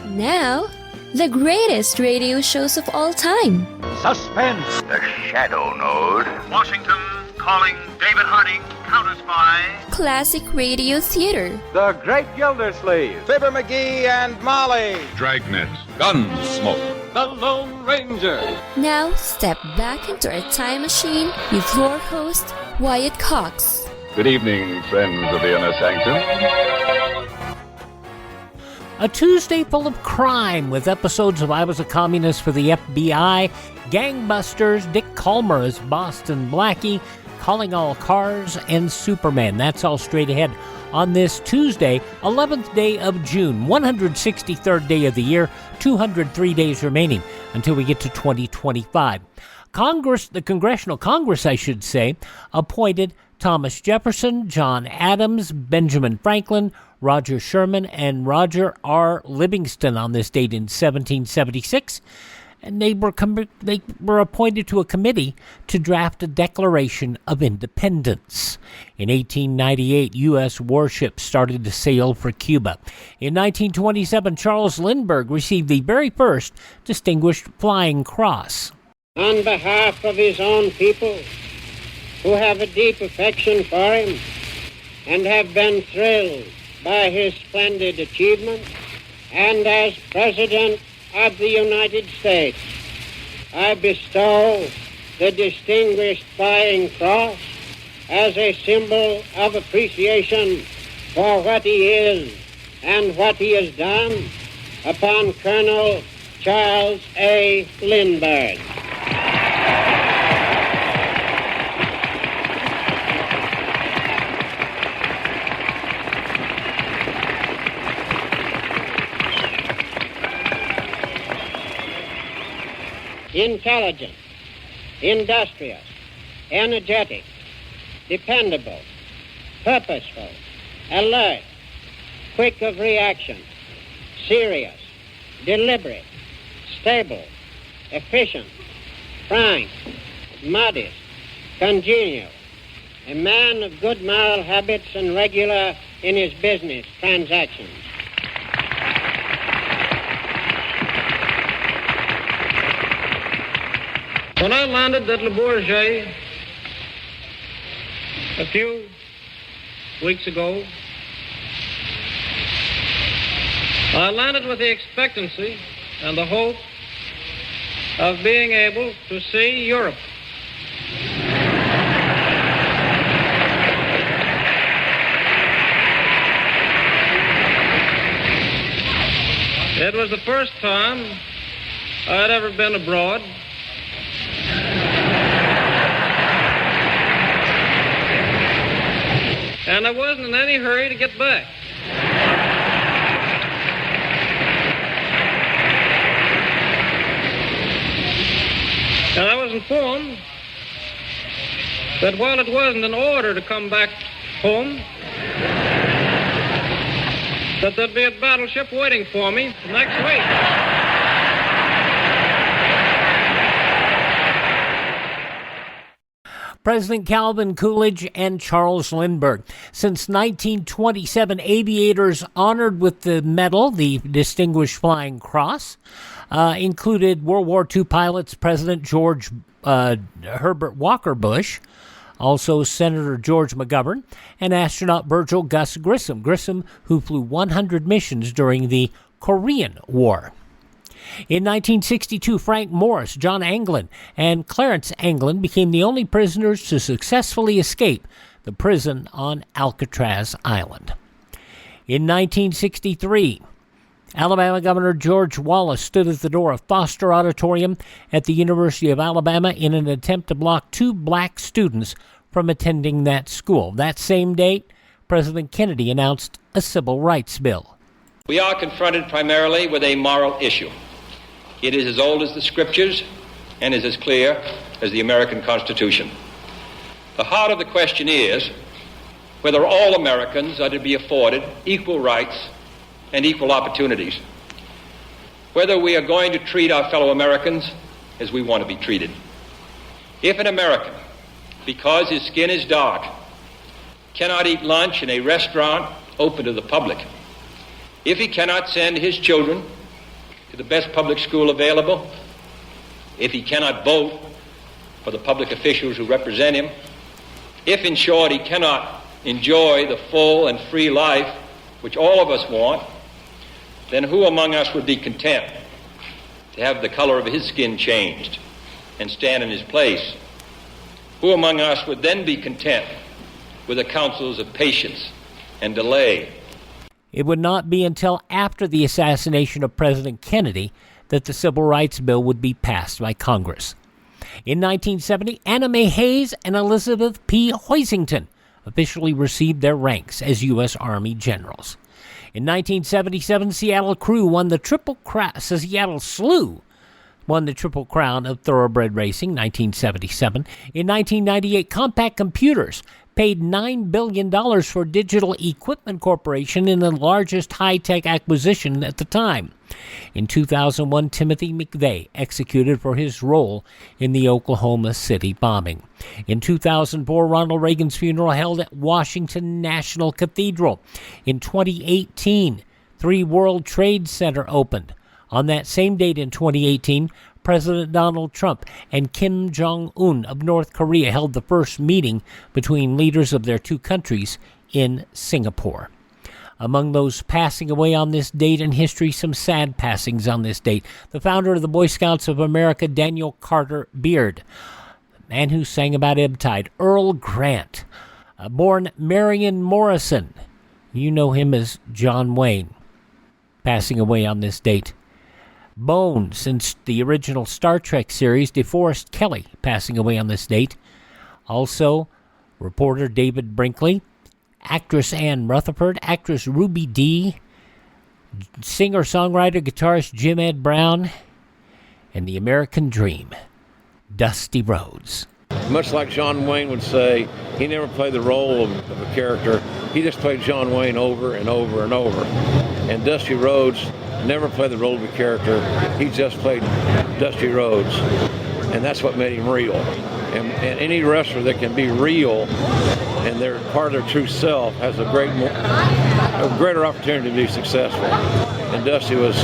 Now, the greatest radio shows of all time. Suspense. The Shadow Node. Washington calling David Harding, Counter-Spy. Classic radio theater. The Great Gildersleeve. Fibber McGee and Molly. Dragnet. Gunsmoke. The Lone Ranger. Now, step back into a time machine with your host, Wyatt Cox. Good evening, friends of the Inner Sanctum. A Tuesday full of crime with episodes of I Was a Communist for the FBI, Gangbusters, Dick Kollmar as Boston Blackie, Calling All Cars, and Superman. That's all straight ahead on this Tuesday, 11th day of June, 163rd day of the year, 203 days remaining until we get to 2025. The Congressional Congress, appointed Thomas Jefferson, John Adams, Benjamin Franklin, Roger Sherman, and Roger R. Livingston on this date in 1776. And they were appointed to a committee to draft a Declaration of Independence. In 1898, U.S. warships started to sail for Cuba. In 1927, Charles Lindbergh received the very first Distinguished Flying Cross. On behalf of his own people, who have a deep affection for him and have been thrilled by his splendid achievements, and as President of the United States, I bestow the Distinguished Flying Cross as a symbol of appreciation for what he is and what he has done upon Colonel Charles A. Lindbergh. Intelligent, industrious, energetic, dependable, purposeful, alert, quick of reaction, serious, deliberate, stable, efficient, frank, modest, congenial, a man of good moral habits and regular in his business transactions. When I landed at Le Bourget a few weeks ago, I landed with the expectancy and the hope of being able to see Europe. It was the first time I had ever been abroad. And I wasn't in any hurry to get back. And I was informed that while it wasn't in order to come back home, that there'd be a battleship waiting for me next week. President Calvin Coolidge and Charles Lindbergh. Since 1927, aviators honored with the medal, the Distinguished Flying Cross, included World War II pilots President George Herbert Walker Bush, also Senator George McGovern, and astronaut Virgil Gus Grissom, who flew 100 missions during the Korean War. In 1962, Frank Morris, John Anglin, and Clarence Anglin became the only prisoners to successfully escape the prison on Alcatraz Island. In 1963, Alabama Governor George Wallace stood at the door of Foster Auditorium at the University of Alabama in an attempt to block 2 black students from attending that school. That same date, President Kennedy announced a civil rights bill. We are confronted primarily with a moral issue. It is as old as the Scriptures and is as clear as the American Constitution. The heart of the question is whether all Americans are to be afforded equal rights and equal opportunities, whether we are going to treat our fellow Americans as we want to be treated. If an American, because his skin is dark, cannot eat lunch in a restaurant open to the public, if he cannot send his children the best public school available, if he cannot vote for the public officials who represent him, if, in short, he cannot enjoy the full and free life which all of us want, then who among us would be content to have the color of his skin changed and stand in his place? Who among us would then be content with the counsels of patience and delay? It would not be until after the assassination of President Kennedy that the Civil Rights Bill would be passed by Congress. In 1970, Anna Mae Hayes and Elizabeth P. Hoisington officially received their ranks as U.S. Army generals. In 1977, Seattle Slew won the Triple Crown of thoroughbred racing, 1977. In 1998, Compaq Computers paid $9 billion for Digital Equipment Corporation in the largest high-tech acquisition at the time. In 2001, Timothy McVeigh executed for his role in the Oklahoma City bombing. In 2004, Ronald Reagan's funeral held at Washington National Cathedral. In 2018, 3 World Trade Center opened. On that same date in 2018, President Donald Trump and Kim Jong-un of North Korea held the first meeting between leaders of their two countries in Singapore. Among those passing away on this date in history, some sad passings on this date. The founder of the Boy Scouts of America, Daniel Carter Beard. The man who sang about Ebb Tide, Earl Grant. Born Marion Morrison. You know him as John Wayne. Passing away on this date. Bones, since the original Star Trek series, DeForest Kelley, passing away on this date. Also, reporter David Brinkley, actress Anne Rutherford, actress Ruby Dee, singer-songwriter, guitarist Jim Ed Brown, and the American Dream, Dusty Rhodes. Much like John Wayne would say, he never played the role of a character. He just played John Wayne over and over and over. And Dusty Rhodes never played the role of a character. He just played Dusty Rhodes. And that's what made him real. And any wrestler that can be real and they're part of their true self has a greater opportunity to be successful. And Dusty was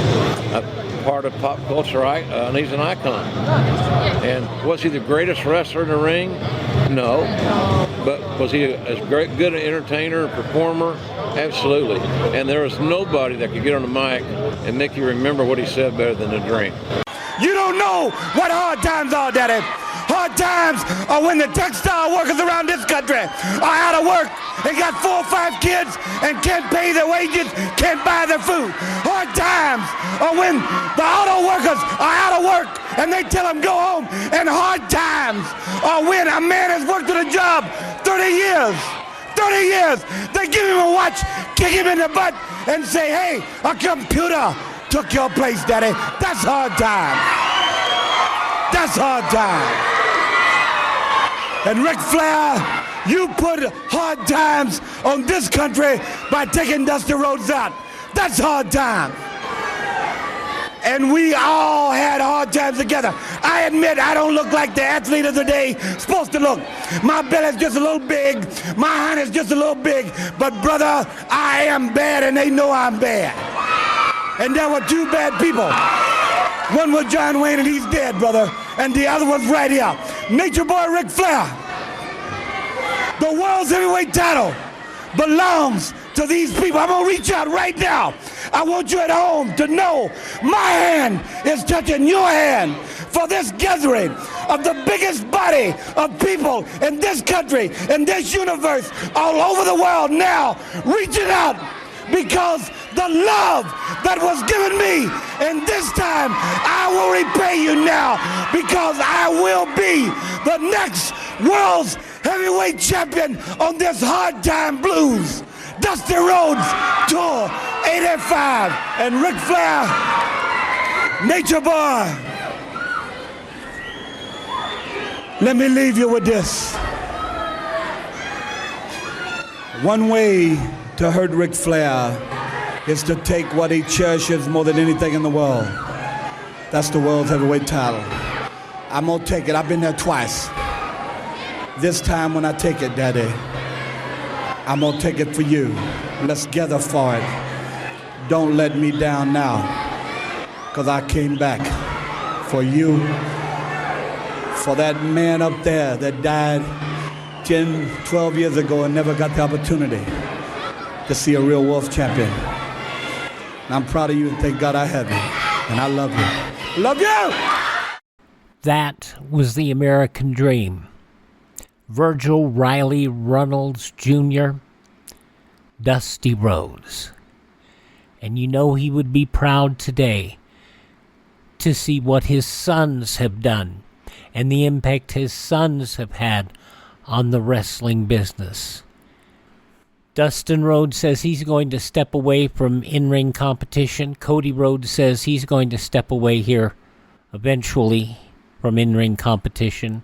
a part of pop culture, and he's an icon. And was he the greatest wrestler in the ring? No. But was he as good an entertainer and performer? Absolutely. And there was nobody that could get on the mic and make you remember what he said better than the Dream. You don't know what hard times are, Daddy. Hard times are when the textile workers around this country are out of work and got 4 or 5 kids and can't pay their wages, can't buy their food. Hard times are when the auto workers are out of work and they tell them go home. And hard times are when a man has worked at a job 30 years. 30 years. They give him a watch, kick him in the butt, and say, hey, a computer took your place, Daddy. That's hard time. That's hard time. And Ric Flair, you put hard times on this country by taking Dusty Rhodes out. That's hard time. And we all had hard times together. I admit I don't look like the athlete of the day supposed to look. My belly's just a little big, my hand is just a little big, but brother, I am bad and they know I'm bad. And there were 2 bad people. One was John Wayne and he's dead, brother, and the other one's right here. Nature Boy Ric Flair. The world's heavyweight title belongs to these people. I'm gonna reach out right now. I want you at home to know my hand is touching your hand for this gathering of the biggest body of people in this country, in this universe, all over the world now, reaching out because the love that was given me, and this time I will repay you now because I will be the next world's heavyweight champion on this hard time blues. Dusty Rhodes Tour 85 and Ric Flair, Nature Boy. Let me leave you with this. One way to hurt Ric Flair is to take what he cherishes more than anything in the world. That's the world's heavyweight title. I'm gonna take it. I've been there twice. This time when I take it, Daddy, I'm gonna take it for you. Let's gather for it. Don't let me down now. because I came back for you, for that man up there that died 10, 12 years ago and never got the opportunity to see a real Wolf champion. And I'm proud of you and thank God I have you. And I love you. Love you! That was the American Dream. Virgil Riley Runnels Jr., Dusty Rhodes. And you know he would be proud today to see what his sons have done and the impact his sons have had on the wrestling business. Dustin Rhodes says he's going to step away from in-ring competition. Cody Rhodes says he's going to step away here eventually from in-ring competition.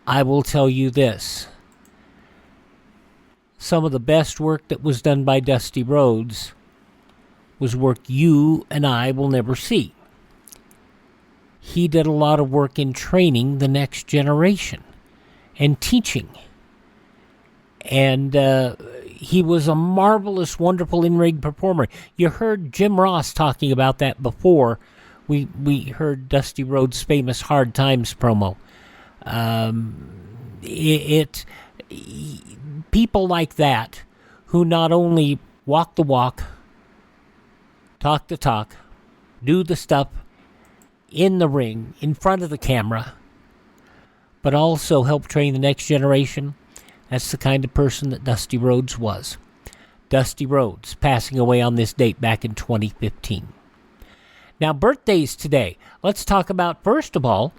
I will tell you this. Some of the best work that was done by Dusty Rhodes was work you and I will never see. He did a lot of work in training the next generation and teaching. And he was a marvelous, wonderful in-ring performer. You heard Jim Ross talking about that before. We heard Dusty Rhodes' famous Hard Times promo. People like that who not only walk the walk, talk the talk, do the stuff in the ring, in front of the camera, but also help train the next generation. That's the kind of person that Dusty Rhodes was. Dusty Rhodes passing away on this date back in 2015. Now, birthdays today. Let's talk about, first of all,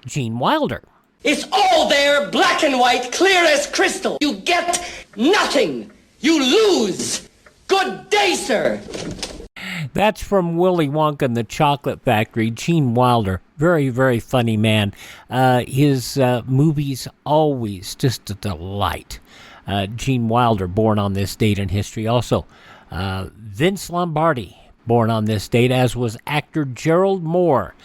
Gene Wilder. It's all there, black and white, clear as crystal. You get nothing. You lose. Good day, sir. That's from Willy Wonka and the Chocolate Factory. Gene Wilder, very, very funny man. His movies always just a delight. Gene Wilder, born on this date in history. Also, Vince Lombardi, born on this date, as was actor Gerald Moore.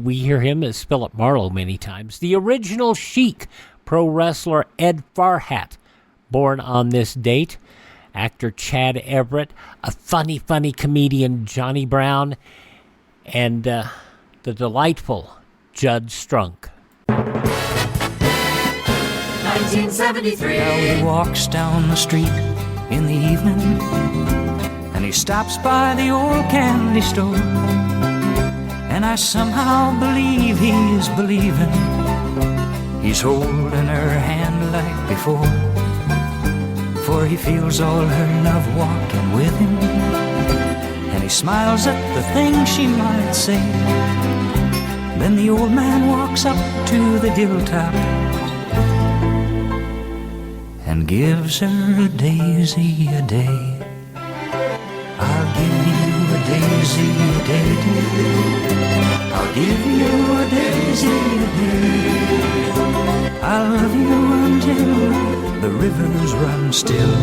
We hear him as Philip Marlowe many times. The original Sheik, pro wrestler Ed Farhat, born on this date. Actor Chad Everett, a funny comedian Johnny Brown, and the delightful Judd Strunk. 1973. Now he walks down the street in the evening, and he stops by the old candy store, and I somehow believe he's believing. He's holding her hand like before, for he feels all her love walking with him, and he smiles at the things she might say. Then the old man walks up to the hilltop and gives her a daisy a day. I'll give you a daisy a day. I'll give you a daisy a day. I'll love you until the rivers run still,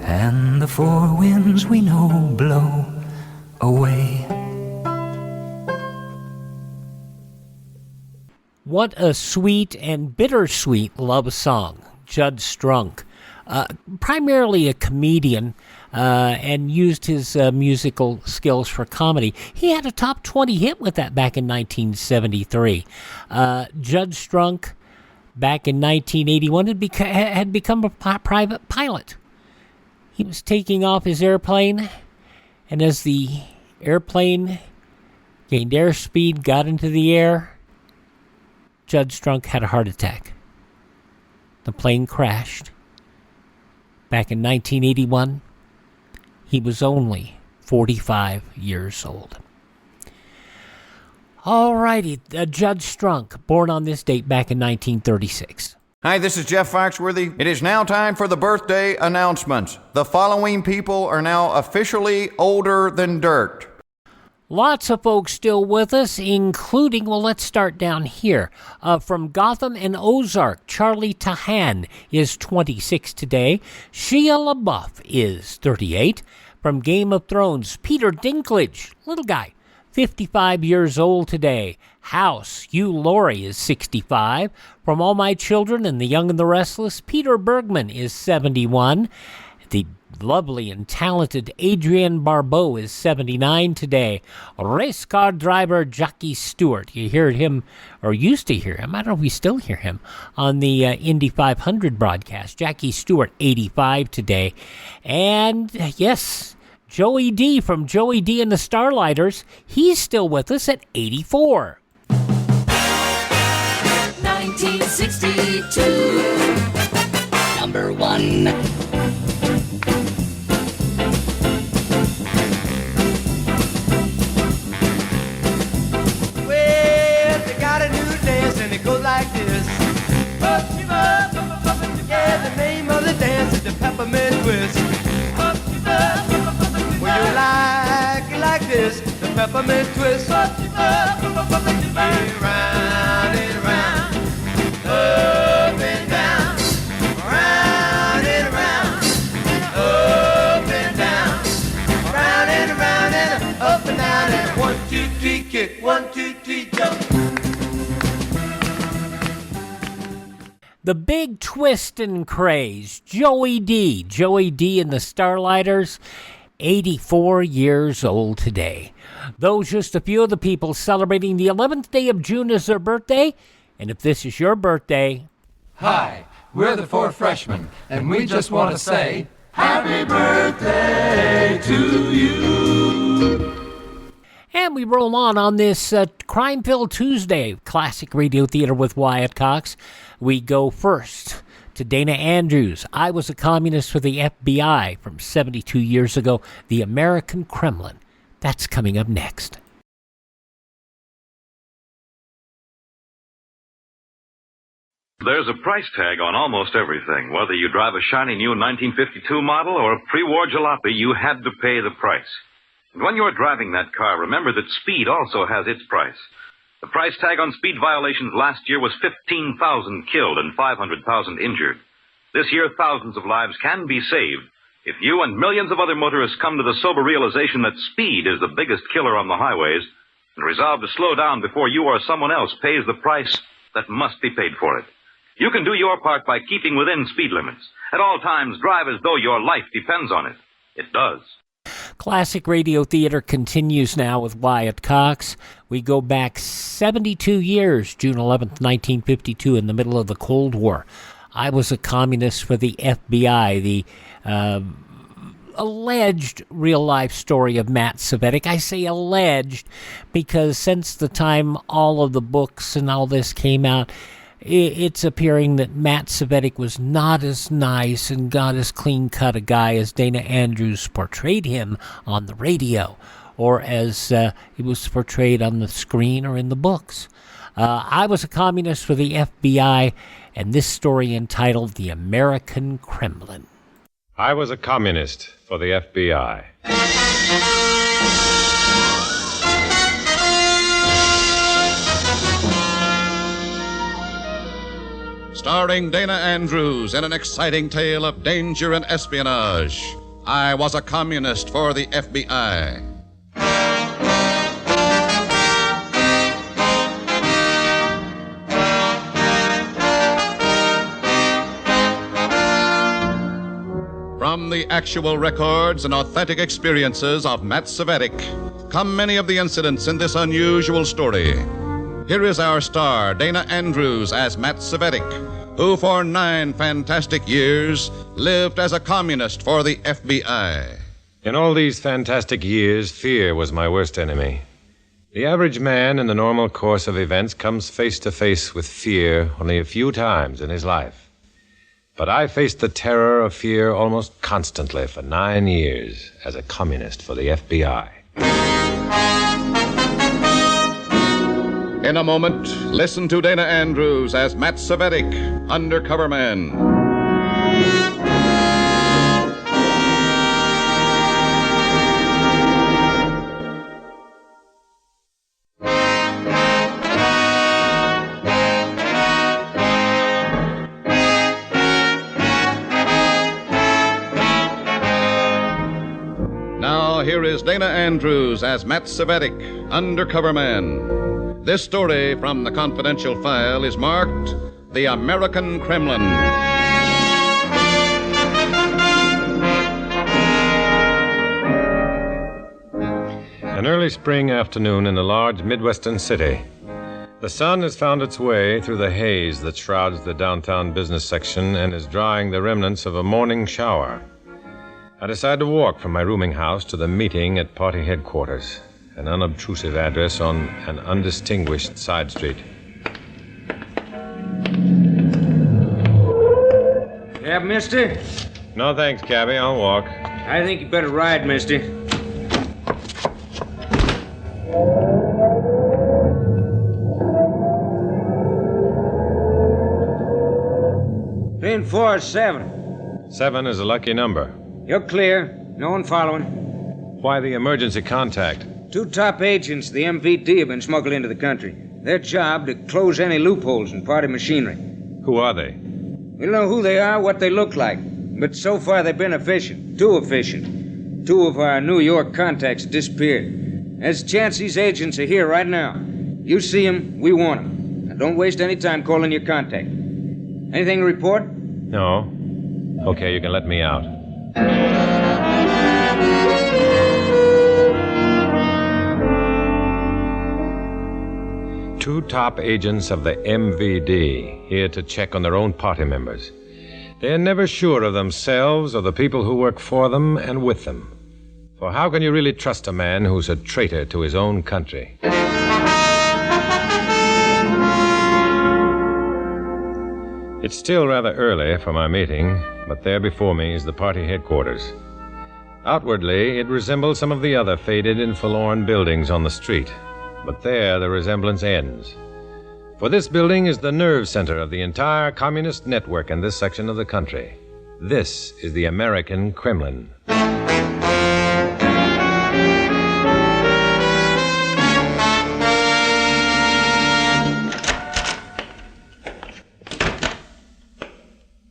and the four winds we know blow away. What a sweet and bittersweet love song, Judd Strunk. Primarily a comedian, and used his musical skills for comedy. He had a top 20 hit with that back in 1973. Judd Strunk, back in 1981, had become a private pilot. He was taking off his airplane, and as the airplane gained airspeed, got into the air, Judd Strunk had a heart attack. The plane crashed. Back in 1981, he was only 45 years old. All righty, Judd Strunk, born on this date back in 1936. Hi, this is Jeff Foxworthy. It is now time for the birthday announcements. The following people are now officially older than dirt. Lots of folks still with us, including, well, let's start down here. From Gotham and Ozark, Charlie Tahan is 26 today. Shia LaBeouf is 38. From Game of Thrones, Peter Dinklage, little guy, 55 years old today. House, Hugh Laurie is 65. From All My Children and The Young and the Restless, Peter Bergman is 71. The lovely and talented Adrienne Barbeau is 79 today. Race car driver Jackie Stewart. You heard him, or used to hear him, I don't know if we still hear him, on the Indy 500 broadcast. Jackie Stewart, 85 today. And, yes, Joey D from Joey D and the Starlighters, he's still with us at 84. 1962, number one. Well, they got a new dance and it goes like this. Yeah, the name of the dance is the peppermint twist. Well, you like it like this, the peppermint twist. Yeah, round and round, up and down, round and round, up and down, round and round and up and down and 1, 2, 3 kick, 1, 2, 3 jump. The big twist and craze, Joey D and the Starlighters, 84 years old today. Those just a few of the people celebrating the 11th day of June as their birthday. And if this is your birthday... Hi, we're the Four Freshmen, and we just want to say, Happy birthday to you! And we roll on this crime-filled Tuesday, Classic Radio Theater with Wyatt Cox. We go first to Dana Andrews. I Was a Communist for the FBI from 72 years ago, the American Kremlin. That's coming up next. There's a price tag on almost everything. Whether you drive a shiny new 1952 model or a pre-war jalopy, you had to pay the price. And when you're driving that car, remember that speed also has its price. The price tag on speed violations last year was 15,000 killed and 500,000 injured. This year, thousands of lives can be saved if you and millions of other motorists come to the sober realization that speed is the biggest killer on the highways and resolve to slow down before you or someone else pays the price that must be paid for it. You can do your part by keeping within speed limits. At all times, drive as though your life depends on it. It does. Classic Radio Theater continues now with Wyatt Cox. We go back 72 years, June 11th, 1952, in the middle of the Cold War. I Was a Communist for the FBI, the alleged real-life story of Matt Cvetic. I say alleged because since the time all of the books and all this came out, it's appearing that Matt Cvetic was not as nice and not as clean-cut a guy as Dana Andrews portrayed him on the radio, or as he was portrayed on the screen or in the books. I Was a Communist for the FBI, and this story entitled The American Kremlin. I was a communist for the FBI. Starring Dana Andrews in an exciting tale of danger and espionage. I Was a Communist for the FBI. From the actual records and authentic experiences of Matt Cvetic come many of the incidents in this unusual story. Here is our star, Dana Andrews, as Matt Cvetic, who for 9 fantastic years lived as a communist for the FBI. In all these fantastic years, fear was my worst enemy. The average man in the normal course of events comes face to face with fear only a few times in his life. But I faced the terror of fear almost constantly for 9 years as a communist for the FBI. In a moment, listen to Dana Andrews as Matt Cvetic, Undercover Man. Now, here is Dana Andrews as Matt Cvetic, Undercover Man. This story from the confidential file is marked The American Kremlin. An early spring afternoon in a large Midwestern city. The sun has found its way through the haze that shrouds the downtown business section and is drying the remnants of a morning shower. I decide to walk from my rooming house to the meeting at party headquarters, an unobtrusive address on an undistinguished side street. Yeah, mister? No thanks, cabby. I'll walk. I think you better ride, mister. Lane 4 is 7. 7 is a lucky number. You're clear. No one following. Why the emergency contact? 2 top agents of the MVD have been smuggled into the country. Their job to close any loopholes in party machinery. Who are they? We don't know who they are, what they look like. But so far they've been efficient. Too efficient. 2 of our New York contacts disappeared. There's a chance these agents are here right now. You see them, we want them. Now don't waste any time calling your contact. Anything to report? No. Okay, you can let me out. Two top agents of the MVD here to check on their own party members. They're never sure of themselves or the people who work for them and with them. For how can you really trust a man who's a traitor to his own country? It's still rather early for my meeting, but there before me is the party headquarters. Outwardly, it resembles some of the other faded and forlorn buildings on the street, but there the resemblance ends. For this building is the nerve center of the entire communist network in this section of the country. This is the American Kremlin.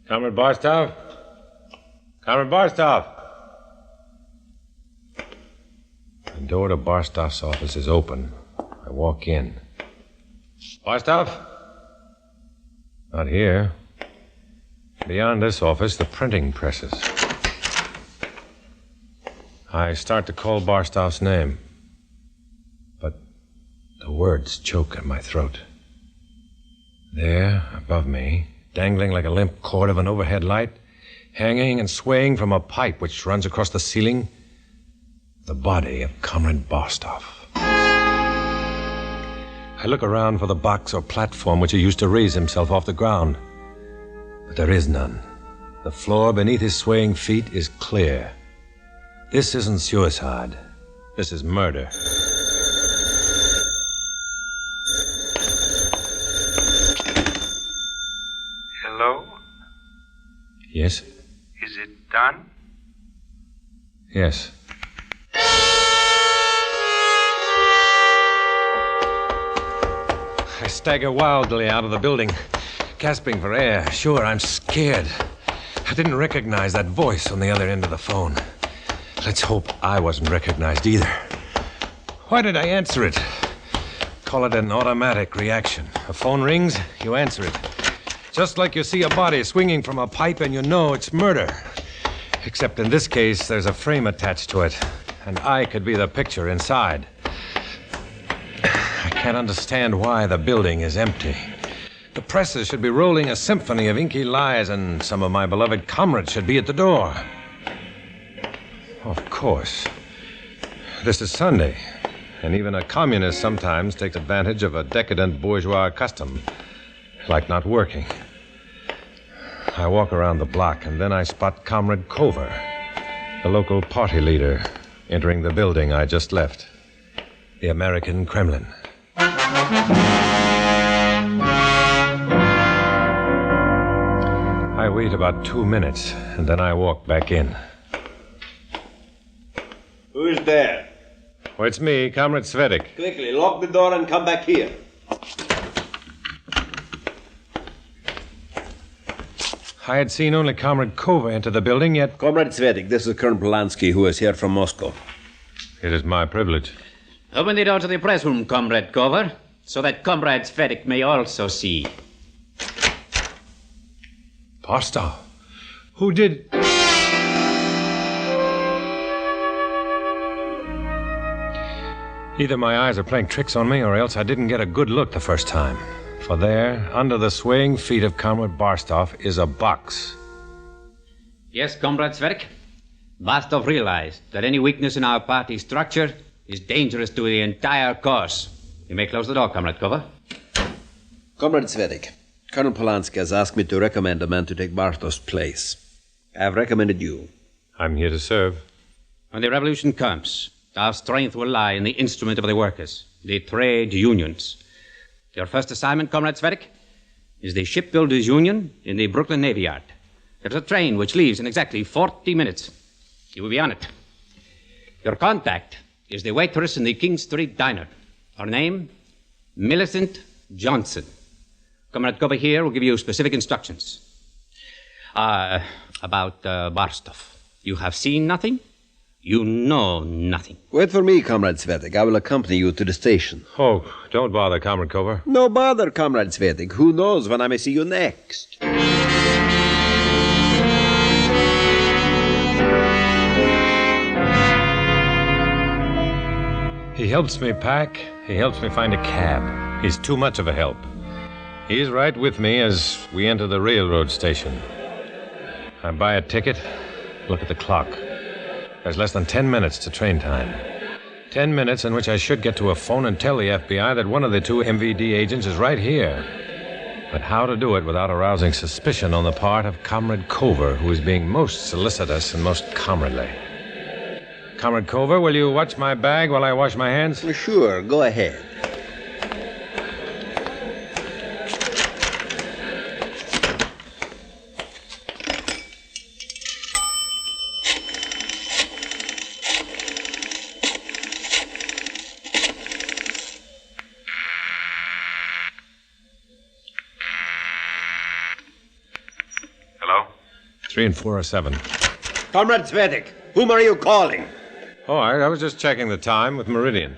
Comrade Barstow? Comrade Barstow! The door to Barstow's office is open. I walk in. Barstow? Not here. Beyond this office, the printing presses. I start to call Barstow's name, but the words choke at my throat. There, above me, dangling like a limp cord of an overhead light, hanging and swaying from a pipe which runs across the ceiling, the body of Comrade Barstow. I look around for the box or platform which he used to raise himself off the ground, but there is none. The floor beneath his swaying feet is clear. This isn't suicide. This is murder. Hello? Yes? Is it done? Yes. I stagger wildly out of the building, gasping for air. Sure, I'm scared. I didn't recognize that voice on the other end of the phone. Let's hope I wasn't recognized either. Why did I answer it? Call it an automatic reaction. A phone rings, you answer it. Just like you see a body swinging from a pipe and you know it's murder. Except in this case, there's a frame attached to it, and I could be the picture inside. I can't understand why the building is empty. The presses should be rolling a symphony of inky lies, and some of my beloved comrades should be at the door. Of course. This is Sunday, and even a communist sometimes takes advantage of a decadent bourgeois custom, like not working. I walk around the block, and then I spot Comrade Kovar, the local party leader, entering the building I just left, the American Kremlin. I wait about 2 minutes, and then I walk back in. Who's there? Oh, it's me, Comrade Cvetic. Quickly, lock the door and come back here. I had seen only Comrade Kova enter the building, yet... Comrade Cvetic, this is Colonel Polanski, who is here from Moscow. It is my privilege. Open the door to the press room, Comrade Kovar, so that Comrade Cvetic may also see. Barstow, who did... Either my eyes are playing tricks on me, or else I didn't get a good look the first time. For there, under the swaying feet of Comrade Barstow, is a box. Yes, Comrade Cvetic. Barstow realized that any weakness in our party structure is dangerous to the entire cause. You may close the door, Comrade Kovar. Comrade Cvetic, Colonel Polanski has asked me to recommend a man to take Barstow's place. I have recommended you. I'm here to serve. When the revolution comes, our strength will lie in the instrument of the workers, the trade unions. Your first assignment, Comrade Cvetic, is the Shipbuilders' Union in the Brooklyn Navy Yard. There's a train which leaves in exactly 40 minutes. You will be on it. Your contact is the waitress in the King Street Diner. Her name, Millicent Johnson. Comrade Kovar here will give you specific instructions. About Barstow. You have seen nothing? You know nothing. Wait for me, Comrade Cvetic. I will accompany you to the station. Oh, don't bother, Comrade Kovar. No bother, Comrade Cvetic. Who knows when I may see you next? He helps me pack. He helps me find a cab. He's too much of a help. He's right with me as we enter the railroad station. I buy a ticket, look at the clock. There's less than 10 minutes to train time. 10 minutes in which I should get to a phone and tell the FBI that one of the two MVD agents is right here. But how to do it without arousing suspicion on the part of Comrade Kovar, who is being most solicitous and most comradely. Comrade Kovar, will you watch my bag while I wash my hands? Sure, go ahead. Hello? 3 and 4 are 7. Comrade Cvetic, whom are you calling? Oh, I was just checking the time with Meridian.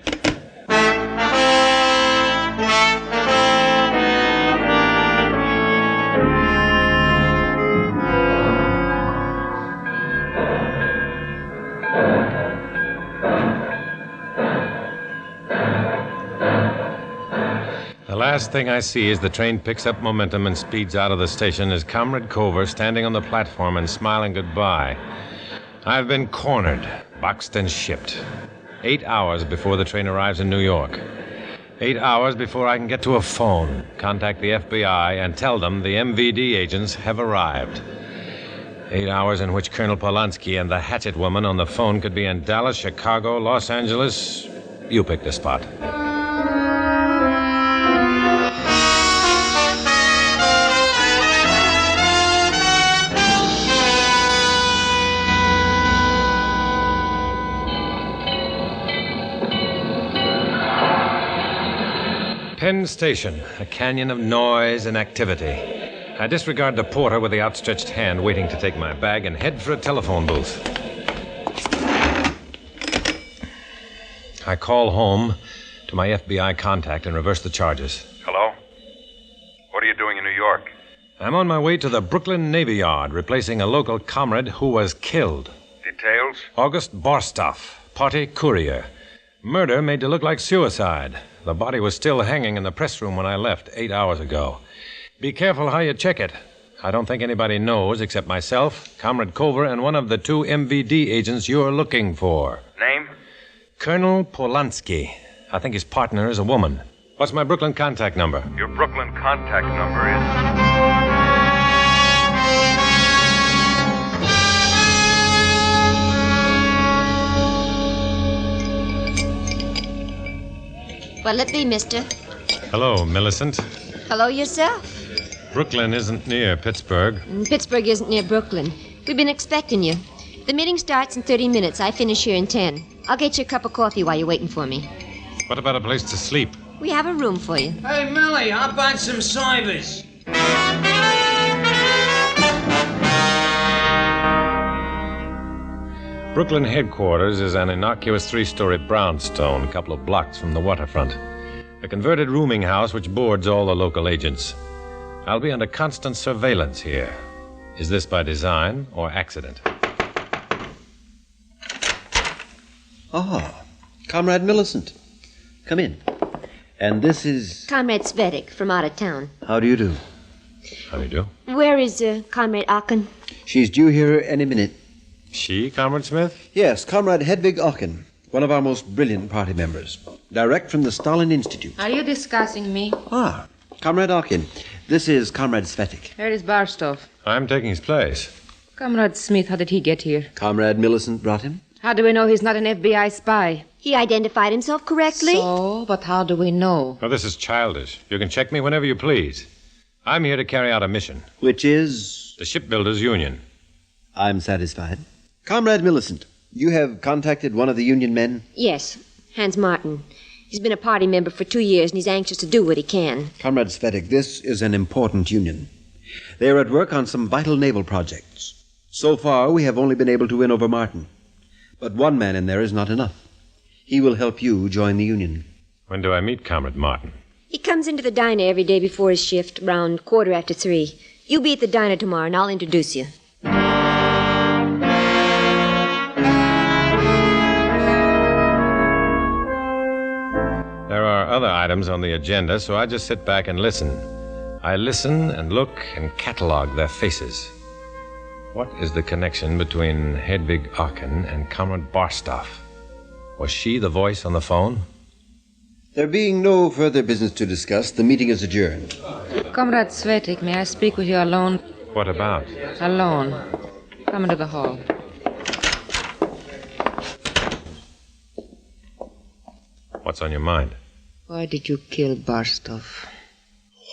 The last thing I see as the train picks up momentum and speeds out of the station is Comrade Kovar standing on the platform and smiling goodbye. I've been cornered, boxed and shipped. 8 hours before the train arrives in New York. 8 hours before I can get to a phone, contact the FBI, and tell them the MVD agents have arrived. 8 hours in which Colonel Polanski and the hatchet woman on the phone could be in Dallas, Chicago, Los Angeles. You pick the spot. Penn Station, a canyon of noise and activity. I disregard the porter with the outstretched hand waiting to take my bag and head for a telephone booth. I call home to my FBI contact and reverse the charges. Hello? What are you doing in New York? I'm on my way to the Brooklyn Navy Yard, replacing a local comrade who was killed. Details? August Barstow, party courier. Murder made to look like suicide. The body was still hanging in the press room when I left 8 hours ago. Be careful how you check it. I don't think anybody knows except myself, Comrade Kovar, and one of the two MVD agents you're looking for. Name? Colonel Polanski. I think his partner is a woman. What's my Brooklyn contact number? Your Brooklyn contact number is... What'll it be, mister? Hello, Millicent. Hello yourself. Brooklyn isn't near Pittsburgh. Pittsburgh isn't near Brooklyn. We've been expecting you. The meeting starts in 30 minutes. I finish here in 10. I'll get you a cup of coffee while you're waiting for me. What about a place to sleep? We have a room for you. Hey, Millie, how about some cybers? Brooklyn headquarters is an innocuous 3-story brownstone a couple of blocks from the waterfront. A converted rooming house which boards all the local agents. I'll be under constant surveillance here. Is this by design or accident? Ah, Comrade Millicent. Come in. And this is... Comrade Cvetic from out of town. How do you do? How do you do? Where is Comrade Aachen? She's due here any minute. She, Comrade Smith? Yes, Comrade Hedvig Aachen, one of our most brilliant party members. Direct from the Stalin Institute. Are you discussing me? Ah, Comrade Aachen, this is Comrade Cvetic. Where is Barstov? I'm taking his place. Comrade Smith, how did he get here? Comrade Millicent brought him. How do we know he's not an FBI spy? He identified himself correctly. So, but how do we know? Oh, this is childish. You can check me whenever you please. I'm here to carry out a mission. Which is? The Shipbuilders Union. I'm satisfied. Comrade Millicent, you have contacted one of the union men? Yes, Hans Martin. He's been a party member for 2 years, and he's anxious to do what he can. Comrade Cvetic, this is an important union. They are at work on some vital naval projects. So far, we have only been able to win over Martin. But one man in there is not enough. He will help you join the union. When do I meet Comrade Martin? He comes into the diner every day before his shift, around 3:15. You be at the diner tomorrow, and I'll introduce you. There are other items on the agenda, so I just sit back and listen. I listen and look and catalog their faces. What is the connection between Hedvig Aachen and Comrade Barstov? Was she the voice on the phone? There being no further business to discuss, the meeting is adjourned. Comrade Cvetic, may I speak with you alone? What about? Alone. Come into the hall. What's on your mind? Why did you kill Barstov?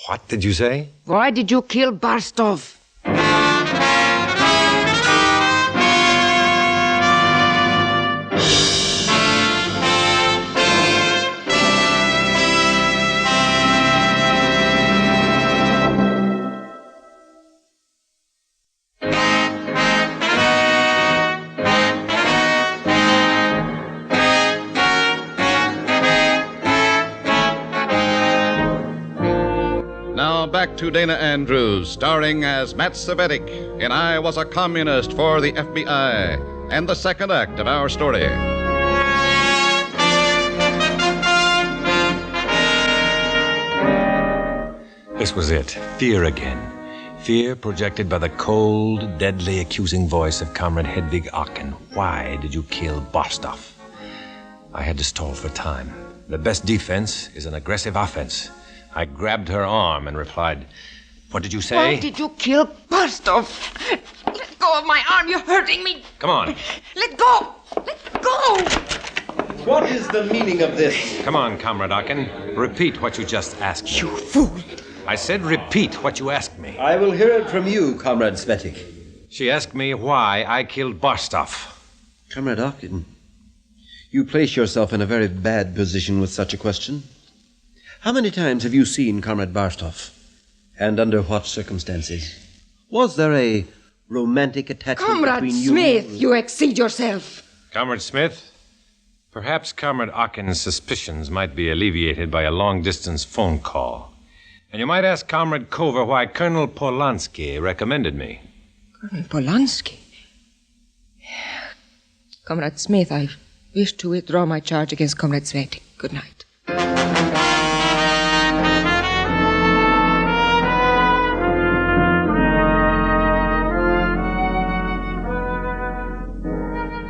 What did you say? Why did you kill Barstov? Back to Dana Andrews, starring as Matt Cvetic in I Was a Communist for the FBI, and the second act of our story. This was it. Fear again. Fear projected by the cold, deadly, accusing voice of Comrade Hedvig Aachen. Why did you kill Barstov? I had to stall for time. The best defense is an aggressive offense. I grabbed her arm and replied, "What did you say?" Why did you kill Barstov? Let go of my arm. You're hurting me. Come on. Let go. Let go. What is the meaning of this? Come on, Comrade Aachen. Repeat what you just asked me. You fool. I said repeat what you asked me. I will hear it from you, Comrade Cvetic. She asked me why I killed Barstov. Comrade Aachen, you place yourself in a very bad position with such a question. How many times have you seen Comrade Barstov? And under what circumstances? Was there a romantic attachment Comrade between you? Smith, you exceed yourself. Comrade Smith, perhaps Comrade Aachen's suspicions might be alleviated by a long-distance phone call. And you might ask Comrade Kover why Colonel Polanski recommended me. Colonel Polanski? Comrade Smith, I wish to withdraw my charge against Comrade Cvetic. Good night.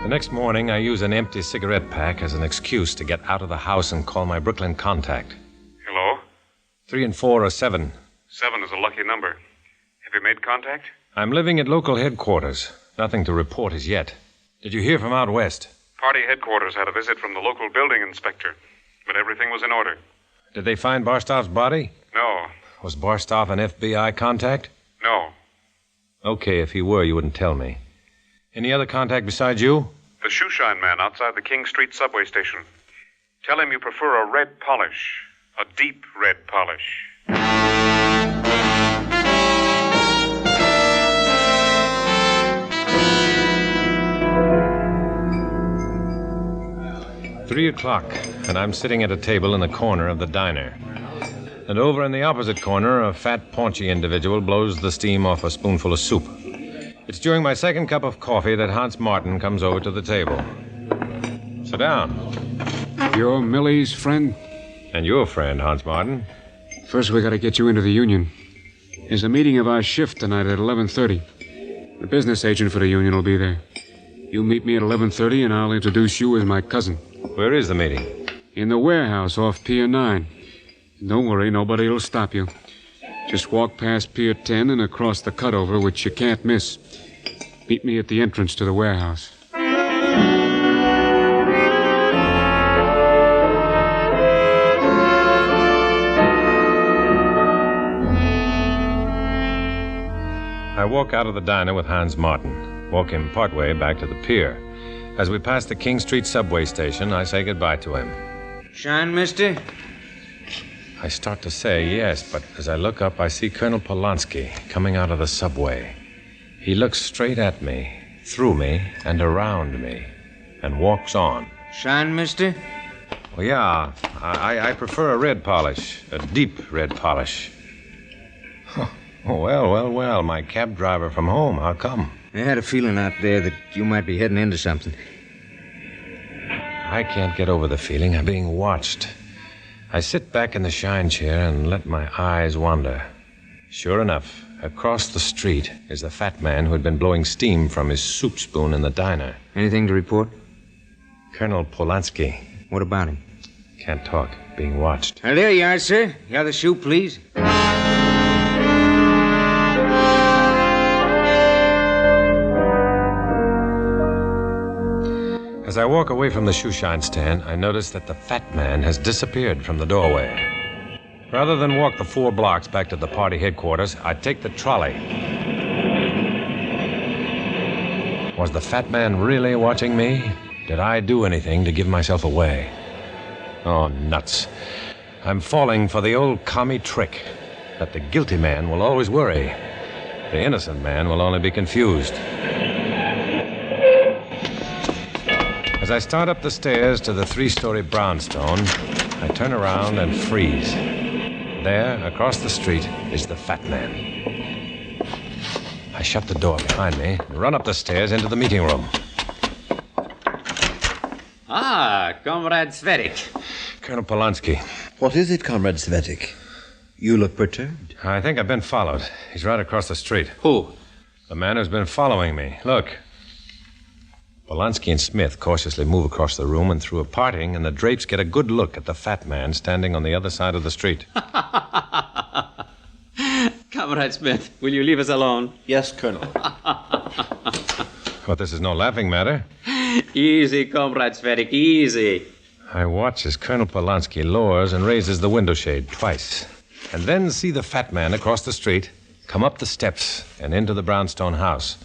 The next morning, I use an empty cigarette pack as an excuse to get out of the house and call my Brooklyn contact. Hello? 3 and 4 are 7. 7 is a lucky number. Have you made contact? I'm living at local headquarters. Nothing to report as yet. Did you hear from out west? Party headquarters had a visit from the local building inspector, but everything was in order. Did they find Barstov's body? No. Was Barstov an FBI contact? No. Okay, if he were, you wouldn't tell me. Any other contact besides you? The shoeshine man outside the King Street subway station. Tell him you prefer a red polish. A deep red polish. Three o'clock, and I'm sitting at a table in the corner of the diner. And over in the opposite corner, a fat, paunchy individual blows the steam off a spoonful of soup. It's during my second cup of coffee that Hans Martin comes over to the table. Sit down. You're Millie's friend? And your friend, Hans Martin? First, we gotta get you into the union. There's a meeting of our shift tonight at 11:30. The business agent for the union will be there. You meet me at 11:30, and I'll introduce you as my cousin. Where is the meeting? In the warehouse off Pier 9. Don't worry, nobody will stop you. Just walk past Pier 10 and across the cutover, which you can't miss. Meet me at the entrance to the warehouse. I walk out of the diner with Hans Martin, walk him partway back to the pier. As we pass the King Street subway station, I say goodbye to him. Shine, mister? I start to say yes, but as I look up, I see Colonel Polanski coming out of the subway. He looks straight at me, through me, and around me, and walks on. Shine, mister? Well, yeah, I prefer a red polish, a deep red polish. Oh, well, my cab driver from home, how come? I had a feeling out there that you might be heading into something. I can't get over the feeling of being watched. I sit back in the shine chair and let my eyes wander. Sure enough, across the street is the fat man who had been blowing steam from his soup spoon in the diner. Anything to report? Colonel Polanski. What about him? Can't talk, being watched. There you are, sir. The other shoe, please. As I walk away from the shoeshine stand, I notice that the fat man has disappeared from the doorway. Rather than walk the 4 blocks back to the party headquarters, I take the trolley. Was the fat man really watching me? Did I do anything to give myself away? Oh, nuts. I'm falling for the old commie trick that the guilty man will always worry. The innocent man will only be confused. As I start up the stairs to the 3-story brownstone, I turn around and freeze. There, across the street, is the fat man. I shut the door behind me and run up the stairs into the meeting room. Ah, Comrade Cvetic. Colonel Polanski. What is it, Comrade Cvetic? You look perturbed. I think I've been followed. He's right across the street. Who? The man who's been following me. Look. Polanski and Smith cautiously move across the room and through a parting, and the drapes get a good look at the fat man standing on the other side of the street. Comrade Smith, will you leave us alone? Yes, Colonel. But this is no laughing matter. Easy, Comrade Cvetic, easy. I watch as Colonel Polanski lowers and raises the window shade twice, and then see the fat man across the street come up the steps and into the brownstone house.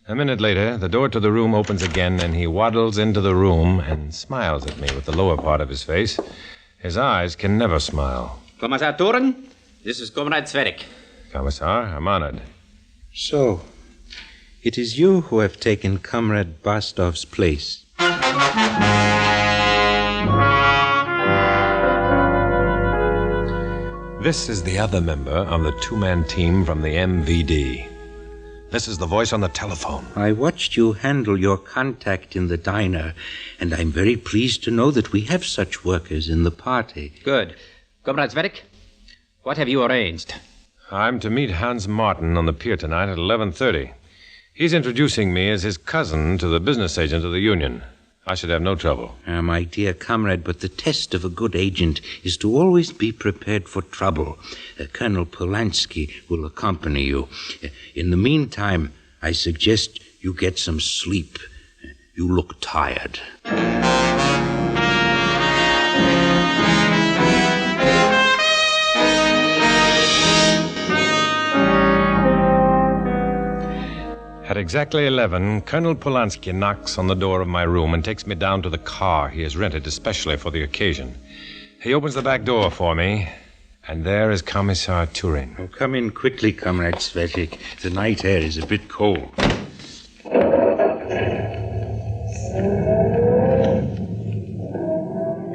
A minute later, the door to the room opens again, and he waddles into the room and smiles at me with the lower part of his face. His eyes can never smile. Kommissar Thuren, this is Comrade Cvetic. Commissar, I'm honored. So, it is you who have taken Comrade Barstov's place. This is the other member of the 2-man team from the MVD. This is the voice on the telephone. I watched you handle your contact in the diner, and I'm very pleased to know that we have such workers in the party. Good. Comrade Cvetic, what have you arranged? I'm to meet Hans Martin on the pier tonight at 11:30. He's introducing me as his cousin to the business agent of the union. I should have no trouble. My dear comrade, but the test of a good agent is to always be prepared for trouble. Colonel Polanski will accompany you. In the meantime, I suggest you get some sleep. You look tired. At exactly 11, Colonel Polanski knocks on the door of my room and takes me down to the car he has rented especially for the occasion. He opens the back door for me, and there is Commissar Thuren. Oh, come in quickly, Comrade Cvetic. The night air is a bit cold.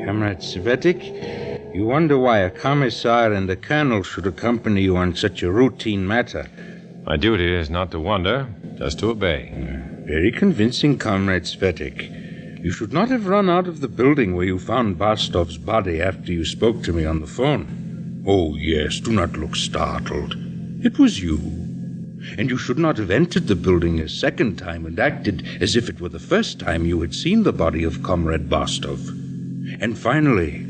Comrade Cvetic, you wonder why a commissar and a colonel should accompany you on such a routine matter. My duty is not to wonder, just to obey. Very convincing, Comrade Cvetic. You should not have run out of the building where you found Barstov's body after you spoke to me on the phone. Oh, yes, do not look startled. It was you. And you should not have entered the building a second time and acted as if it were the first time you had seen the body of Comrade Barstov. And finally,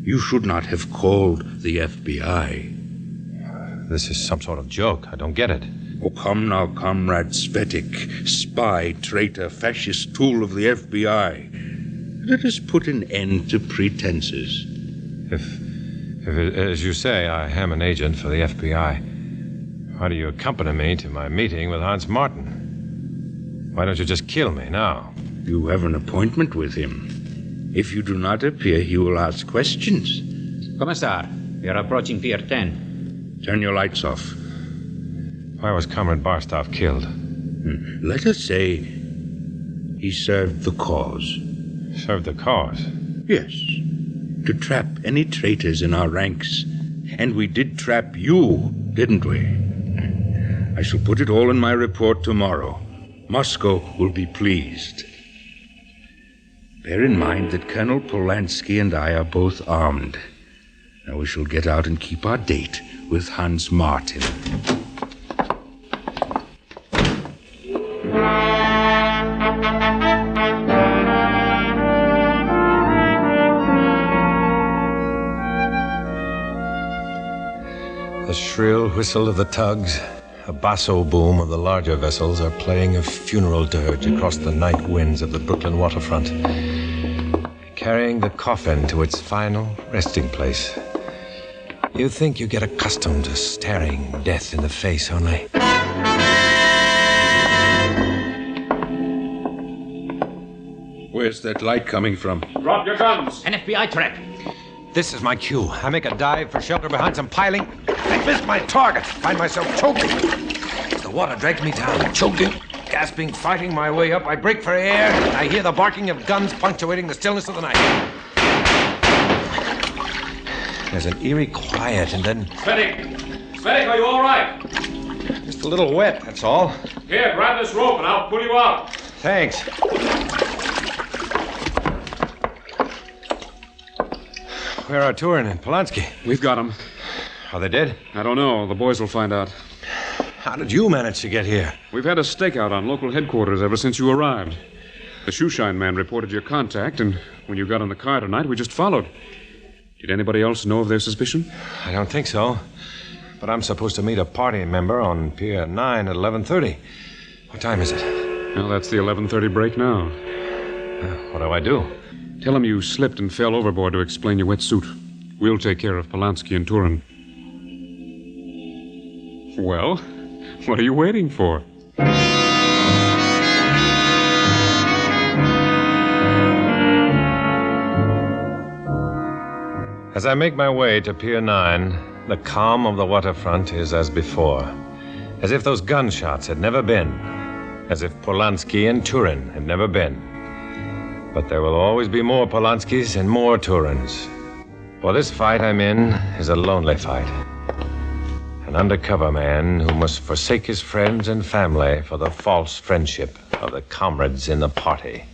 you should not have called the FBI. This is some sort of joke. I don't get it. Oh, come now, Comrade Cvetic, spy, traitor, fascist tool of the FBI. Let us put an end to pretenses. If as you say, I am an agent for the FBI, why do you accompany me to my meeting with Hans Martin? Why don't you just kill me now? You have an appointment with him. If you do not appear, he will ask questions. Commissar, we are approaching Pier 10. Turn your lights off. Why was Comrade Barstov killed? Let us say he served the cause. Served the cause? Yes. To trap any traitors in our ranks. And we did trap you, didn't we? I shall put it all in my report tomorrow. Moscow will be pleased. Bear in mind that Colonel Polanski and I are both armed. Now we shall get out and keep our date with Hans Martin. The shrill whistle of the tugs, the basso boom of the larger vessels are playing a funeral dirge across the night winds of the Brooklyn waterfront, carrying the coffin to its final resting place. You think you get accustomed to staring death in the face, only... Where's that light coming from? Drop your guns! An FBI trap. This is my cue. I make a dive for shelter behind some piling. I miss my target. Find myself choking. As the water drags me down, choking, gasping, fighting my way up. I break for air. I hear the barking of guns punctuating the stillness of the night. There's an eerie quiet, and then... Cvetic, are you all right? Just a little wet, that's all. Here, grab this rope and I'll pull you out. Thanks. Where are Turin and Polanski? We've got them. Are they dead? I don't know. The boys will find out. How did you manage to get here? We've had a stakeout on local headquarters ever since you arrived. The shoeshine man reported your contact, and when you got in the car tonight, we just followed. Did anybody else know of their suspicion? I don't think so. But I'm supposed to meet a party member on Pier 9 at 11:30. What time is it? Well, that's the 11:30 break now. What do I do? Tell him you slipped and fell overboard to explain your wetsuit. We'll take care of Polanski and Turin. Well, what are you waiting for? As I make my way to Pier 9, the calm of the waterfront is as before. As if those gunshots had never been. As if Polanski and Turin had never been. But there will always be more Polanskis and more Turins. For this fight I'm in is a lonely fight. An undercover man who must forsake his friends and family for the false friendship of the comrades in the party.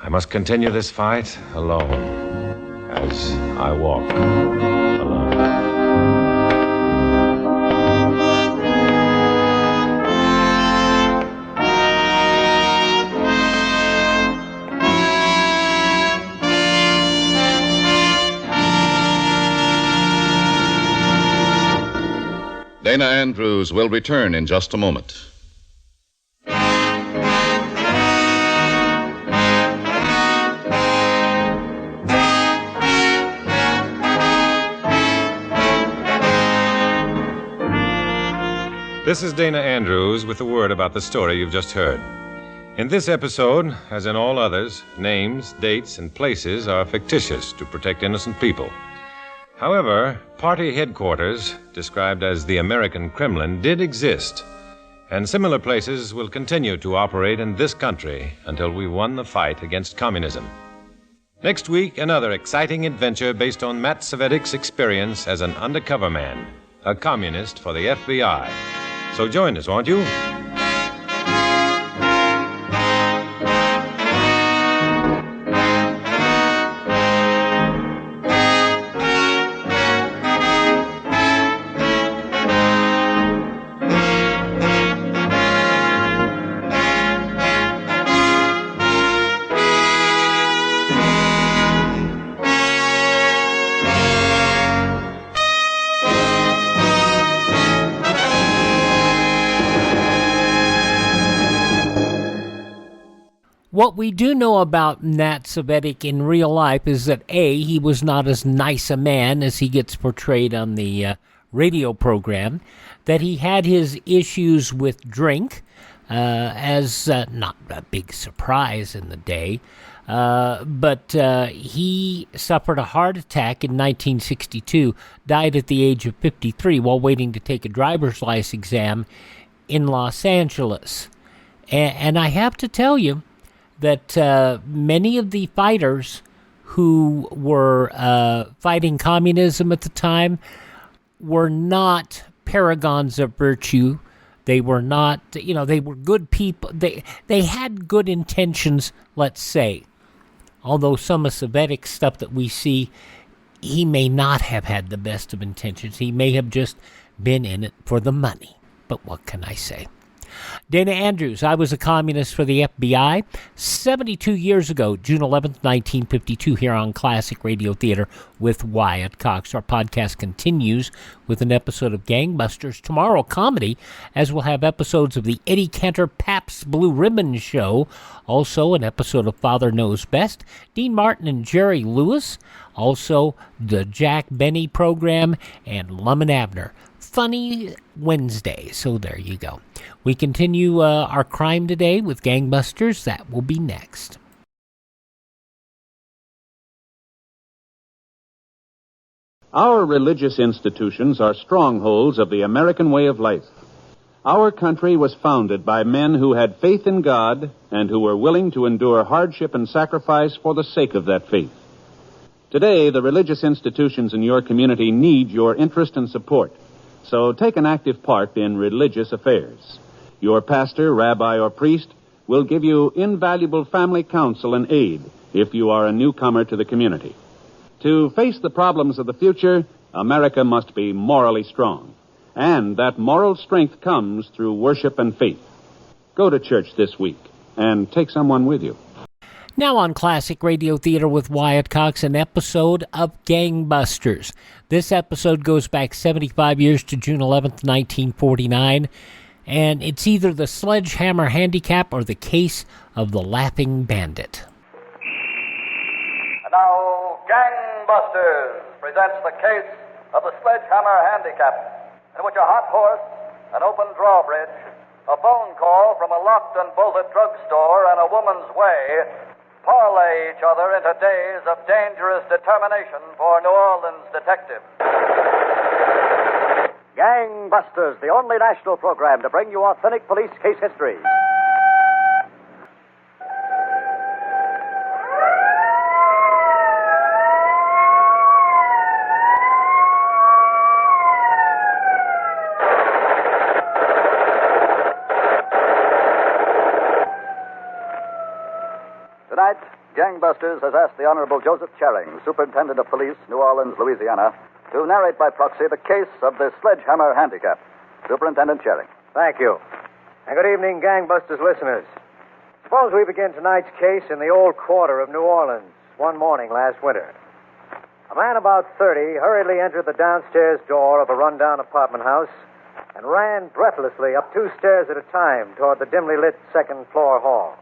I must continue this fight alone, as I walk alone. Dana Andrews will return in just a moment. This is Dana Andrews with a word about the story you've just heard. In this episode, as in all others, names, dates, and places are fictitious to protect innocent people. However, party headquarters, described as the American Kremlin, did exist, and similar places will continue to operate in this country until we won the fight against communism. Next week, another exciting adventure based on Matt Cvetic's experience as an undercover man, a communist for the FBI. So join us, won't you? What we do know about Nat Cvetic in real life is that, A, he was not as nice a man as he gets portrayed on the radio program, that he had his issues with drink, as not a big surprise in the day, but he suffered a heart attack in 1962, died at the age of 53 while waiting to take a driver's license exam in Los Angeles. And I have to tell you that many of the fighters who were fighting communism at the time were not paragons of virtue. They were not, they were good people. They had good intentions, let's say. Although some of Cvetic's stuff that we see, he may not have had the best of intentions. He may have just been in it for the money. But what can I say? Dana Andrews, I was a communist for the FBI 72 years ago, June 11th, 1952, here on Classic Radio Theater with Wyatt Cox. Our podcast continues with an episode of Gangbusters. Tomorrow, comedy, as we'll have episodes of the Eddie Cantor Pabst Blue Ribbon Show, also an episode of Father Knows Best, Dean Martin and Jerry Lewis, also the Jack Benny program, and Lum and Abner. Funny Wednesday. So there you go. We continue our crime today with Gangbusters. That will be next. Our religious institutions are strongholds of the American way of life. Our country was founded by men who had faith in God and who were willing to endure hardship and sacrifice for the sake of that faith. Today, the religious institutions in your community need your interest and support. So take an active part in religious affairs. Your pastor, rabbi, or priest will give you invaluable family counsel and aid if you are a newcomer to the community. To face the problems of the future, America must be morally strong. And that moral strength comes through worship and faith. Go to church this week and take someone with you. Now on Classic Radio Theater with Wyatt Cox, an episode of Gangbusters. This episode goes back 75 years to June 11th, 1949, and it's either the Sledgehammer Handicap or the Case of the Laughing Bandit. And now, Gangbusters presents the Case of the Sledgehammer Handicap, in which a hot horse, an open drawbridge, a phone call from a locked and bolted drugstore, and a woman's way parlay each other into days of dangerous determination for New Orleans detectives. Gangbusters, the only national program to bring you authentic police case history. Tonight, Gangbusters has asked the Honorable Joseph Charing, Superintendent of Police, New Orleans, Louisiana, to narrate by proxy the case of the Sledgehammer Handicap. Superintendent Charing. Thank you. And good evening, Gangbusters listeners. Suppose we begin tonight's case in the old quarter of New Orleans, one morning last winter. A man about 30 hurriedly entered the downstairs door of a rundown apartment house and ran breathlessly up 2 stairs at a time toward the dimly lit second-floor hall.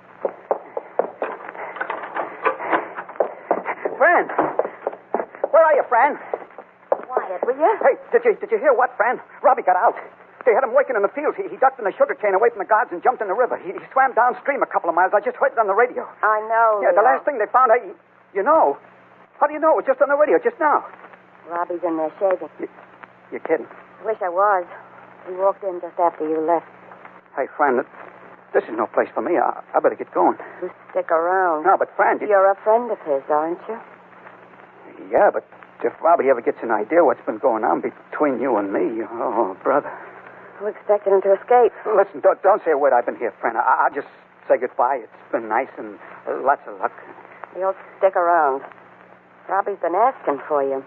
Fran! Where are you, Fran? Wyatt, will you? Hey, did you hear what, Fran? Robbie got out. They had him working in the fields. He ducked in a sugar cane away from the guards and jumped in the river. He swam downstream a couple of miles. I just heard it on the radio. I know. Yeah, the last thing they found, you know. How do you know? It was just on the radio just now. Robbie's in there shaving. You're kidding. Wish I was. He walked in just after you left. Hey, Fran, this is no place for me. I better get going. You stick around. No, but Fran... You're a friend of his, aren't you? Yeah, but if Robbie ever gets an idea what's been going on between you and me, oh, brother. Who expected him to escape? Listen, don't say a word. I've been here, Fran. I'll just say goodbye. It's been nice and lots of luck. You'll stick around. Robbie's been asking for you.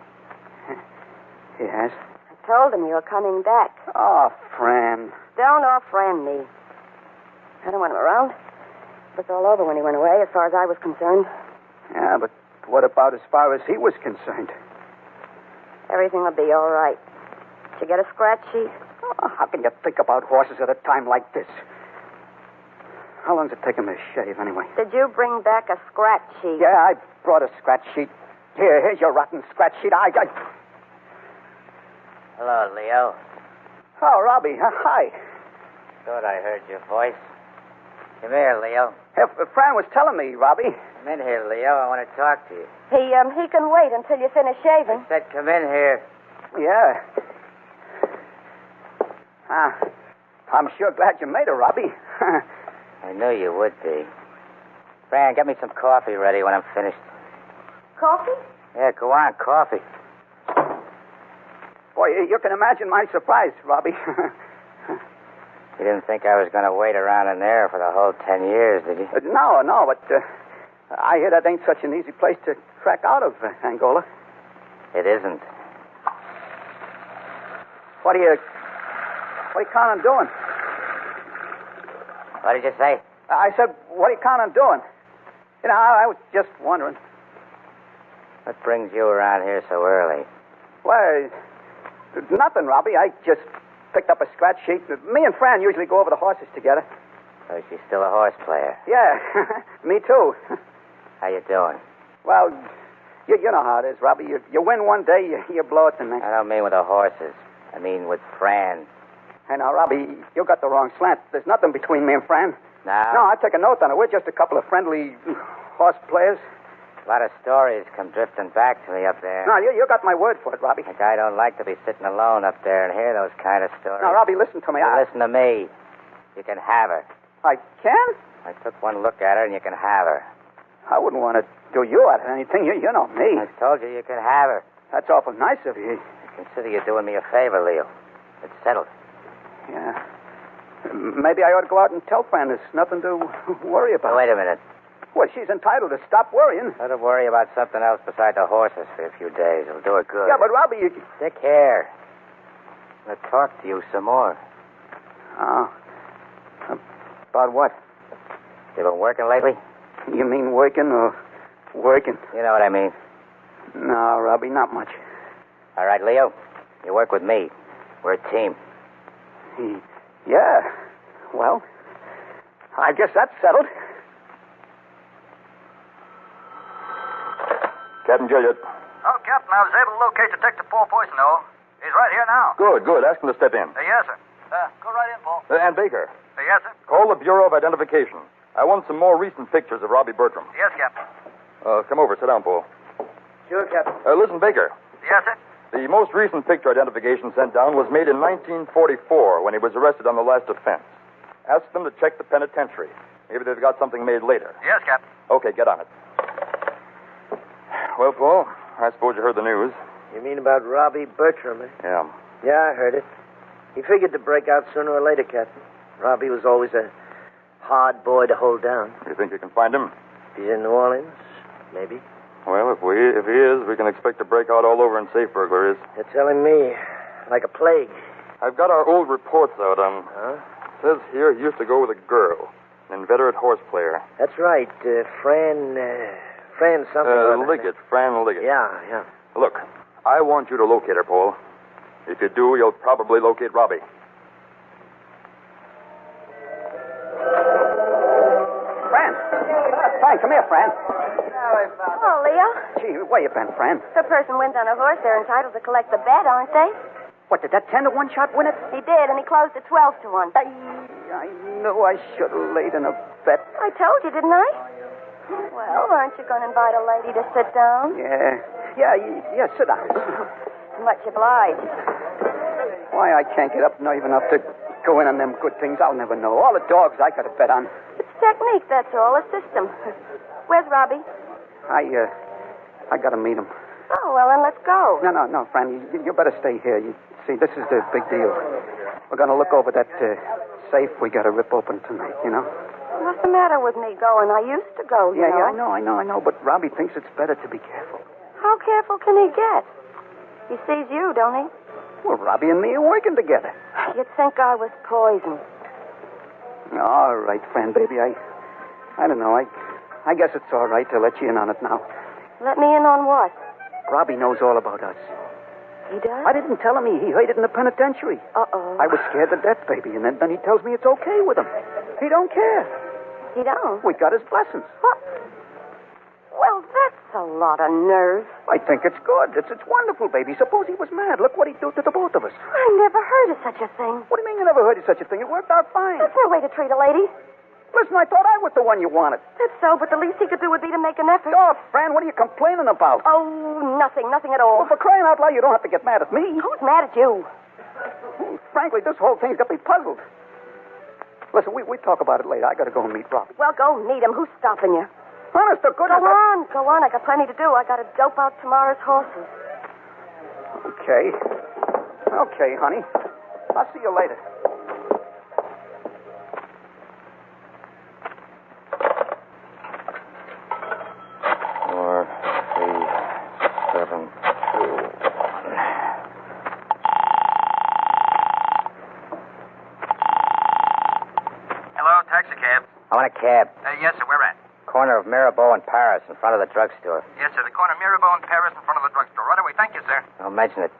He has? I told him you were coming back. Oh, Fran. Don't off-friend me. I don't want him around. It was all over when he went away, as far as I was concerned. Yeah, but what about as far as he was concerned? Everything will be all right. Did you get a scratch sheet? Oh, how can you think about horses at a time like this? How long's it taking me to shave, anyway? Did you bring back a scratch sheet? Yeah, I brought a scratch sheet. Here's your rotten scratch sheet. Hello, Leo. Oh, Robbie. Hi. Thought I heard your voice. Come here, Leo. Fran was telling me, Robbie. Come in here, Leo. I want to talk to you. He can wait until you finish shaving. I said come in here. Yeah. I'm sure glad you made it, Robbie. I knew you would be. Fran, get me some coffee ready when I'm finished. Coffee? Yeah, go on, coffee. Boy, you can imagine my surprise, Robbie. You didn't think I was going to wait around in there for the whole 10 years, did you? No, but I hear that ain't such an easy place to crack out of, Angola. It isn't. What are you counting on doing? What did you say? I said, what are you counting on doing? You know, I was just wondering. What brings you around here so early? Well, nothing, Robbie. I just picked up a scratch sheet. Me and Fran usually go over the horses together. So she's still a horse player? Yeah, me too. How you doing? Well, you know how it is, Robbie. You win one day, you blow it the next. I don't mean with the horses. I mean with Fran. Hey, now, Robbie, you got the wrong slant. There's nothing between me and Fran. No, I take a note on it. We're just a couple of friendly horse players. A lot of stories come drifting back to me up there. No, you got my word for it, Robbie. Like I don't like to be sitting alone up there and hear those kind of stories. Now, Robbie, listen to me. Listen to me. You can have her. I can? I took one look at her and you can have her. I wouldn't want to do you out of anything. You know me. I told you can have her. That's awful nice of you. I consider you doing me a favor, Leo. It's settled. Yeah. Maybe I ought to go out and tell Fran there's nothing to worry about. Oh, wait a minute. Well, she's entitled to stop worrying. Let her worry about something else besides the horses for a few days. It'll do her good. Yeah, but Robbie, you... Dick, here. I'm going to talk to you some more. Oh. About what? You been working lately? You mean working or working? You know what I mean. No, Robbie, not much. All right, Leo. You work with me. We're a team. Yeah. Well, I guess that's settled. Captain Gilliard. Oh, Captain, I was able to locate Detective Paul Poisonell. He's right here now. Good. Ask him to step in. Yes, sir. Go right in, Paul. And Baker. Yes, sir. Call the Bureau of Identification. I want some more recent pictures of Robbie Bertram. Yes, Captain. Come over. Sit down, Paul. Sure, Captain. Listen, Baker. Yes, sir. The most recent picture identification sent down was made in 1944 when he was arrested on the last offense. Ask them to check the penitentiary. Maybe they've got something made later. Yes, Captain. Okay, get on it. Well, Paul, I suppose you heard the news. You mean about Robbie Bertram, eh? Yeah. Yeah, I heard it. He figured to break out sooner or later, Captain. Robbie was always a hard boy to hold down. You think you can find him? He's in New Orleans, maybe. Well, if he is, we can expect to break out all over in safe burglaries. You're telling me, like a plague. I've got our old reports out on. Huh? It says here he used to go with a girl, an inveterate horse player. That's right, Fran something. Liggett, Fran Liggett. Yeah. Look, I want you to locate her, Paul. If you do, you'll probably locate Robbie. Fran, come here, Fran. Oh, Leo. Gee, where you been, Fran? The person wins on a horse, they're entitled to collect the bet, aren't they? What, did that 10-to-1 shot win it? He did, and he closed at 12-to-1. I knew I should have laid in a bet. I told you, didn't I? Well, aren't you going to invite a lady to sit down? Yeah, sit down. Much obliged. Why I can't get up nerve enough to go in on them good things, I'll never know. All the dogs I got to bet on. It's technique, that's all, a system. Where's Robbie? I got to meet him. Oh, well, then let's go. No, Fran, you better stay here. You see, this is the big deal. We're going to look over that safe we got to rip open tonight, you know? What's the matter with me going? I used to go, you know. Yeah, I know, but Robbie thinks it's better to be careful. How careful can he get? He sees you, don't he? Well, Robbie and me are working together. You'd think I was poison. All right, Fran, baby, I don't know. I guess it's all right to let you in on it now. Let me in on what? Robbie knows all about us. He does? I didn't tell him. He heard it in the penitentiary. Uh-oh. I was scared to death, baby, and then he tells me it's okay with him. He don't care. He don't? We got his blessings. What? Well, that's a lot of nerve. I think it's good. It's wonderful, baby. Suppose he was mad. Look what he'd do to the both of us. I never heard of such a thing. What do you mean you never heard of such a thing? It worked out fine. That's no way to treat a lady. Listen, I thought I was the one you wanted. That's so, but the least he could do would be to make an effort. Oh, Fran, what are you complaining about? Oh, nothing at all. Well, for crying out loud, you don't have to get mad at me. Who's mad at you? Frankly, this whole thing's got me puzzled. Listen, we talk about it later. I got to go and meet Robbie. Well, go meet him. Who's stopping you? Honest to goodness. Go on. I got plenty to do. I got to dope out tomorrow's horses. Okay, honey. I'll see you later. 4, 3, 7, 2, 1. Hello, taxi cab. I want a cab. Yes, sir. Where at? Corner of Mirabeau and Paris, in front of the drugstore. Yes, sir. The corner of Mirabeau and Paris in front of the drugstore. Right away. Thank you, sir. Don't mention it.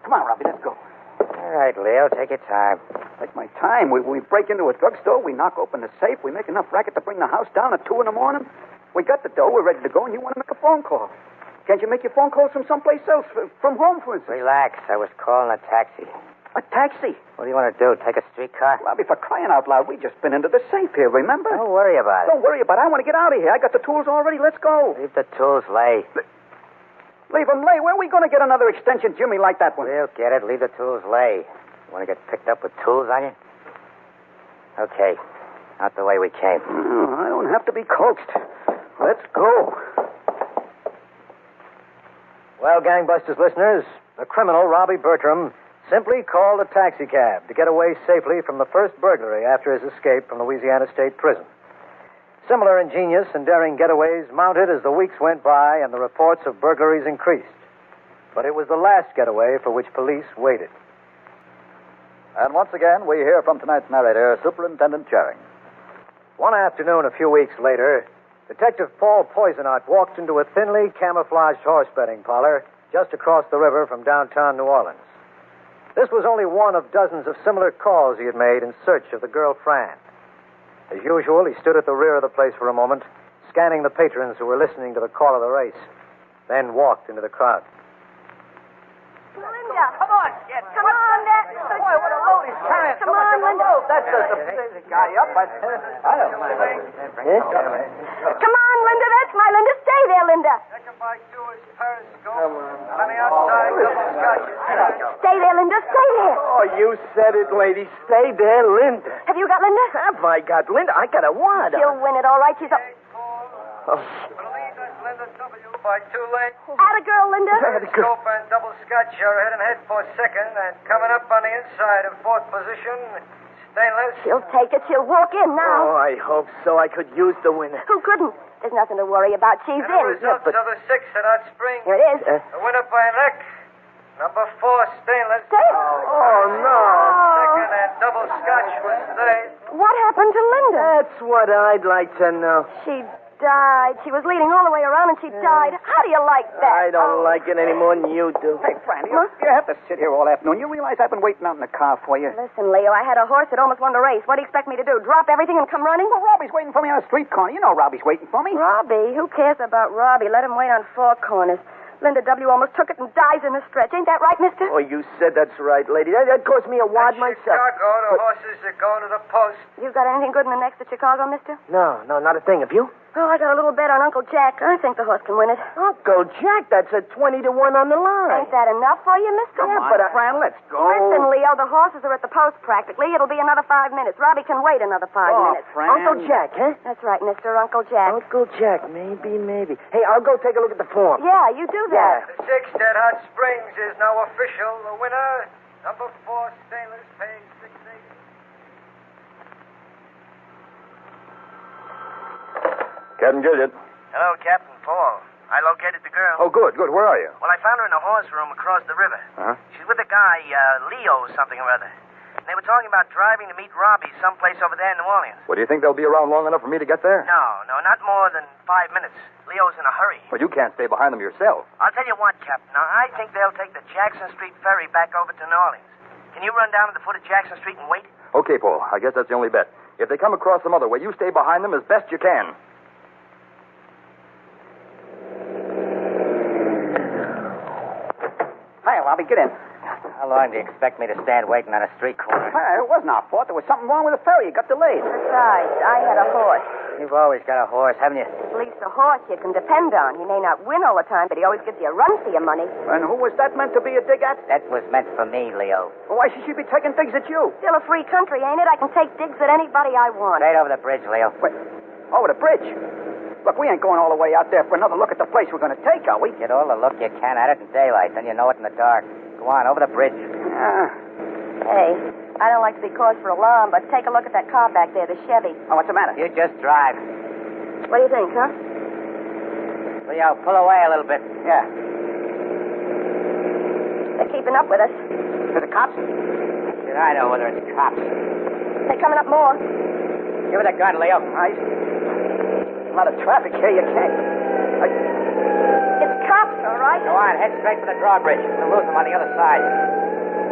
Come on, Robbie, let's go. All right, Leo, take your time. Take my time. We break into a drugstore. We knock open the safe. We make enough racket to bring the house down at 2 in the morning. We got the dough. We're ready to go, and you want to make a phone call. Can't you make your phone calls from someplace else? From home, for instance? Relax. I was calling a taxi. A taxi? What do you want to do? Take a streetcar? Robbie, for crying out loud, we just been into the safe here, remember? Don't worry about it. Don't worry about it. I want to get out of here. I got the tools already. Let's go. Leave the tools lay. Leave them lay. Where are we going to get another extension Jimmy like that one? We'll get it. Leave the tools lay. You want to get picked up with tools on you? Okay. Out the way we came. Oh, I don't have to be coaxed. Let's go. Well, Gangbusters listeners, the criminal, Robbie Bertram, simply called a taxicab to get away safely from the first burglary after his escape from Louisiana State Prison. Similar ingenious and daring getaways mounted as the weeks went by and the reports of burglaries increased. But it was the last getaway for which police waited. And once again, we hear from tonight's narrator, Superintendent Charing. One afternoon a few weeks later, Detective Paul Poisonot walked into a thinly camouflaged horse betting parlor just across the river from downtown New Orleans. This was only one of dozens of similar calls he had made in search of the girl Fran. As usual, he stood at the rear of the place for a moment, scanning the patrons who were listening to the call of the race, then walked into the crowd. Linda! Come on, kid. Come on, that... Boy, what a load he's carrying. Come on, Linda. That does the guy up. I don't mind. Come on, Linda. That's my Linda. Stay there, Linda. Stay there, Linda. Stay there. Oh, you said it, lady. Stay there, Linda. Have you got Linda? Have I got Linda? I got a wad. She'll win it, all right. She's a... By 2 lane. Atta girl, Linda. Scope and double scotch are heading ahead for second, and coming up on the inside of fourth position, Stainless. She'll take it. She'll walk in now. Oh, I hope so. I could use the winner. Who couldn't? There's nothing to worry about. She's And the in. results of the 6th at Hot Springs. Here it is. The winner by a neck. Number 4, Stainless. Oh, no. Second and double scotch was third. What happened to Linda? That's what I'd like to know. She died. She was leading all the way around and she died. How do you like that? I don't like it any more than you do. Hey, Fran, you have to sit here all afternoon. You realize I've been waiting out in the car for you? Listen, Leo, I had a horse that almost won the race. What do you expect me to do? Drop everything and come running? Well, Robbie's waiting for me on the street corner. You know Robbie's waiting for me. Robbie? Who cares about Robbie? Let him wait on 4 corners. Linda W. almost took it and dies in the stretch. Ain't that right, mister? Oh, you said that's right, lady. That cost me a wad myself. Chicago, the horses are going to the post. You got anything good in the next at Chicago, mister? No, not a thing. Have you? Oh, I got a little bet on Uncle Jack. I think the horse can win it. Uncle Jack, that's a 20 to 1 on the line. Ain't that enough for you, mister? Come on, Fran, let's go. Listen, Leo, the horses are at the post practically. It'll be another 5 minutes. Robbie can wait another 5 minutes. Fran. Uncle Jack, huh? That's right, mister. Uncle Jack. Uncle Jack, maybe. Hey, I'll go take a look at the form. Yeah, you do that. The 6th at Hot Springs is now official. The winner, number 4, Stainless, pays $6.80. Captain Gilliard. Hello, Captain Paul. I located the girl. Oh, good. Where are you? Well, I found her in a horse room across the river. Huh? She's with a guy, Leo something or other. They were talking about driving to meet Robbie someplace over there in New Orleans. Well, do you think they'll be around long enough for me to get there? No, not more than 5 minutes. Leo's in a hurry. Well, you can't stay behind them yourself. I'll tell you what, Captain. Now, I think they'll take the Jackson Street ferry back over to New Orleans. Can you run down to the foot of Jackson Street and wait? Okay, Paul. I guess that's the only bet. If they come across some other way, you stay behind them as best you can. Hi, Robbie, get in. How long do you expect me to stand waiting on a street corner? It wasn't our fault. There was something wrong with the ferry. It got delayed. Besides, I had a horse. You've always got a horse, haven't you? At least a horse you can depend on. He may not win all the time, but he always gives you a run for your money. And who was that meant to be a dig at? That was meant for me, Leo. Well, why should she be taking digs at you? Still a free country, ain't it? I can take digs at anybody I want. Straight over the bridge, Leo. Wait, over the bridge? Look, we ain't going all the way out there for another look at the place we're going to take, are we? Get all the look you can at it in daylight, then you know it in the dark. Go on, over the bridge. Hey, I don't like to be cause for alarm, but take a look at that car back there, the Chevy. Oh, what's the matter? You just drive. What do you think, huh? Leo, pull away a little bit. Yeah. They're keeping up with us. To the cops? Did I know whether it's cops? They're coming up more. Give her the gun, Leo. Right. A lot of traffic here, you can't. It's cops, all right. Go on, head straight for the drawbridge. We'll lose them on the other side.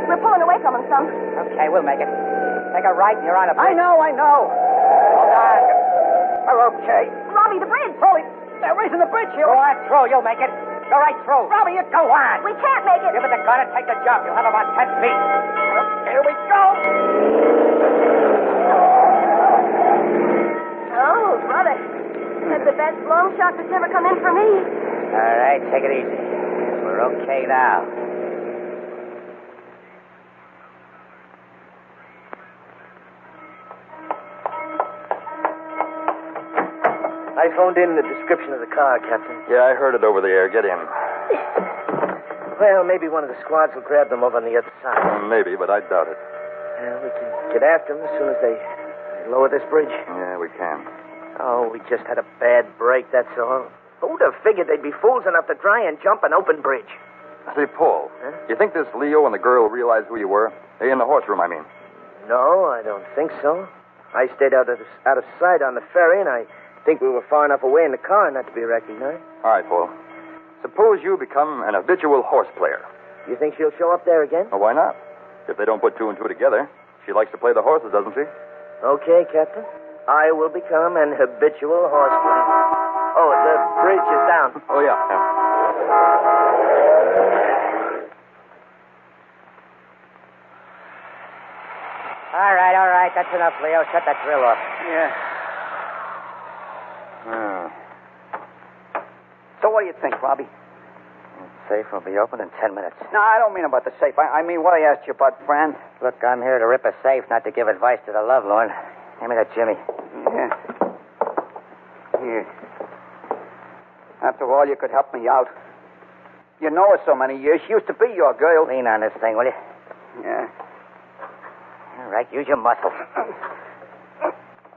We're pulling away from them some. Okay, we'll make it. Take a right and you're on a bridge. I know. Hold on. We're okay. Robbie, the bridge. Holy, they're raising the bridge here. Go on through, you'll make it. Go right through. Robbie, you Go on. We can't make it. Give it the gun and take the jump. You'll have about 10 feet. Here we go. Oh, brother. That's the best long shot that's ever come in for me. All right, take it easy. We're okay now. I phoned in the description of the car, Captain. Yeah, I heard it over the air. Get in. Well, maybe one of the squads will grab them over on the other side. Maybe, but I doubt it. Well, we can get after them as soon as they lower this bridge. Yeah, we can. Oh, we just had a bad break, that's all. Who'd have figured they'd be fools enough to try and jump an open bridge? Say, Paul, you think this Leo and the girl realized who you were? Hey, in the horse room, I mean. No, I don't think so. I stayed out of sight on the ferry, and I think we were far enough away in the car not to be recognized. All right, Paul. Suppose you become an habitual horse player. You think she'll show up there again? Well, why not? If they don't put two and two together. She likes to play the horses, doesn't she? Okay, Captain. I will become an habitual horse player. Oh, the bridge is down. Oh, yeah. All right. That's enough, Leo. Shut that drill off. Yeah. So what do you think, Robbie? The safe will be open in 10 minutes. No, I don't mean about the safe. I mean what I asked you about, Fran. Look, I'm here to rip a safe, not to give advice to the lovelorn. Hand me that Jimmy. Yeah. Here. After all, you could help me out. You know her so many years. She used to be your girl. Lean on this thing, will you? Yeah. All right, use your muscle.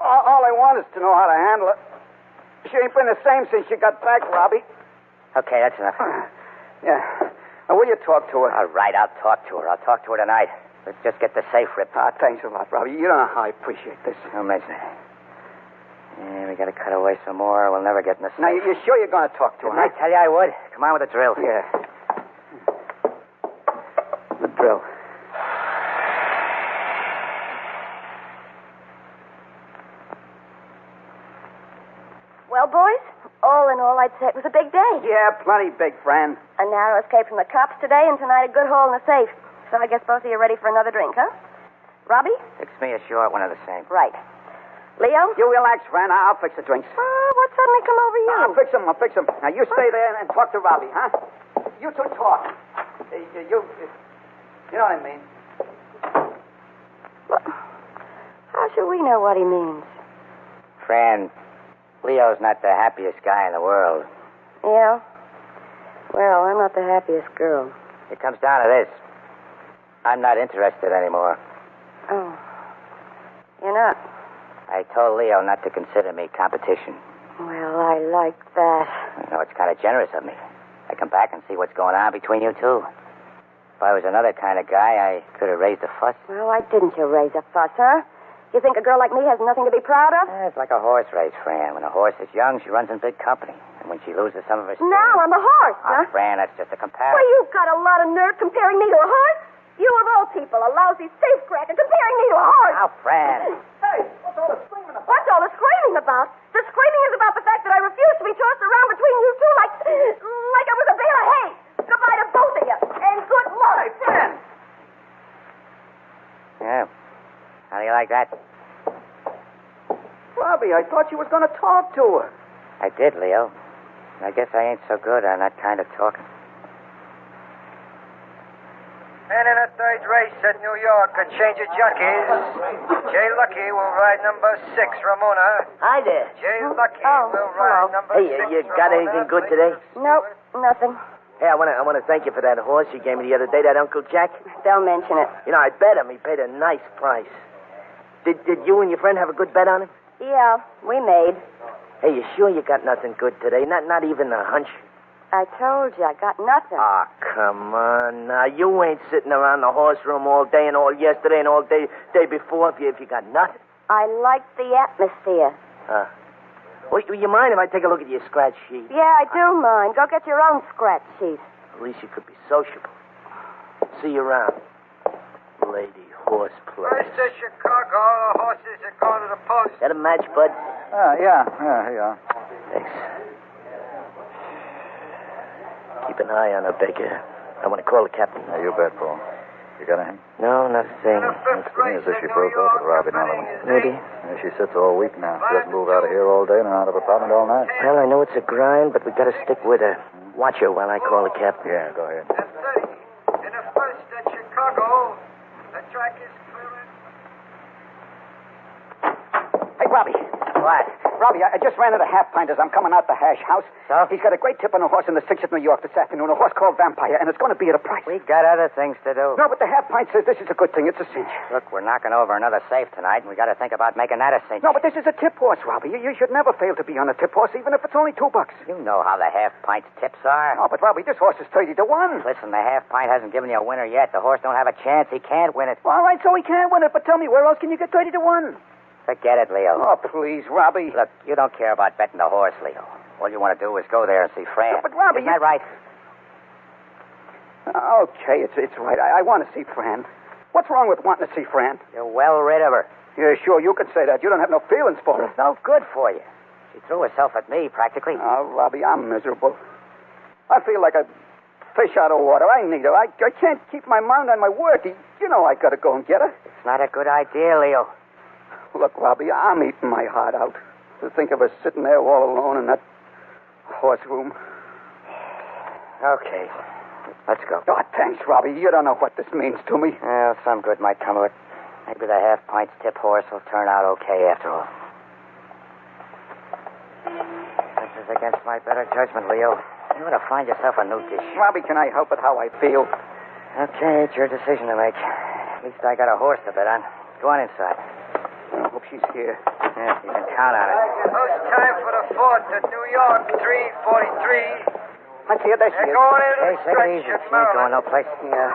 All I want is to know how to handle it. She ain't been the same since she got back, Robbie. Okay, that's enough. Yeah. Now, will you talk to her? All right, I'll talk to her. I'll talk to her tonight. Let's just get the safe ripped. Thanks a lot, Robbie. You don't know how I appreciate this. Don't mention it. Yeah, we gotta cut away some more. We'll never get in the safe. Now, you sure you're going to talk to her? Didn't I tell you I would? Come on with the drill. Yeah. The drill. Well, boys, all in all, I'd say it was a big day. Yeah, plenty big, Fran. A narrow escape from the cops today, and tonight a good haul in the safe. So I guess both of you are ready for another drink, huh? Robbie? Fix me a short one of the same. Right. Leo? You relax, Fran. I'll fix the drinks. What suddenly come over you? I'll fix them. Now, you stay there and talk to Robbie, huh? You two talk. You know what I mean. How should we know what he means? Fran, Leo's not the happiest guy in the world. Yeah? Well, I'm not the happiest girl. It comes down to this. I'm not interested anymore. Oh. You're not? I told Leo not to consider me competition. Well, I like that. You know, it's kind of generous of me. I come back and see what's going on between you two. If I was another kind of guy, I could have raised a fuss. Well, why didn't you raise a fuss, huh? You think a girl like me has nothing to be proud of? It's like a horse race, Fran. When a horse is young, she runs in big company. And when she loses some of her speed... Now I'm a horse, huh? Fran, that's just a comparison. Well, you've got a lot of nerve comparing me to a horse. You of all people, a lousy safecracker, comparing me to a horse. Now, Fran. Hey, what's all the screaming about? What's all the screaming about? The screaming is about the fact that I refuse to be tossed around between you two like I was a bale of hay. Goodbye to both of you, and good luck. Hey, Fran. Yeah. How do you like that? Robbie, I thought you was going to talk to her. I did, Leo. I guess I ain't so good on that kind of talking. And in a third race at New York, a change of jockeys. Jay Lucky will ride number 6, Ramona. Hi there. Jay Lucky will hello. ride number Hey, 6. you got anything good today? Nope, nothing. Hey, I want to thank you for that horse you gave me the other day, that Uncle Jack. Don't mention it. You know, I bet him. He paid a nice price. Did you and your friend have a good bet on him? Yeah, we made. Hey, you sure you got nothing good today? Not even a hunch? I told you, I got nothing. Ah, come on. Now, you ain't sitting around the horse room all day and all yesterday and all day before if you got nothing. I like the atmosphere. Well, you mind if I take a look at your scratch sheet? Yeah, I do mind. Go get your own scratch sheet. At least you could be sociable. See you around. Lady horse play. First to Chicago, the horses are going to the post. Got a match, bud? Yeah, here you are. Thanks. Keep an eye on her, Baker. I want to call the captain. Yeah, you bet, Paul. You got anything? No, nothing. Looks to me as if she broke off with Robbie now. Maybe. Yeah, she sits all week now. She doesn't move out of here all day and out of her apartment all night. Well, I know it's a grind, but we got to stick with her. Watch her while I call the captain. Yeah, go ahead. At 30, in the first at Chicago, the track is clearing. Hey, Robbie. What? Robbie, I just ran out of half pint as I'm coming out the hash house. So? He's got a great tip on a horse in the 6th at New York this afternoon, a horse called Vampire, and it's going to be at a price. We got other things to do. No, but the half pint says this is a good thing. It's a cinch. Look, we're knocking over another safe tonight, and we got to think about making that a cinch. No, but this is a tip horse, Robbie. You should never fail to be on a tip horse, even if it's only $2. You know how the half pint tips are. Oh, but Robbie, this horse is 30 to 1. Listen, the half pint hasn't given you a winner yet. The horse don't have a chance. He can't win it. All right, so he can't win it, but tell me, where else can you get 30 to 1? Forget it, Leo. Oh, please, Robbie. Look, you don't care about betting the horse, Leo. All you want to do is go there and see Fran. No, but Robbie, Isn't that right? Okay, it's right. I want to see Fran. What's wrong with wanting to see Fran? You're well rid of her. Yeah, sure, you could say that. You don't have no feelings for her. It's no good for you. She threw herself at me, practically. Oh, Robbie, I'm miserable. I feel like a fish out of water. I need her. I can't keep my mind on my work. You know I got to go and get her. It's not a good idea, Leo. Look, Robbie, I'm eating my heart out. To think of her sitting there all alone in that horse room. Okay. Let's go. Oh, thanks, Robbie. You don't know what this means to me. Well, some good might come of it. Maybe the half pint's tip horse will turn out okay after all. This is against my better judgment, Leo. You ought to find yourself a new dish. Robbie, can I help it how I feel? Okay, it's your decision to make. At least I got a horse to bet on. Go on inside. I hope she's here. Yeah, you can count on it. Post time for the 4th at New York, 3:43. I see her. There she They're is. going into Hey, the take it stretch easy. at She ain't going Maryland. no place. Yeah.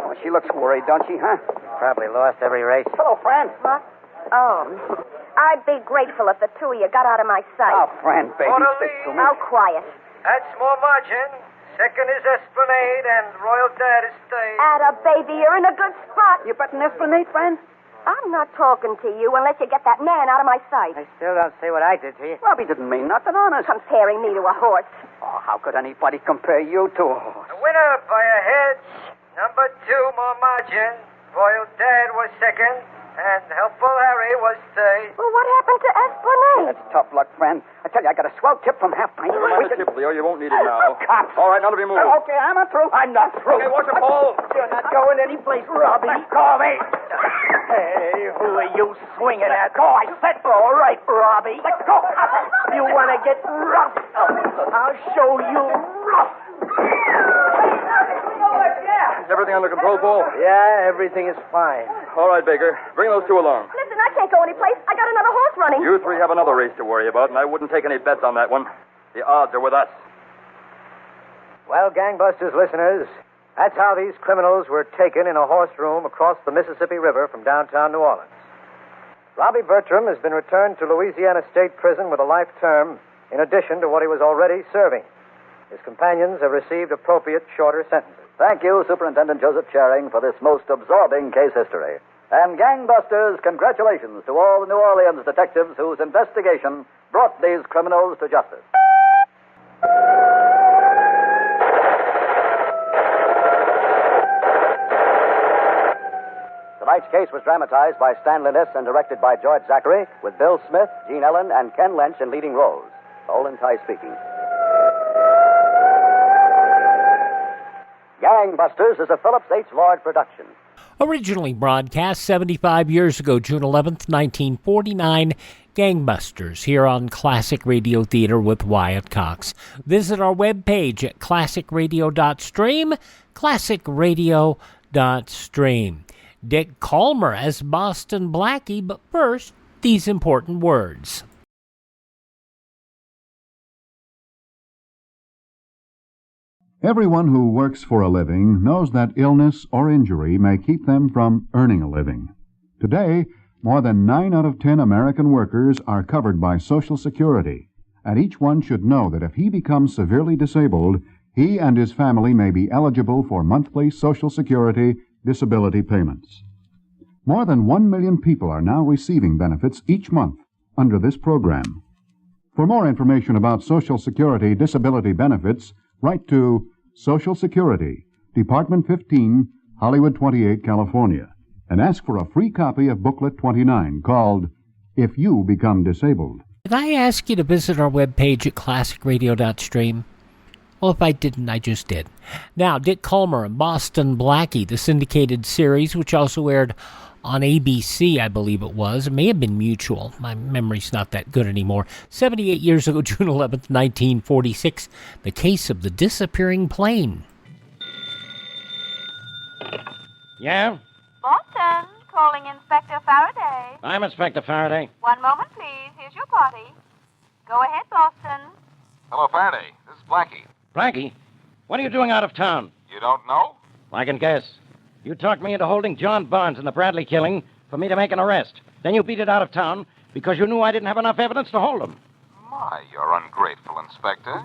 Oh, she looks worried, don't she, huh? Probably lost every race. Hello, Fran. What? Oh. I'd be grateful if the two of you got out of my sight. Oh, Fran, baby, Orderly. stick to me. Oh, quiet. That's more margin. Second is Esplanade, and Royal Dad is staying. Atta baby, you're in a good spot. You betting Esplanade, Fran? I'm not talking to you unless you get that man out of my sight. I still don't see what I did to you. Robbie didn't mean nothing, honest. Comparing me to a horse. Oh, how could anybody compare you to a horse? The winner by a hedge. Number 2, more margin. Royal Dad was second, and Helpful Harry was third. Well, what happened to Esplanade? That's tough luck, friend. I tell you, I got a swell tip from Half Pint. Never mind the tip, Leo. You won't need it now. Cops. All right, none of you move. Okay, I'm not through. I'm not through. Okay, watch your ball. You're not going anyplace, Robbie. Let go of me. Hey, who are you swinging at? Go, I said. All right, Robbie. Let's go. You want to get rough? I'll show you rough. Is everything under control, Paul? Yeah, everything is fine. All right, Baker. Bring those two along. Listen, I can't go anyplace. I got another horse running. You three have another race to worry about, and I wouldn't take any bets on that one. The odds are with us. Well, Gangbusters listeners, that's how these criminals were taken in a horse room across the Mississippi River from downtown New Orleans. Robbie Bertram has been returned to Louisiana State Prison with a life term in addition to what he was already serving. His companions have received appropriate shorter sentences. Thank you, Superintendent Joseph Charing, for this most absorbing case history. And Gangbusters, congratulations to all the New Orleans detectives whose investigation brought these criminals to justice. Tonight's case was dramatized by Stan Linnis and directed by George Zachary, with Bill Smith, Gene Ellen, and Ken Lynch in leading roles. Olin Ty speaking. Gangbusters is a Phillips H. Lord production. Originally broadcast 75 years ago, June 11th, 1949, Gangbusters, here on Classic Radio Theater with Wyatt Cox. Visit our webpage at classicradio.stream, classicradio.stream. Dick Kollmar as Boston Blackie, but first, these important words. Everyone who works for a living knows that illness or injury may keep them from earning a living. Today, more than 9 out of 10 American workers are covered by Social Security, and each one should know that if he becomes severely disabled, he and his family may be eligible for monthly Social Security disability payments. More than 1 million people are now receiving benefits each month under this program. For more information about Social Security disability benefits, write to Social Security, Department 15, Hollywood 28, California, and ask for a free copy of Booklet 29 called If You Become Disabled. Did I ask you to visit our webpage at classicradio.stream? Well, if I didn't, I just did. Now, Dick Kollmar and Boston Blackie, the syndicated series, which also aired on ABC, I believe it was. It may have been Mutual. My memory's not that good anymore. 78 years ago, June 11th, 1946, the case of the disappearing plane. Yeah? Boston, calling Inspector Faraday. I'm Inspector Faraday. One moment, please. Here's your party. Go ahead, Boston. Hello, Faraday. This is Blackie. Blackie, what are you doing out of town? You don't know? I can guess. You talked me into holding John Barnes in the Bradley killing for me to make an arrest. Then you beat it out of town because you knew I didn't have enough evidence to hold him. My, you're ungrateful, Inspector.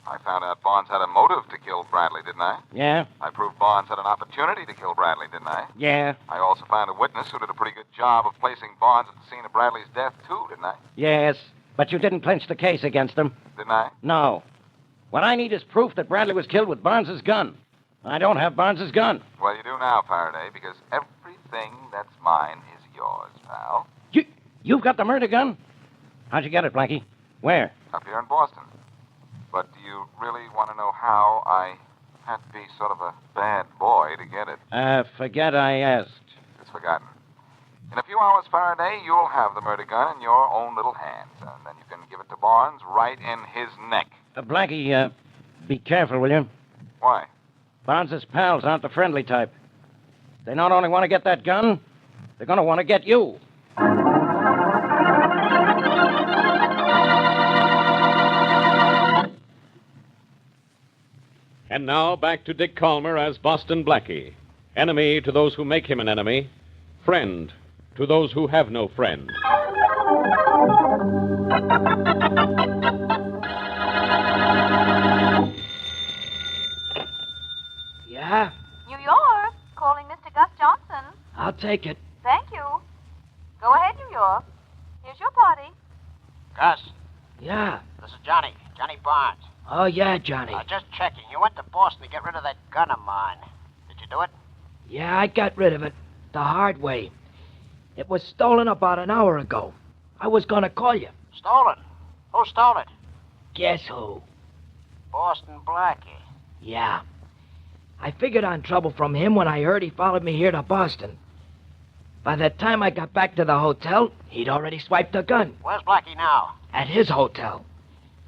I found out Barnes had a motive to kill Bradley, didn't I? Yeah? I proved Barnes had an opportunity to kill Bradley, didn't I? Yeah. I also found a witness who did a pretty good job of placing Barnes at the scene of Bradley's death, too, didn't I? Yes, but you didn't clinch the case against him. Didn't I? No. What I need is proof that Bradley was killed with Barnes's gun. I don't have Barnes's gun. Well, you do now, Faraday, because everything that's mine is yours, pal. You've got the murder gun? How'd you get it, Blackie? Where? Up here in Boston. But do you really want to know how I had to be sort of a bad boy to get it? Forget I asked. It's forgotten. In a few hours, Faraday, you'll have the murder gun in your own little hands, and then you can give it to Barnes right in his neck. Blackie, be careful, will you? Why? Barnes's pals aren't the friendly type. They not only want to get that gun, they're going to want to get you. And now back to Dick Kollmar as Boston Blackie. Enemy to those who make him an enemy. Friend to those who have no friend. Yeah? New York, calling Mr. Gus Johnson. I'll take it. Thank you. Go ahead, New York. Here's your party. Gus, Yeah. this is Johnny. Johnny Barnes. Oh, yeah, Johnny. Just checking. You went to Boston to get rid of that gun of mine. Did you do it? Yeah, I got rid of it. The hard way. It was stolen about an hour ago. I was gonna call you. Stolen? Who stole it? Guess who? Boston Blackie. Yeah. I figured on trouble from him when I heard he followed me here to Boston. By the time I got back to the hotel, he'd already swiped the gun. Where's Blackie now? At his hotel.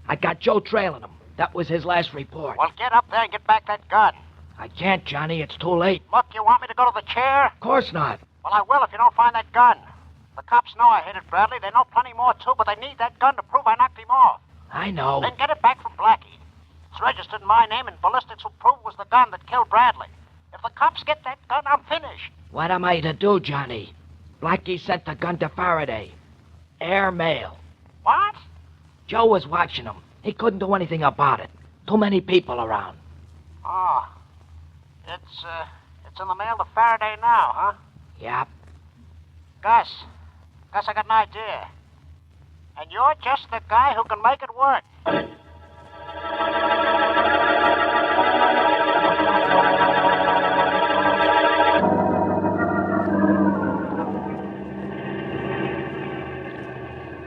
I got Joe trailing him. That was his last report. Well, get up there and get back that gun. I can't, Johnny. It's too late. Look, you want me to go to the chair? Of course not. Well, I will if you don't find that gun. The cops know I hit it, Bradley. They know plenty more, too, but they need that gun to prove I knocked him off. I know. Then get it back from Blackie. It's registered in my name, and ballistics will prove it was the gun that killed Bradley. If the cops get that gun, I'm finished. What am I to do, Johnny? Blackie sent the gun to Faraday. Air mail. What? Joe was watching him. He couldn't do anything about it. Too many people around. Oh. It's in the mail to Faraday now, huh? Yep. Gus, I got an idea. And you're just the guy who can make it work.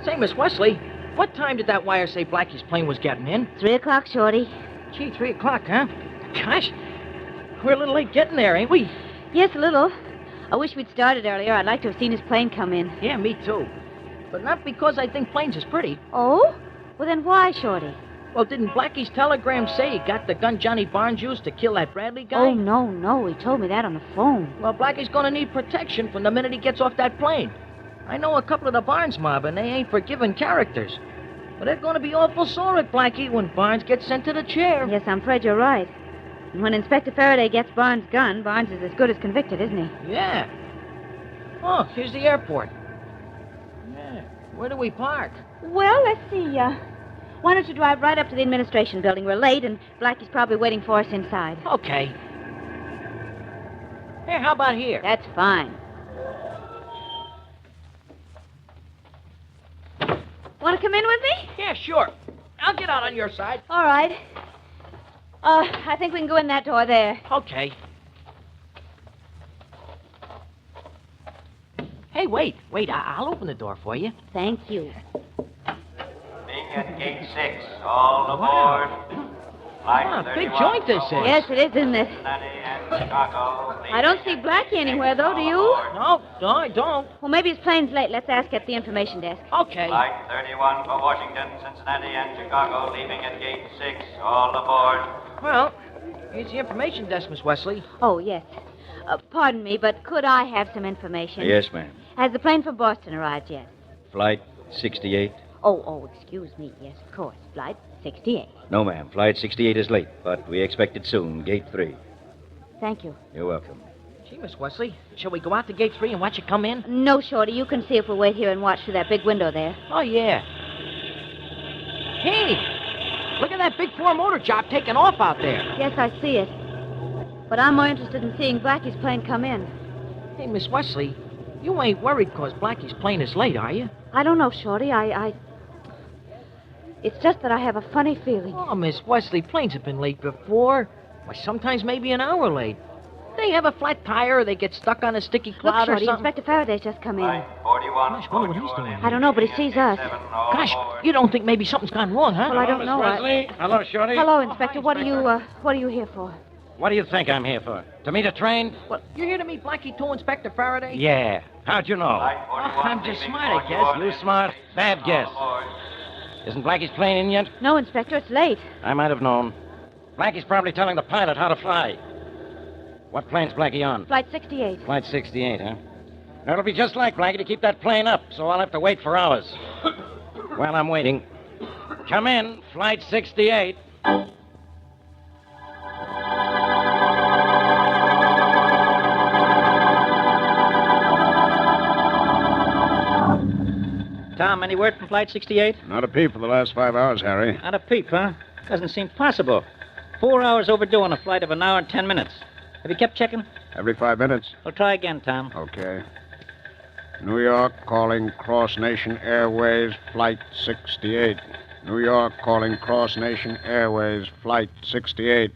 Say, Miss Wesley, what time did that wire say Blackie's plane was getting in? 3 o'clock, Shorty. Gee, 3 o'clock, huh? Gosh, we're a little late getting there, ain't we? Yes, a little. I wish we'd started earlier. I'd like to have seen his plane come in. Yeah, me too. But not because I think planes is pretty. Oh? Well, then why, Shorty? Well, didn't Blackie's telegram say he got the gun Johnny Barnes used to kill that Bradley guy? Oh, no. He told me that on the phone. Well, Blackie's gonna need protection from the minute he gets off that plane. I know a couple of the Barnes mob, and they ain't forgiving characters. But they're gonna be awful sore at Blackie when Barnes gets sent to the chair. Yes, I'm afraid you're right. And when Inspector Faraday gets Barnes' gun, Barnes is as good as convicted, isn't he? Yeah. Oh, here's the airport. Yeah. Where do we park? Well, let's see. Why don't you drive right up to the administration building? We're late, and Blackie's probably waiting for us inside. Okay. Hey, how about here? That's fine. Want to come in with me? Yeah, sure. I'll get out on your side. All right. I think we can go in that door there. Okay. Hey, wait. I'll open the door for you. Thank you. Being at gate 6, all aboard. Big joint this is. Yes, it is, isn't it? I don't see Blackie anywhere, though, do you? No, I don't. Well, maybe his plane's late. Let's ask at the information desk. Okay. Flight 31 for Washington, Cincinnati, and Chicago, leaving at gate 6, all aboard. Well, here's the information desk, Miss Wesley. Oh, yes. Pardon me, but could I have some information? Yes, ma'am. Has the plane from Boston arrived yet? Flight 68? Oh, excuse me. Yes, of course. Flight 68. No, ma'am. Flight 68 is late, but we expect it soon. Gate 3. Thank you. You're welcome. Gee, Miss Wesley, shall we go out to gate 3 and watch it come in? No, Shorty. You can see if we wait here and watch through that big window there. Oh, yeah. Hey, look at that big 4-motor job taking off out there. Yes, I see it. But I'm more interested in seeing Blackie's plane come in. Hey, Miss Wesley, you ain't worried because Blackie's plane is late, are you? I don't know, Shorty. It's just that I have a funny feeling. Oh, Miss Wesley, planes have been late before. Why, sometimes maybe an hour late. They have a flat tire or they get stuck on a sticky cloud Look, Shorty, or something. Inspector Faraday's just come in. 41. Gosh, wonder what he's doing. I don't know, but he sees us. Gosh, you don't think maybe something's gone wrong, huh? Well, I don't know. Wesley. Hello, Shorty. Hello, Inspector. What are you here for? What do you think I'm here for? To meet a train? Well, you're here to meet Blackie too, Inspector Faraday? Yeah. How'd you know? I'm just smart, I guess. You smart? Bad guess. Isn't Blackie's plane in yet? No, Inspector, it's late. I might have known. Blackie's probably telling the pilot how to fly. What plane's Blackie on? Flight 68. Flight 68, huh? Now, it'll be just like Blackie to keep that plane up, so I'll have to wait for hours. Well, I'm waiting. Come in, Flight 68. Tom, any word from Flight 68? Not a peep for the last 5 hours, Harry. Not a peep, huh? Doesn't seem possible. 4 hours overdue on a flight of an hour and 10 minutes. Have you kept checking? Every 5 minutes. Well, try again, Tom. Okay. New York calling Cross Nation Airways, Flight 68. New York calling Cross Nation Airways, Flight 68.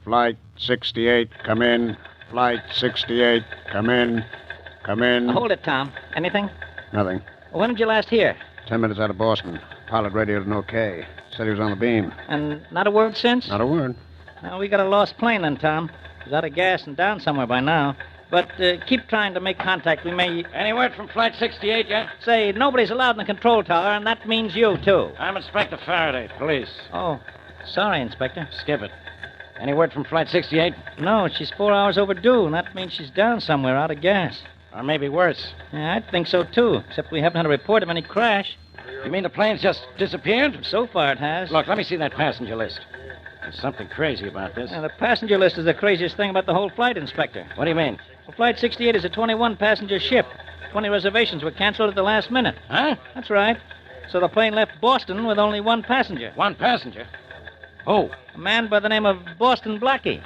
Flight 68, come in. Flight 68, come in. Come in. Hold it, Tom. Anything? Nothing. Well, when did you last hear? 10 minutes out of Boston. Pilot radioed an okay. Said he was on the beam. And not a word since? Not a word. Well, we got a lost plane then, Tom. He's out of gas and down somewhere by now. But keep trying to make contact. We may... Any word from Flight 68 yet? Say, nobody's allowed in the control tower, and that means you, too. I'm Inspector Faraday, police. Oh, sorry, Inspector. Skip it. Any word from Flight 68? No, she's 4 hours overdue, and that means she's down somewhere out of gas. Or maybe worse. Yeah, I think so, too, except we haven't had a report of any crash. You mean the plane's just disappeared? So far it has. Look, let me see that passenger list. There's something crazy about this. Yeah, the passenger list is the craziest thing about the whole flight, Inspector. What do you mean? Well, Flight 68 is a 21-passenger ship. 20 reservations were canceled at the last minute. Huh? That's right. So the plane left Boston with only one passenger. One passenger? Who? A man by the name of Boston Blackie.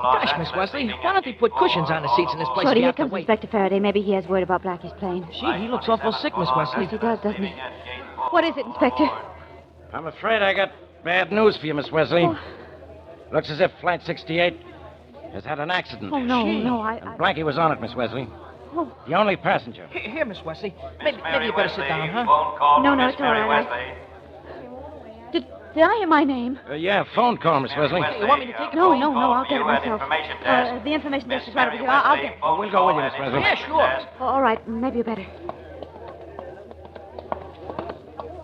Gosh, Miss Wesley, why don't they put cushions on the seats in this place? Shorty, We here have to comes wait. Inspector Faraday. Maybe he has word about Blackie's plane. Gee, he looks awful sick, Miss Wesley. Yes, he does, doesn't he? What is it, Inspector? I'm afraid I got bad news for you, Miss Wesley. Looks as if Flight 68 has had an accident. Oh, no, no, I... And Blackie was on it, Miss Wesley. Oh. The only passenger. Here, Miss Wesley. Maybe you better sit down, huh? No, no, it's all right. Did I hear my name? Yeah, phone call, Miss Wesley. You want me to take it? No, I'll get it myself. The information desk is right over here. I'll get it. Oh, we'll go with you, Miss Wesley. Yeah, sure. All right, maybe you better.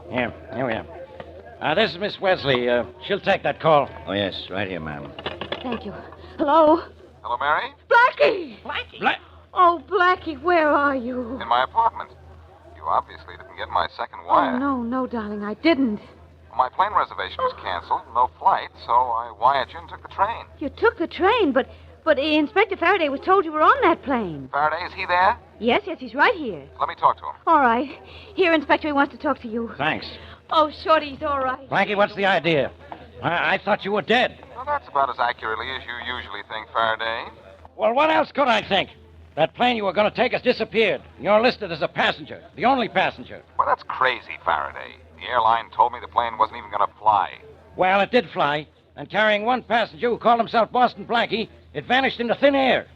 Here we are. This is Miss Wesley. She'll take that call. Oh, yes, right here, ma'am. Thank you. Hello? Hello, Mary? Blackie! Blackie? Oh, Blackie, where are you? In my apartment. You obviously didn't get my second wire. Oh, no, darling, I didn't. My plane reservation was canceled, no flight, so I wired you and took the train. You took the train, but Inspector Faraday was told you were on that plane. Faraday, is he there? Yes, he's right here. Let me talk to him. All right. Here, Inspector, he wants to talk to you. Thanks. Oh, Shorty's all right. Blackie, what's the idea? I thought you were dead. Well, that's about as accurately as you usually think, Faraday. Well, what else could I think? That plane you were going to take has disappeared. You're listed as a passenger, the only passenger. Well, that's crazy, Faraday. The airline told me the plane wasn't even going to fly. Well, it did fly, and carrying one passenger who called himself Boston Blackie, it vanished into thin air.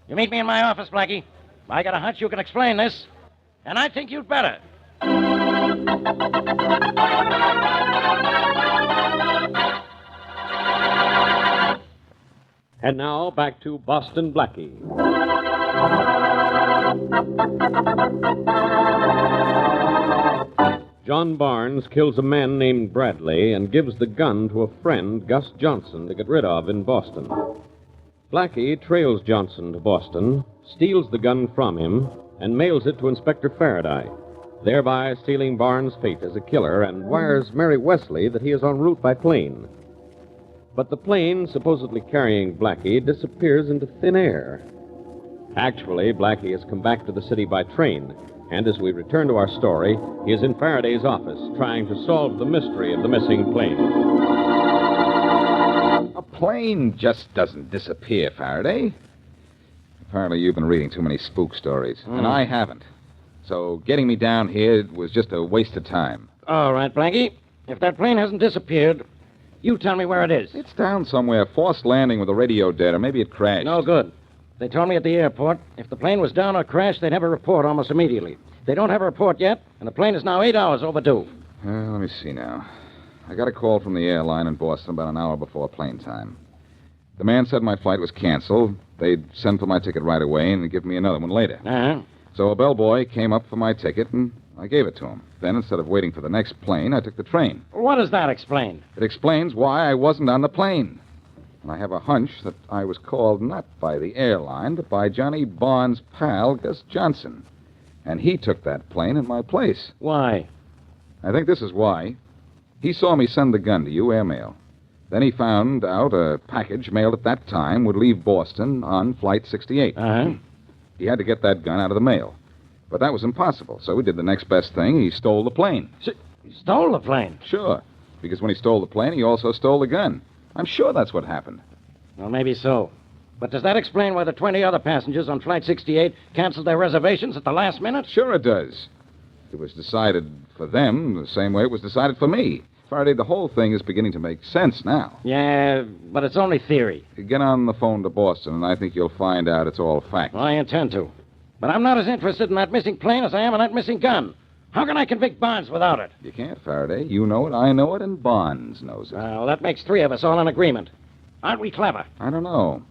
You meet me in my office, Blackie. I got a hunch you can explain this, and I think you'd better. And now, back to Boston Blackie. John Barnes kills a man named Bradley and gives the gun to a friend, Gus Johnson, to get rid of in Boston. Blackie trails Johnson to Boston, steals the gun from him, and mails it to Inspector Faraday, thereby sealing Barnes' fate as a killer, and wires Mary Wesley that he is en route by plane. But the plane, supposedly carrying Blackie, disappears into thin air. Actually, Blackie has come back to the city by train, and as we return to our story, he is in Faraday's office trying to solve the mystery of the missing plane. A plane just doesn't disappear, Faraday. Apparently you've been reading too many spook stories, and I haven't. So getting me down here was just a waste of time. All right, Blackie. If that plane hasn't disappeared, you tell me where it is. It's down somewhere, forced landing with the radio dead, or maybe it crashed. No good. They told me at the airport if the plane was down or crashed, they'd have a report almost immediately. They don't have a report yet, and the plane is now 8 hours overdue. Let me see now. I got a call from the airline in Boston about an hour before plane time. The man said my flight was canceled. They'd send for my ticket right away and give me another one later. Uh-huh. So a bellboy came up for my ticket, and I gave it to him. Then, instead of waiting for the next plane, I took the train. What does that explain? It explains why I wasn't on the plane. And I have a hunch that I was called not by the airline, but by Johnny Barnes' pal, Gus Johnson. And he took that plane in my place. Why? I think this is why. He saw me send the gun to you, airmail. Then he found out a package mailed at that time would leave Boston on Flight 68. Uh-huh. He had to get that gun out of the mail. But that was impossible, so he did the next best thing. He stole the plane. He stole the plane? Sure. Because when he stole the plane, he also stole the gun. I'm sure that's what happened. Well, maybe so. But does that explain why the 20 other passengers on Flight 68 canceled their reservations at the last minute? Sure it does. It was decided for them the same way it was decided for me. Faraday, the whole thing is beginning to make sense now. Yeah, but it's only theory. Get on the phone to Boston, and I think you'll find out it's all fact. Well, I intend to. But I'm not as interested in that missing plane as I am in that missing gun. How can I convict Barnes without it? You can't, Faraday. You know it, I know it, and Barnes knows it. Well, that makes 3 of us all in agreement. Aren't we clever? I don't know.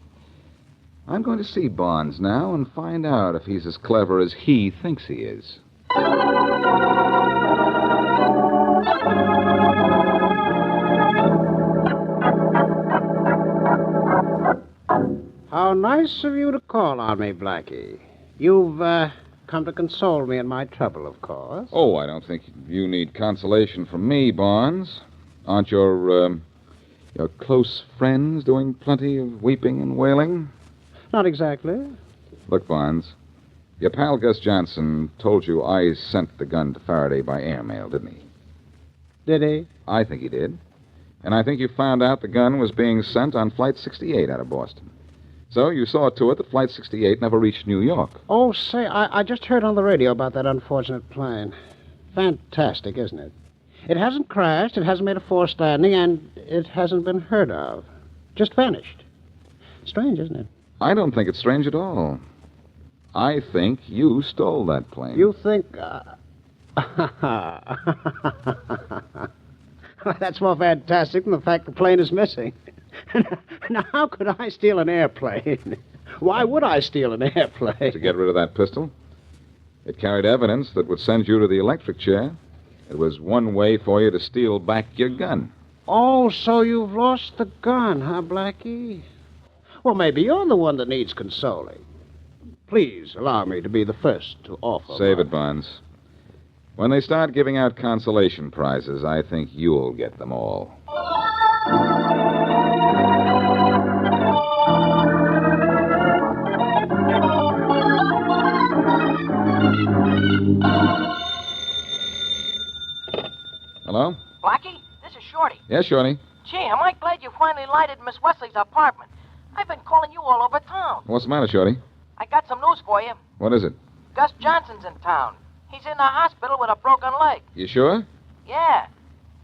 I'm going to see Barnes now and find out if he's as clever as he thinks he is. How nice of you to call on me, Blackie. You've come to console me in my trouble, of course. Oh, I don't think you need consolation from me, Barnes. Aren't your close friends doing plenty of weeping and wailing? Not exactly. Look, Barnes, Your pal Gus Johnson told you I sent the gun to Faraday by airmail, didn't he? Did he? I think he did. And I think you found out the gun was being sent on Flight 68 out of Boston. So you saw to it that Flight 68 never reached New York. Oh, say, I just heard on the radio about that unfortunate plane. Fantastic, isn't it? It hasn't crashed, it hasn't made a forced landing, and it hasn't been heard of. Just vanished. Strange, isn't it? I don't think it's strange at all. I think you stole that plane. You think... That's more fantastic than the fact the plane is missing. Now, how could I steal an airplane? Why would I steal an airplane? To get rid of that pistol. It carried evidence that would send you to the electric chair. It was one way for you to steal back your gun. Oh, so you've lost the gun, huh, Blackie? Well, maybe you're the one that needs consoling. Please allow me to be the first to offer. Save it, Bonds. When they start giving out consolation prizes, I think you'll get them all. Hello? Blackie, this is Shorty. Yes, Shorty. Gee, am I glad you finally lighted Miss Wesley's apartment. I've been calling you all over town. What's the matter, Shorty? I got some news for you. What is it? Gus Johnson's in town. He's in the hospital with a broken leg. You sure? Yeah.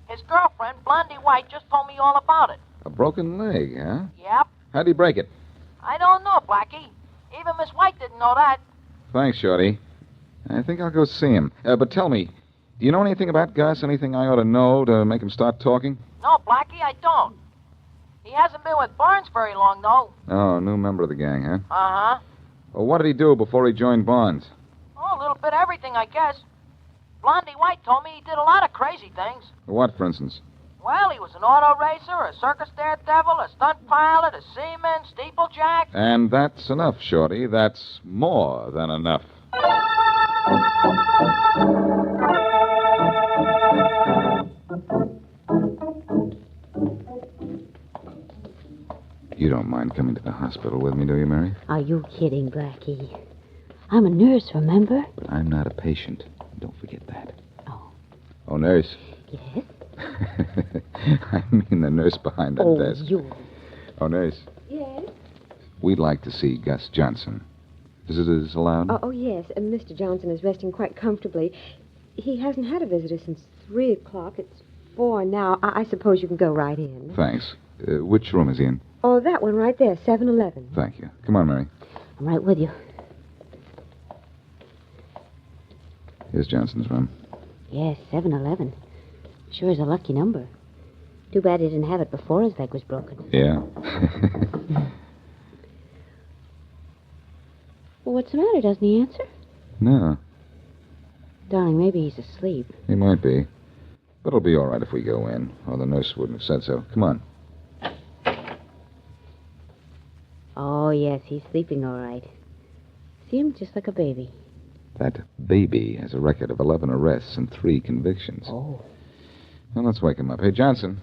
His girlfriend, Blondie White, just told me all about it. A broken leg, huh? Yep. How'd he break it? I don't know, Blackie. Even Miss White didn't know that. Thanks, Shorty. I think I'll go see him. But tell me, do you know anything about Gus? Anything I ought to know to make him start talking? No, Blackie, I don't. He hasn't been with Barnes very long, though. Oh, new member of the gang, huh? Uh-huh. Well, what did he do before he joined Barnes? Oh, a little bit of everything, I guess. Blondie White told me he did a lot of crazy things. What, for instance? Well, he was an auto racer, a circus daredevil, a stunt pilot, a seaman, steeplejack. And that's enough, Shorty. That's more than enough. You don't mind coming to the hospital with me, do you, Mary? Are you kidding, Blackie? I'm a nurse, remember? But I'm not a patient. Don't forget that. Oh, nurse. Yes? I mean the nurse behind that desk. You. Oh, nurse. Yes? We'd like to see Gus Johnson. Is it allowed? Oh, yes. Mr. Johnson is resting quite comfortably. He hasn't had a visitor since 3 o'clock. It's 4 now. I suppose you can go right in. Thanks. Which room is he in? Oh, that one right there, 711. Thank you. Come on, Mary. I'm right with you. Here's Johnson's room. Yes, 711. Sure is a lucky number. Too bad he didn't have it before his leg was broken. Yeah. Well, what's the matter? Doesn't he answer? No, Darling, maybe he's asleep. he might be. But it'll be all right if we go in, or the nurse wouldn't have said so. Come on. Oh, yes, he's sleeping all right. See him just like a baby. That baby has a record of 11 arrests and 3 convictions. Oh. Well, let's wake him up. Hey, Johnson.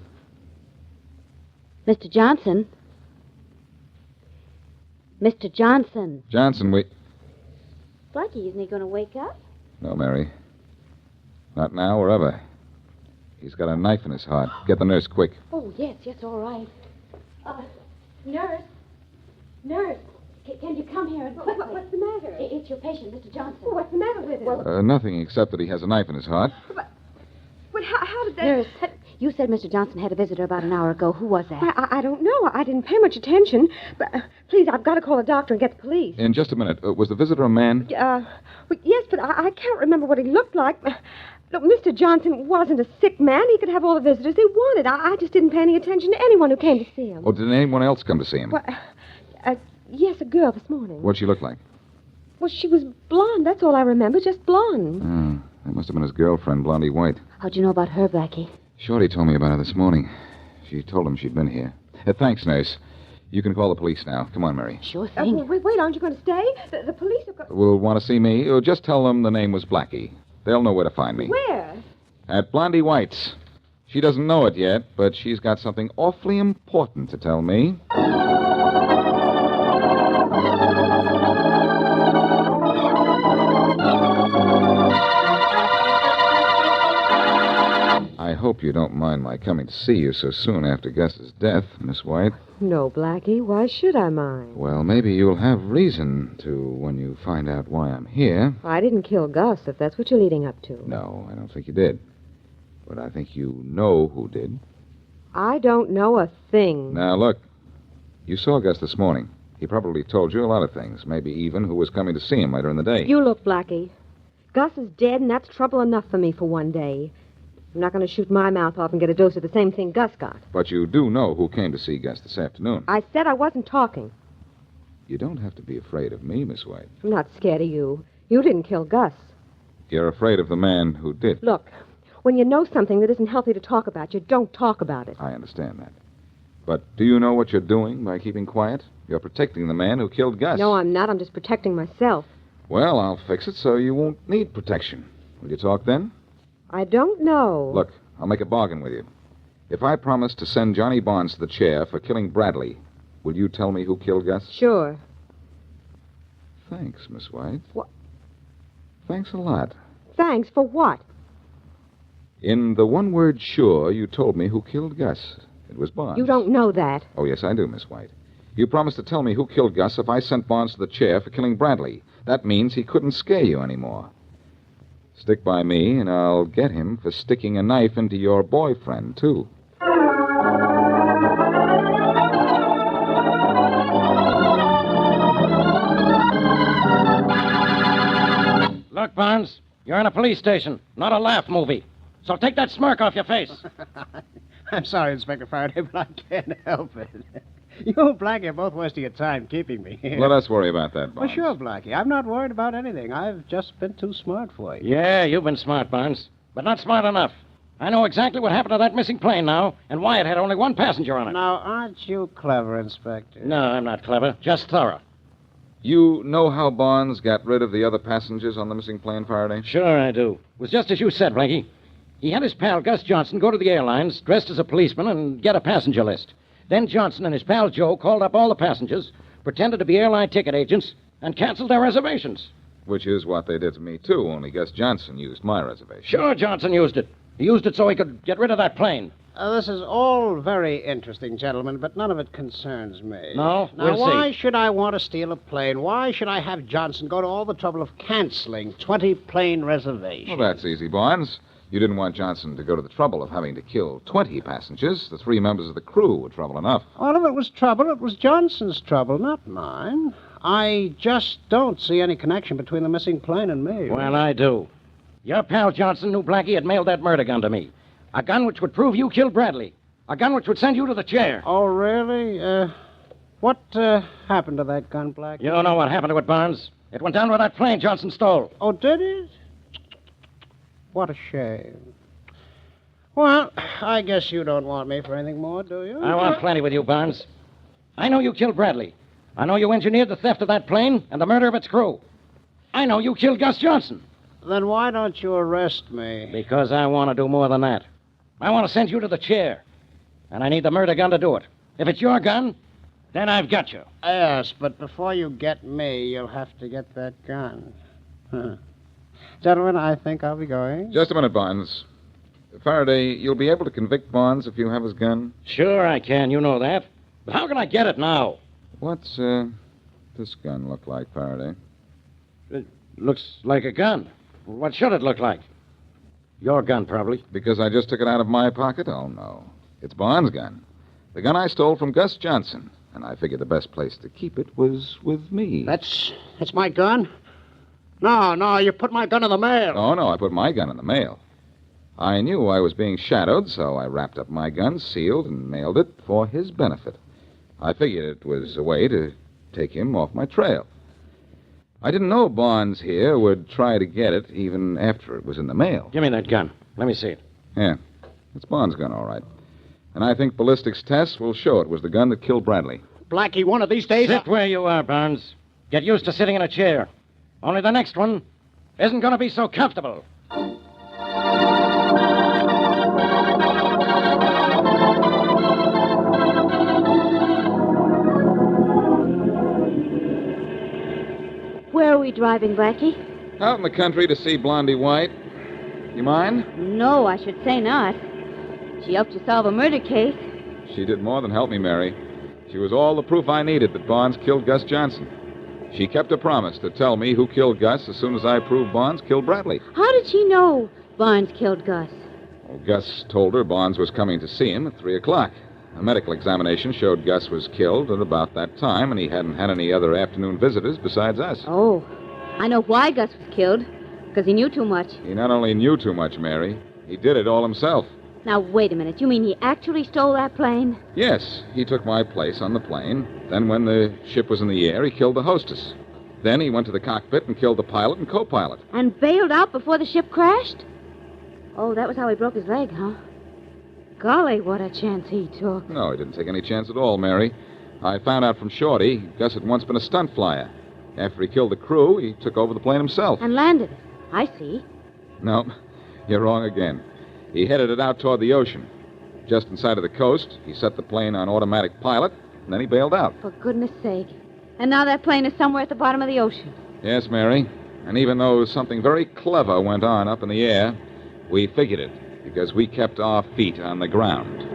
Mr. Johnson? Mr. Johnson. Johnson, Blackie, isn't he going to wake up? No, Mary. Not now or ever. He's got a knife in his heart. Get the nurse quick. Oh, yes, all right. Nurse? Nurse? Can you come here and quickly? What's the matter? It's your patient, Mr. Johnson. Well, what's the matter with him? Nothing except that he has a knife in his heart. But how did that... Nurse, you said Mr. Johnson had a visitor about an hour ago. Who was that? I don't know. I didn't pay much attention. But please, I've got to call a doctor and get the police. In just a minute. Was the visitor a man? Well, yes, but I can't remember what he looked like. Look, Mr. Johnson wasn't a sick man. He could have all the visitors he wanted. I just didn't pay any attention to anyone who came to see him. Or did anyone else come to see him? Well, yes, a girl this morning. What'd she look like? Well, she was blonde. That's all I remember, just blonde. Oh, that must have been his girlfriend, Blondie White. How'd you know about her, Blackie? Shorty told me about her this morning. She told him she'd been here. Thanks, nurse. You can call the police now. Come on, Mary. Sure thing. Wait, aren't you going to stay? The police are going... Will want to see me? Just tell them the name was Blackie. They'll know where to find me. Where? At Blondie White's. She doesn't know it yet, but she's got something awfully important to tell me. hope you don't mind my coming to see you so soon after Gus's death, Miss White. No, Blackie. Why should I mind? Well, maybe you'll have reason to when you find out why I'm here. I didn't kill Gus, if that's what you're leading up to. No, I don't think you did. But I think you know who did. I don't know a thing. Now, look. You saw Gus this morning. He probably told you a lot of things, maybe even who was coming to see him later in the day. You look, Blackie. Gus is dead, and that's trouble enough for me for one day. I'm not going to shoot my mouth off and get a dose of the same thing Gus got. But you do know who came to see Gus this afternoon. I said I wasn't talking. You don't have to be afraid of me, Miss White. I'm not scared of you. You didn't kill Gus. You're afraid of the man who did. Look, when you know something that isn't healthy to talk about, you don't talk about it. I understand that. But do you know what you're doing by keeping quiet? You're protecting the man who killed Gus. No, I'm not. I'm just protecting myself. Well, I'll fix it so you won't need protection. Will you talk then? I don't know. Look, I'll make a bargain with you. If I promise to send Johnny Barnes to the chair for killing Bradley, will you tell me who killed Gus? Sure. Thanks, Miss White. What? Thanks a lot. Thanks for what? In the one word sure, you told me who killed Gus. It was Barnes. You don't know that. Oh, yes, I do, Miss White. You promised to tell me who killed Gus if I sent Barnes to the chair for killing Bradley. That means he couldn't scare you anymore. Stick by me, and I'll get him for sticking a knife into your boyfriend, too. Look, Barnes, you're in a police station, not a laugh movie. So take that smirk off your face. I'm sorry, Inspector Faraday, but I can't help it. You and Blackie are both wasting your time keeping me here. Let us worry about that, Well, Barnes. sure, Blackie. I'm not worried about anything. I've just been too smart for you. Yeah, you've been smart, Barnes, but not smart enough. I know exactly what happened to that missing plane now, and why it had only one passenger on it. Now, aren't you clever, Inspector? No, I'm not clever, just thorough. You know how Barnes got rid of the other passengers on the missing plane, Faraday? Sure I do. It was just as you said, Blackie. He had his pal Gus Johnson go to the airlines, dressed as a policeman, and get a passenger list. Then Johnson and his pal Joe called up all the passengers, pretended to be airline ticket agents, and canceled their reservations. Which is what they did to me, too, only Gus Johnson used my reservation. Sure, Johnson used it. He used it so he could get rid of that plane. This is all very interesting, gentlemen, but none of it concerns me. No? Now, We'll why see. should I want to steal a plane? Why should I have Johnson go to all the trouble of canceling 20 plane reservations? Well, that's easy, Barnes. You didn't want Johnson to go to the trouble of having to kill 20 passengers. The 3 members of the crew were trouble enough. All of it was trouble. It was Johnson's trouble, not mine. I just don't see any connection between the missing plane and me. Well, I do. Your pal Johnson knew Blackie had mailed that murder gun to me. A gun which would prove you killed Bradley. A gun which would send you to the chair. Oh, really? What happened to that gun, Blackie? You don't know what happened to it, Barnes. It went down with that plane Johnson stole. Oh, did it? What a shame. Well, I guess you don't want me for anything more, do you? I want plenty with you, Barnes. I know you killed Bradley. I know you engineered the theft of that plane and the murder of its crew. I know you killed Gus Johnson. Then why don't you arrest me? Because I want to do more than that. I want to send you to the chair. And I need the murder gun to do it. If it's your gun, then I've got you. Yes, but before you get me, you'll have to get that gun. Huh. Gentlemen, I think I'll be going. Just a minute, Barnes. Faraday, you'll be able to convict Barnes if you have his gun? Sure I can, you know that. But how can I get it now? What's, this gun look like, Faraday? It looks like a gun. What should it look like? Your gun, probably. Because I just took it out of my pocket? Oh, no. It's Barnes' gun. The gun I stole from Gus Johnson. And I figured the best place to keep it was with me. That's my gun? No, you put my gun in the mail. Oh, no, I put my gun in the mail. I knew I was being shadowed, so I wrapped up my gun, sealed, and mailed it for his benefit. I figured it was a way to take him off my trail. I didn't know Barnes here would try to get it even after it was in the mail. Give me that gun. Let me see it. Yeah, it's Barnes' gun, all right. And I think ballistics tests will show it was the gun that killed Bradley. Blackie, one of these days... Sit where you are, Barnes. Get used to sitting in a chair. Only the next one isn't going to be so comfortable. Where are we driving, Blackie? Out in the country to see Blondie White. You mind? No, I should say not. She helped you solve a murder case. She did more than help me, Mary. She was all the proof I needed that Barnes killed Gus Johnson. She kept her promise to tell me who killed Gus as soon as I proved Barnes killed Bradley. How did she know Barnes killed Gus? Well, Gus told her Barnes was coming to see him at 3 o'clock. A medical examination showed Gus was killed at about that time, and he hadn't had any other afternoon visitors besides us. Oh, I know why Gus was killed. Because he knew too much. He not only knew too much, Mary, he did it all himself. Now, wait a minute. You mean he actually stole that plane? Yes, he took my place on the plane. Then when the ship was in the air, he killed the hostess. Then he went to the cockpit and killed the pilot and co-pilot. And bailed out before the ship crashed? Oh, that was how he broke his leg, huh? Golly, what a chance he took. No, he didn't take any chance at all, Mary. I found out from Shorty, Gus had once been a stunt flyer. After he killed the crew, he took over the plane himself. And landed it. I see. No, you're wrong again. He headed it out toward the ocean. Just inside of the coast, he set the plane on automatic pilot, and then he bailed out. For goodness sake. And now that plane is somewhere at the bottom of the ocean. Yes, Mary. And even though something very clever went on up in the air, we figured it because we kept our feet on the ground.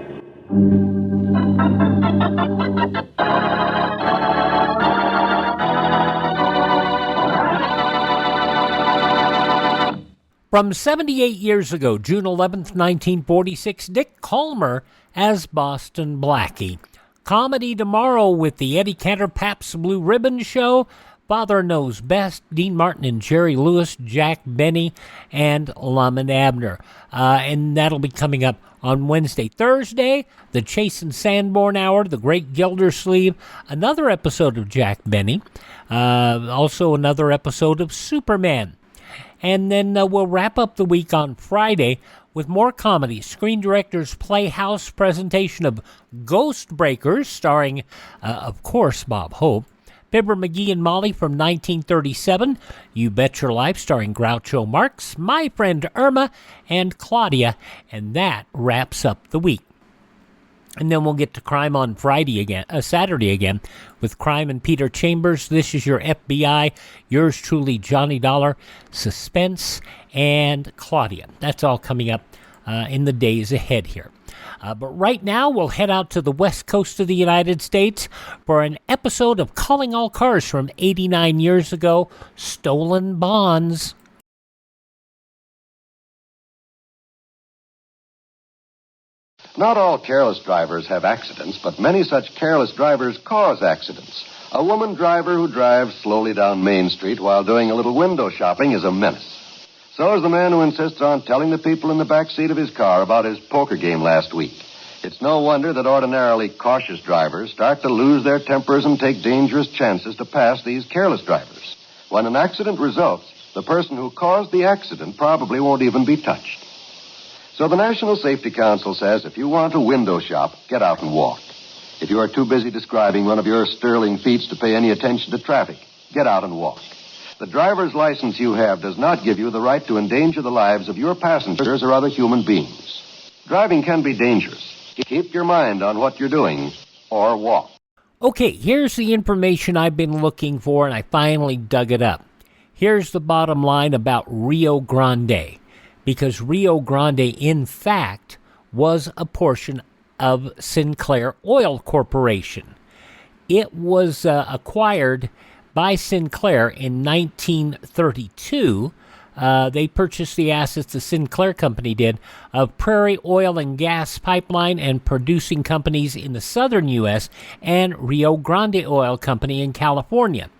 From 78 years ago, June 11th, 1946, Dick Kollmar as Boston Blackie. Comedy tomorrow with the Eddie Cantor Pabst Blue Ribbon Show, Father Knows Best, Dean Martin and Jerry Lewis, Jack Benny, and Lum and Abner. And that'll be coming up on Wednesday. Thursday, the Chase and Sanborn Hour, the Great Gildersleeve, another episode of Jack Benny, also another episode of Superman. And then we'll wrap up the week on Friday with more comedy. Screen Directors Playhouse presentation of Ghost Breakers, starring, of course, Bob Hope. Fibber McGee and Molly from 1937. You Bet Your Life, starring Groucho Marx. My Friend Irma and Claudia. And that wraps up the week. And then we'll get to Crime on Saturday again, with Crime and Peter Chambers. This is Your FBI. Yours truly, Johnny Dollar. Suspense and Claudia. That's all coming up in the days ahead here. But right now, we'll head out to the west coast of the United States for an episode of Calling All Cars from 89 years ago, Stolen Bonds. Not all careless drivers have accidents, but many such careless drivers cause accidents. A woman driver who drives slowly down Main Street while doing a little window shopping is a menace. So is the man who insists on telling the people in the back seat of his car about his poker game last week. It's no wonder that ordinarily cautious drivers start to lose their tempers and take dangerous chances to pass these careless drivers. When an accident results, the person who caused the accident probably won't even be touched. So the National Safety Council says if you want to window shop, get out and walk. If you are too busy describing one of your sterling feats to pay any attention to traffic, get out and walk. The driver's license you have does not give you the right to endanger the lives of your passengers or other human beings. Driving can be dangerous. Keep your mind on what you're doing, or walk. Okay, here's the information I've been looking for, and I finally dug it up. Here's the bottom line about Rio Grande. Because Rio Grande, in fact, was a portion of Sinclair Oil Corporation. It was acquired by Sinclair in 1932. They purchased the assets, the Sinclair Company did, of Prairie Oil and Gas Pipeline and producing companies in the southern U.S. and Rio Grande Oil Company in California.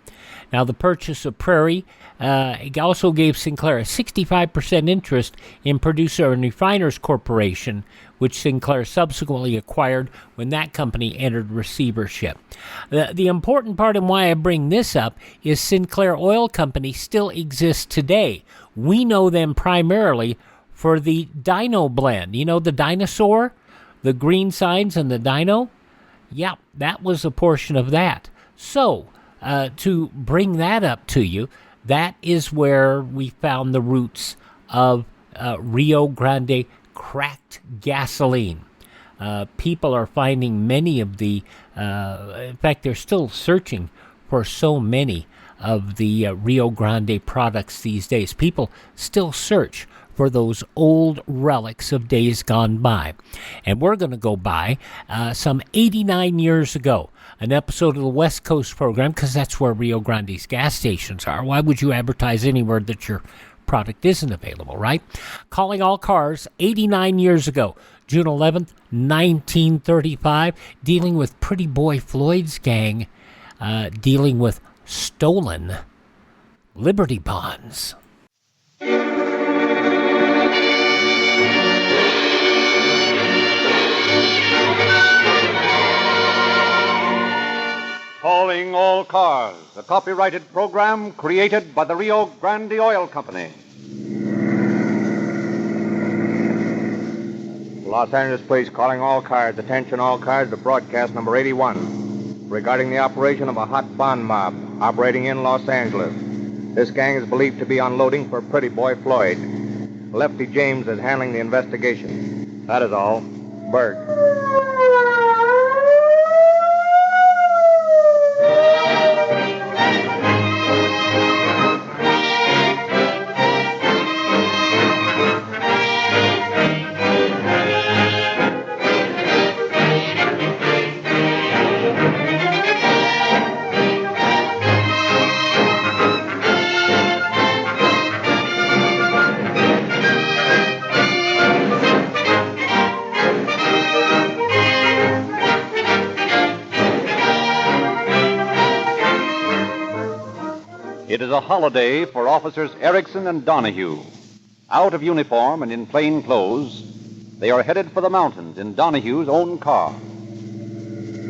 Now, the purchase of Prairie also gave Sinclair a 65% interest in Producer and Refiners Corporation, which Sinclair subsequently acquired when that company entered receivership. The important part and why I bring this up is Sinclair Oil Company still exists today. We know them primarily for the Dino blend. You know the dinosaur? The green signs and the dino? Yeah, that was a portion of that. So, to bring that up to you, that is where we found the roots of Rio Grande cracked gasoline. People are finding many of the, in fact, they're still searching for so many of the Rio Grande products these days. People still search for those old relics of days gone by. And we're going to go by some 89 years ago, an episode of the West Coast program, because that's where Rio Grande's gas stations are. Why would you advertise anywhere that your product isn't available, right? Calling All Cars, 89 years ago, June 11th, 1935, dealing with Pretty Boy Floyd's gang, dealing with stolen Liberty bonds. Calling All Cars, a copyrighted program created by the Rio Grande Oil Company. Los Angeles Police calling all cars. Attention all cars to broadcast number 81 regarding the operation of a hot bond mob operating in Los Angeles. This gang is believed to be unloading for Pretty Boy Floyd. Lefty James is handling the investigation. That is all. Bird. It is a holiday for Officers Erickson and Donahue. Out of uniform and in plain clothes, they are headed for the mountains in Donahue's own car.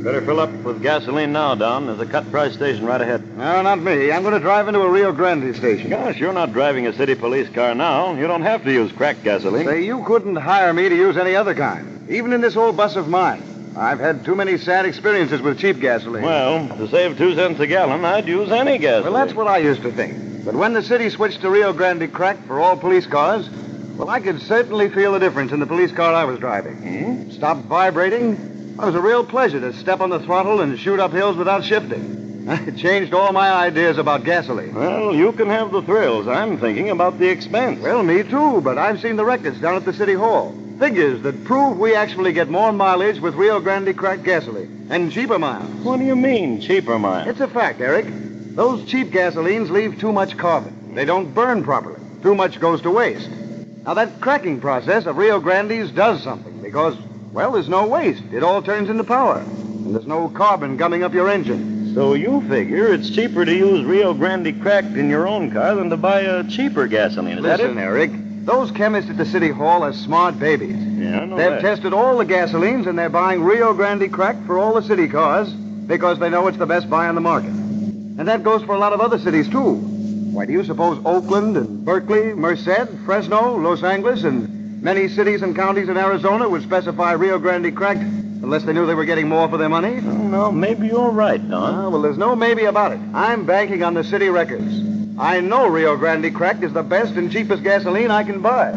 Better fill up with gasoline now, Don. There's a cut price station right ahead. No, not me. I'm going to drive into a Rio Grande station. Gosh, you're not driving a city police car now. You don't have to use cracked gasoline. Say, you couldn't hire me to use any other kind, even in this old bus of mine. I've had too many sad experiences with cheap gasoline. Well, to save 2 cents a gallon, I'd use any gasoline. Well, that's what I used to think. But when the city switched to Rio Grande cracked for all police cars, well, I could certainly feel the difference in the police car I was driving. Stopped vibrating. It was a real pleasure to step on the throttle and shoot up hills without shifting. It changed all my ideas about gasoline. Well, you can have the thrills. I'm thinking about the expense. Well, me too, but I've seen the records down at the city hall. Figures that prove we actually get more mileage with Rio Grande cracked gasoline and cheaper miles. What do you mean, cheaper miles? It's a fact, Eric. Those cheap gasolines leave too much carbon. They don't burn properly. Too much goes to waste. Now, that cracking process of Rio Grande's does something because, well, there's no waste. It all turns into power. And there's no carbon gumming up your engine. So you figure it's cheaper to use Rio Grande cracked in your own car than to buy a cheaper gasoline, is that it? Listen, Eric. Those chemists at the city hall are smart babies. Yeah, I know They've that. tested all the gasolines, and they're buying Rio Grande cracked for all the city cars because they know it's the best buy on the market. And that goes for a lot of other cities, too. Why, do you suppose Oakland and Berkeley, Merced, Fresno, Los Angeles, and many cities and counties in Arizona would specify Rio Grande cracked unless they knew they were getting more for their money? No, maybe you're right, Don. Well, there's no maybe about it. I'm banking on the city records. I know Rio Grande cracked is the best and cheapest gasoline I can buy.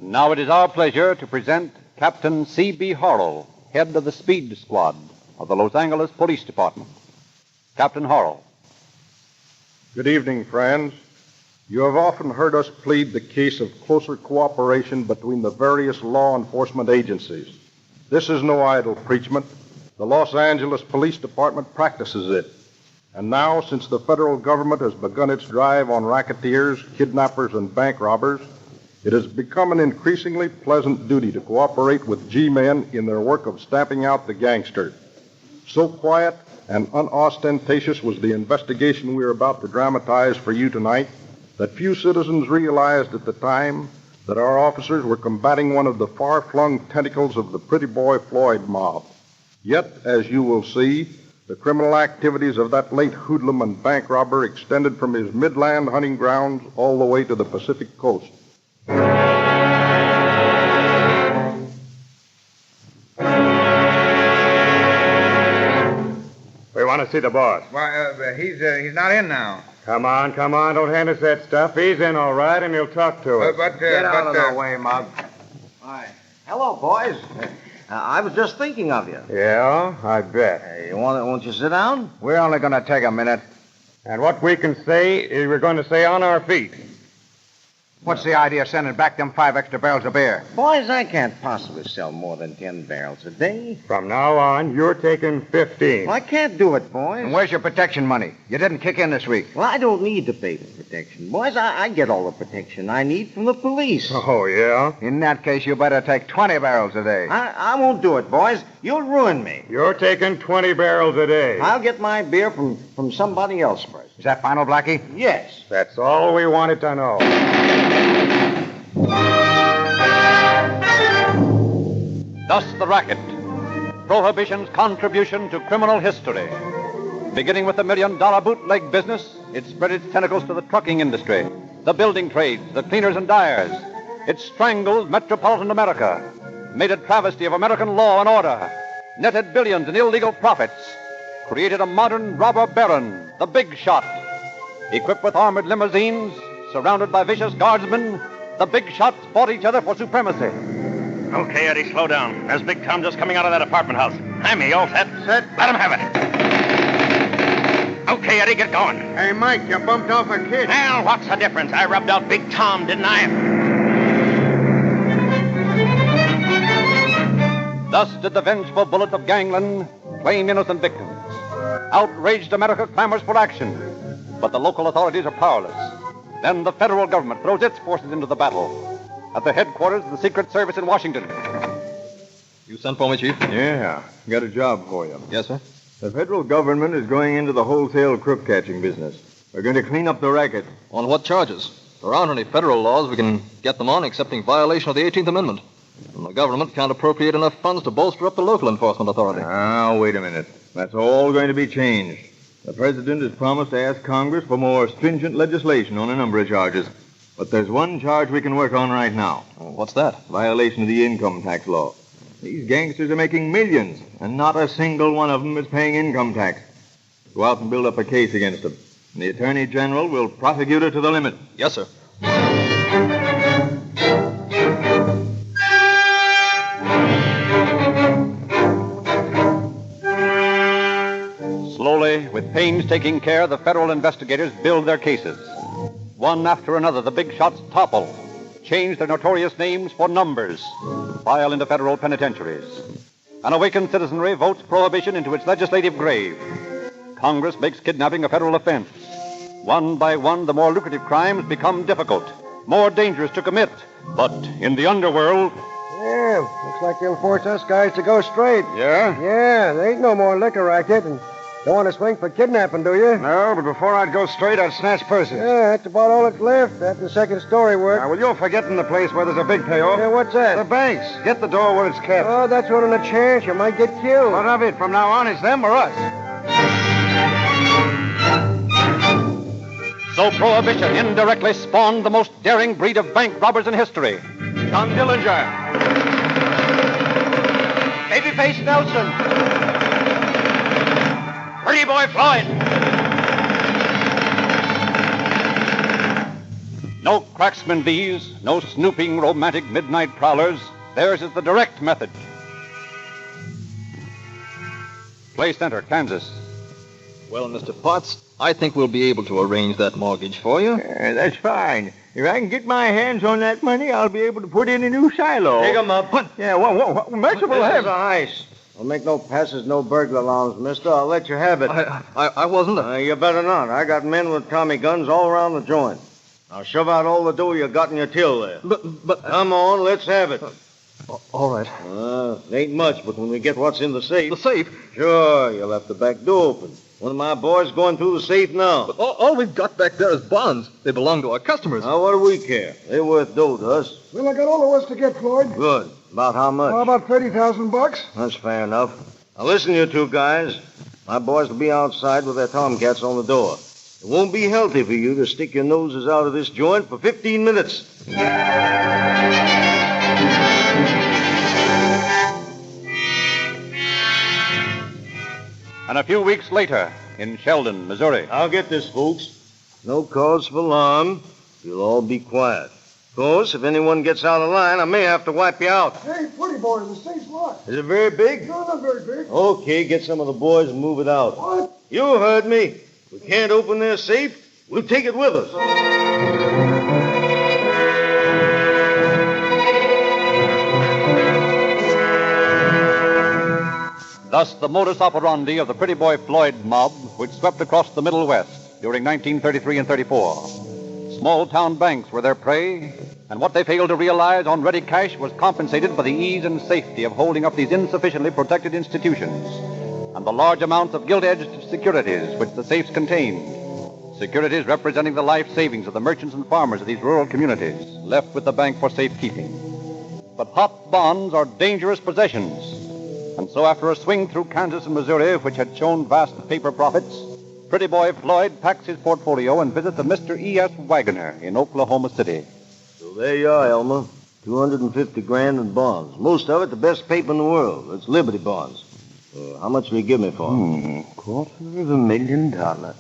Now it is our pleasure to present Captain C.B. Horrell, head of the Speed Squad of the Los Angeles Police Department. Captain Horrell. Good evening, friends. You have often heard us plead the case of closer cooperation between the various law enforcement agencies. This is no idle preachment. The Los Angeles Police Department practices it. And now, since the federal government has begun its drive on racketeers, kidnappers, and bank robbers, it has become an increasingly pleasant duty to cooperate with G-men in their work of stamping out the gangsters. So quiet and unostentatious was the investigation we are about to dramatize for you tonight that few citizens realized at the time that our officers were combating one of the far-flung tentacles of the Pretty Boy Floyd mob. Yet, as you will see, the criminal activities of that late hoodlum and bank robber extended from his midland hunting grounds all the way to the Pacific coast. We want to see the boss. Why, he's not in now. Come on. Don't hand us that stuff. He's in all right, and he'll talk to us. Get out of the way, Mug. Hi. Hello, boys. I was just thinking of you. Yeah, I bet. Hey, won't you sit down? We're only going to take a minute. And what we can say is we're going to say on our feet. What's the idea of sending back them 5 extra barrels of beer? Boys, I can't possibly sell more than 10 barrels a day. From now on, you're taking 15. Well, I can't do it, boys. And where's your protection money? You didn't kick in this week. Well, I don't need to pay for protection, boys. I get all the protection I need from the police. Oh, yeah? In that case, you better take 20 barrels a day. I won't do it, boys. You'll ruin me. You're taking 20 barrels a day. I'll get my beer from somebody else first. Is that final, Blackie? Yes. That's all we wanted to know. Thus the racket. Prohibition's contribution to criminal history. Beginning with the $1 million bootleg business, it spread its tentacles to the trucking industry, the building trades, the cleaners and dyers. It strangled metropolitan America, made a travesty of American law and order, netted billions in illegal profits, created a modern robber baron, the big shot. Equipped with armored limousines, surrounded by vicious guardsmen, the big shots fought each other for supremacy. Okay, Eddie, slow down. There's Big Tom just coming out of that apartment house. Hi, me, all set? Set. Let him have it. Okay, Eddie, get going. Hey, Mike, you bumped off a kid. Well, what's the difference? I rubbed out Big Tom, didn't I? Thus did the vengeful bullet of gangland claim innocent victims. Outraged America clamors for action, but the local authorities are powerless. Then the federal government throws its forces into the battle. At the headquarters of the Secret Service in Washington. You sent for me, Chief? Yeah, got a job for you. Yes, sir. The federal government is going into the wholesale crook catching business. We're going to clean up the racket. On what charges? There aren't any federal laws we can get them on excepting violation of the 18th Amendment. And the government can't appropriate enough funds to bolster up the local enforcement authority. Now, wait a minute. That's all going to be changed. The president has promised to ask Congress for more stringent legislation on a number of charges. But there's one charge we can work on right now. What's that? Violation of the income tax law. These gangsters are making millions, and not a single one of them is paying income tax. Go out and build up a case against them. And the Attorney General will prosecute her to the limit. Yes, sir. Slowly, with painstaking care, the federal investigators build their cases. One after another, the big shots topple, change their notorious names for numbers, file into federal penitentiaries. An awakened citizenry votes prohibition into its legislative grave. Congress makes kidnapping a federal offense. One by one, the more lucrative crimes become difficult, more dangerous to commit. But in the underworld... Yeah, looks like they'll force us guys to go straight. Yeah? Yeah, there ain't no more liquor racket, and don't want to swing for kidnapping, do you? No, but before I'd go straight, I'd snatch purses. Yeah, that's about all that's left after the second story work. Well, you're forgetting the place where there's a big payoff. Yeah, what's that? The banks. Get the door where it's kept. Oh, that's running a chance. You might get killed. What of it? From now on, it's them or us. So Prohibition indirectly spawned the most daring breed of bank robbers in history. John Dillinger. Babyface Nelson. Pretty Boy Floyd. No cracksmen these, no snooping romantic midnight prowlers. Theirs is the direct method. Clay Center, Kansas. Well, Mr. Potts, I think we'll be able to arrange that mortgage for you. That's fine. If I can get my hands on that money, I'll be able to put in a new silo. Take 'em up. What? Yeah, what? Merciful This heaven. is ice. I'll make no passes, no burglar alarms, mister. I'll let you have it. I wasn't. You better not. I got men with Tommy guns all around the joint. Now shove out all the dough you got in your till there. But... Come on, let's have it. All right. It ain't much, but when we get what's in the safe... The safe? Sure, you'll have the back door open. One of my boys going through the safe now. But all we've got back there is bonds. They belong to our customers. Now, what do we care? They're worth dough to us. Well, I got all there was to get, Floyd. Good. About how much? How about $30,000? That's fair enough. Now, listen, you two guys. My boys will be outside with their tomcats on the door. It won't be healthy for you to stick your noses out of this joint for 15 minutes. And a few weeks later, in Sheldon, Missouri. I'll get this, folks. No cause for alarm. You'll all be quiet. Of course, if anyone gets out of line, I may have to wipe you out. Hey, Pretty Boy, the safe's locked. Is it very big? No, not very big. Okay, get some of the boys and move it out. What? You heard me. We can't open their safe. We'll take it with us. Thus, the modus operandi of the Pretty Boy Floyd mob, which swept across the Middle West during 1933 and 34. Small-town banks were their prey, and what they failed to realize on ready cash was compensated by the ease and safety of holding up these insufficiently protected institutions, and the large amounts of gilt-edged securities which the safes contained. Securities representing the life savings of the merchants and farmers of these rural communities, left with the bank for safekeeping. But hot bonds are dangerous possessions. And so after a swing through Kansas and Missouri, which had shown vast paper profits, Pretty Boy Floyd packs his portfolio and visits a Mr. E.S. Wagoner in Oklahoma City. So there you are, Elmer. 250 grand in bonds. Most of it the best paper in the world. It's Liberty bonds. How much will you give me for them? $250,000.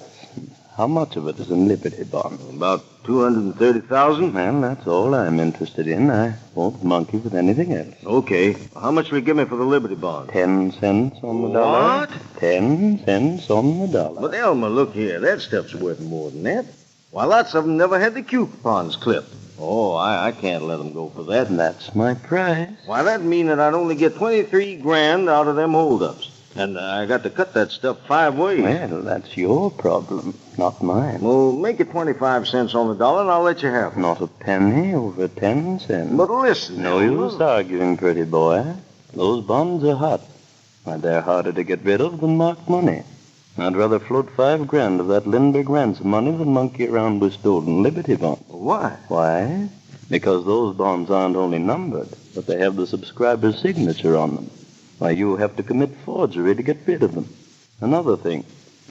How much of it is in Liberty bonds? About 230,000. Well, that's all I'm interested in. I won't monkey with anything else. Okay. How much will you give me for the Liberty bonds? 10 cents on the dollar. What? 10 cents on the dollar. But, Elmer, look here. That stuff's worth more than that. Why, lots of them never had the coupons clipped. Oh, I can't let them go for that. And that's my price. Why, that'd mean that I'd only get 23 grand out of them holdups. And I got to cut that stuff 5 ways. Well, that's your problem, not mine. Well, make it 25 cents on the dollar, and I'll let you have it. Not a penny over 10 cents. But listen, No use arguing, pretty boy. Those bonds are hot. Why, they're harder to get rid of than marked money. I'd rather float 5 grand of that Lindbergh ransom money than monkey around with stolen Liberty bonds. Why? Why? Because those bonds aren't only numbered, but they have the subscriber's signature on them. Why, you have to commit forgery to get rid of them. Another thing,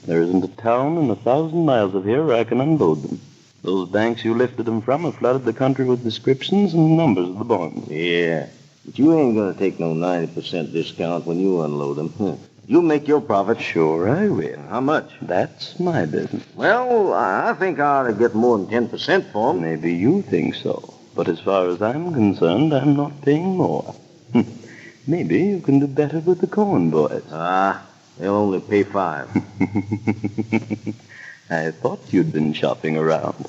there isn't a town in 1,000 miles of here where I can unload them. Those banks you lifted them from have flooded the country with descriptions and numbers of the bonds. Yeah, but you ain't going to take no 90% discount when you unload them. You make your profit. Sure I will. How much? That's my business. Well, I think I ought to get more than 10% for them. Maybe you think so. But as far as I'm concerned, I'm not paying more. Maybe you can do better with the Cohen boys. They'll only pay 5. I thought you'd been shopping around.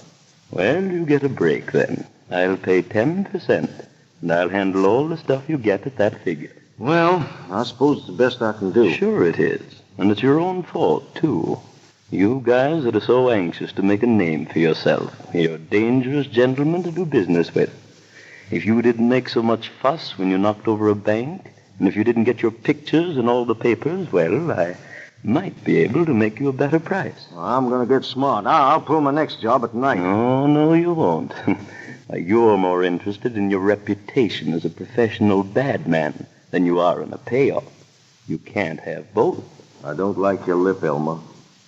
Well, you get a break then. I'll pay 10%, and I'll handle all the stuff you get at that figure. Well, I suppose it's the best I can do. Sure it is. And it's your own fault, too. You guys that are so anxious to make a name for yourself. You're dangerous gentlemen to do business with. If you didn't make so much fuss when you knocked over a bank, and if you didn't get your pictures in all the papers, well, I might be able to make you a better price. Well, I'm going to get smart. I'll pull my next job at night. Oh, no, you won't. You're more interested in your reputation as a professional bad man than you are in a payoff. You can't have both. I don't like your lip, Elmer.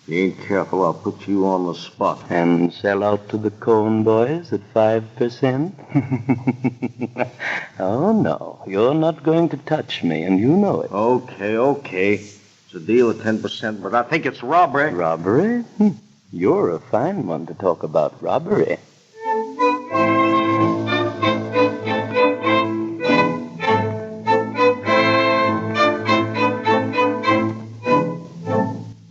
If you ain't careful, I'll put you on the spot. And sell out to the Cohen boys at 5%? Oh, no. You're not going to touch me, and you know it. Okay. It's a deal at 10%, but I think it's robbery. Robbery? You're a fine one to talk about robbery.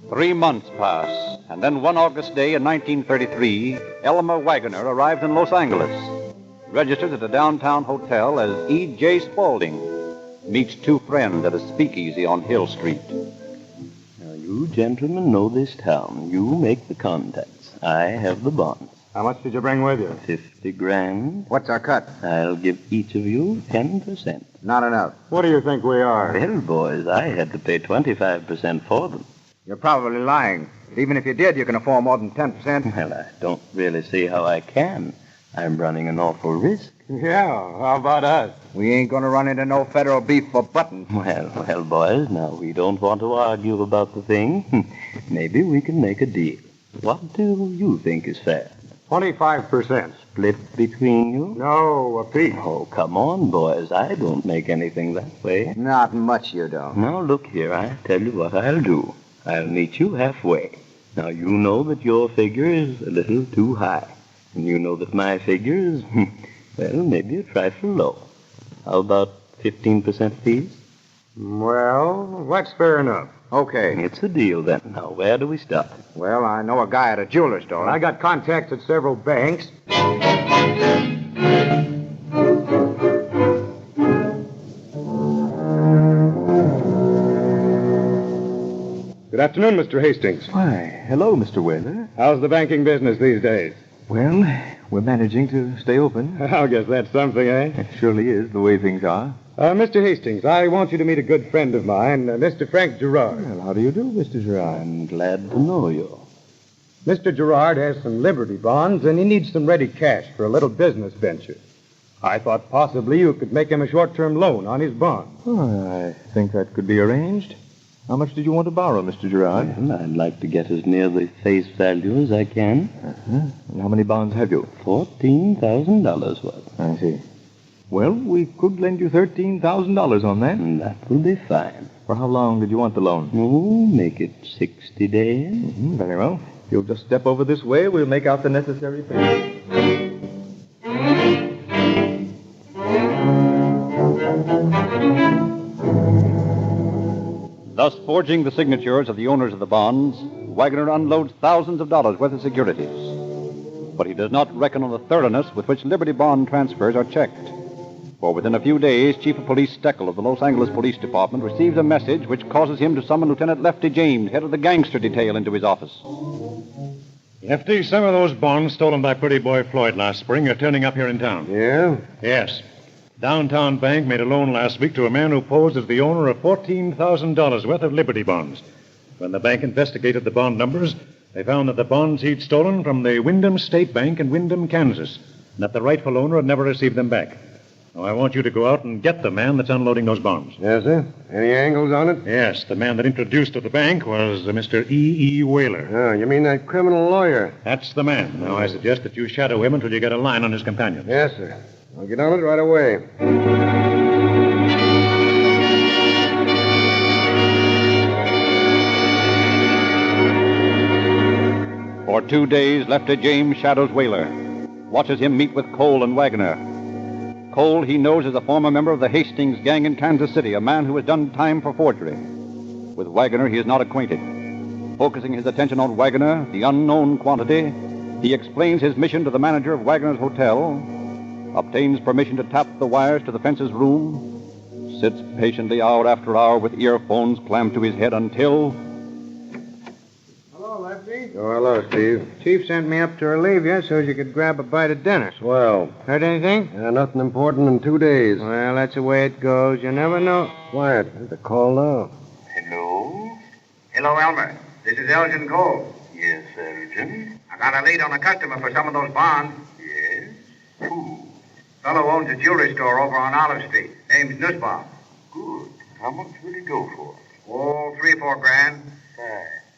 Three months pass, and then one August day in 1933, Elmer Wagoner arrives in Los Angeles, registers at a downtown hotel as E.J. Spaulding, meets 2 friends at a speakeasy on Hill Street. Now, you gentlemen know this town. You make the contacts. I have the bonds. How much did you bring with you? 50 grand. What's our cut? I'll give each of you 10%. Not enough. What do you think we are? Well, boys, I had to pay 25% for them. You're probably lying. Even if you did, you can afford more than 10%. Well, I don't really see how I can. I'm running an awful risk. Yeah, how about us? We ain't going to run into no federal beef for buttons. Well, boys, now we don't want to argue about the thing. Maybe we can make a deal. What do you think is fair? 25%. Split between you? No, a piece. Oh, come on, boys. I don't make anything that way. Not much you don't. Now, look here. I tell you what I'll do. I'll meet you halfway. Now, you know that your figure is a little too high. And you know that my figure is, well, maybe a trifle low. How about 15% fees? Well, that's fair enough. Okay. It's a deal then. Now, where do we start? Well, I know a guy at a jeweler store. I got contacts at several banks. Good afternoon, Mr. Hastings. Why, hello, Mr. Whaler. How's the banking business these days? Well, we're managing to stay open. I guess that's something, eh? It surely is, the way things are. Mr. Hastings, I want you to meet a good friend of mine, Mr. Frank Gerard. Well, how do you do, Mr. Gerard? I'm glad to know you. Mr. Gerard has some Liberty bonds, and he needs some ready cash for a little business venture. I thought possibly you could make him a short-term loan on his bonds. Oh, I think that could be arranged. How much did you want to borrow, Mr. Gerard? Well, I'd like to get as near the face value as I can. And how many bonds have you? $14,000 worth. I see. Well, we could lend you $13,000 on that. And that will be fine. For how long did you want the loan? Oh, make it 60 days. Very well. If you'll just step over this way, we'll make out the necessary payments. Thus forging the signatures of the owners of the bonds, Wagner unloads thousands of dollars worth of securities. But he does not reckon on the thoroughness with which Liberty bond transfers are checked. For within a few days, Chief of Police Steckel of the Los Angeles Police Department receives a message which causes him to summon Lieutenant Lefty James, head of the gangster detail, into his office. Lefty, some of those bonds stolen by Pretty Boy Floyd last spring are turning up here in town. Yeah? Yes. Downtown Bank made a loan last week to a man who posed as the owner of $14,000 worth of Liberty bonds. When the bank investigated the bond numbers, they found that the bonds he'd stolen from the Wyndham State Bank in Wyndham, Kansas, and that the rightful owner had never received them back. Now, I want you to go out and get the man that's unloading those bonds. Yes, sir. Any angles on it? Yes, the man that introduced to the bank was Mr. E.E. Whaler. Oh, you mean that criminal lawyer? That's the man. Now, I suggest that you shadow him until you get a line on his companions. Yes, sir. I'll get on it right away. For 2 days, Lefty James shadows Whaler, watches him meet with Cole and Wagner. Cole, he knows, is a former member of the Hastings gang in Kansas City, a man who has done time for forgery. With Wagner, he is not acquainted. Focusing his attention on Wagner, the unknown quantity, he explains his mission to the manager of Wagner's hotel, obtains permission to tap the wires to the fence's room, sits patiently hour after hour with earphones clamped to his head until... Hello, Lefty. Oh, hello, Steve. Chief sent me up to relieve you so you could grab a bite of dinner. Swell. Heard anything? Nothing important in 2 days. Well, that's the way it goes. You never know. Quiet. There's a call now. Hello? Hello, Elmer. This is Elgin Cole. Yes, Elgin. I got a lead on a customer for some of those bonds. Yes? Who? Fellow owns a jewelry store over on Olive Street. Name's Nussbaum. Good. How much will he go for? Oh, $3 or $4 grand. Fine.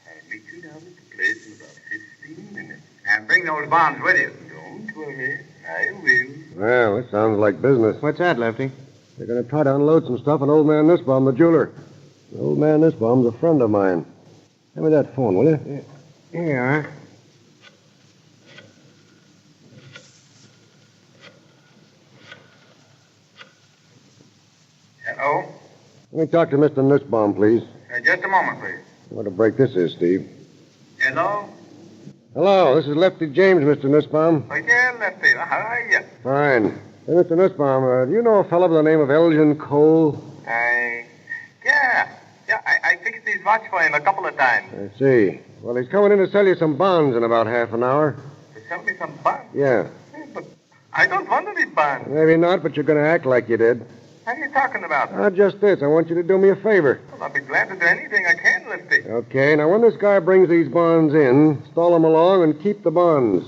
I'll meet you down at the place in about 15 minutes. And bring those bonds with you. Don't worry. I will. Well, it sounds like business. What's that, Lefty? They're going to try to unload some stuff on old man Nussbaum, the jeweler. Old man Nussbaum's a friend of mine. Hand me that phone, will you? Here you are. Hello? Let me talk to Mr. Nussbaum, please. Just a moment, please. What a break this is, Steve. Hello? Hello, this is Lefty James, Mr. Nussbaum. Oh, yeah, Lefty. How are you? Fine. Hey, Mr. Nussbaum, do you know a fellow by the name of Elgin Cole? Yeah, I fixed his watch for him a couple of times. I see. Well, he's coming in to sell you some bonds in about half an hour. To sell me some bonds? Yeah. But I don't want any bonds. Maybe not, but you're going to act like you did. What are you talking about? Just this. I want you to do me a favor. Well, I'll be glad to do anything I can, Lefty. Okay, now when this guy brings these bonds in, stall him along and keep the bonds.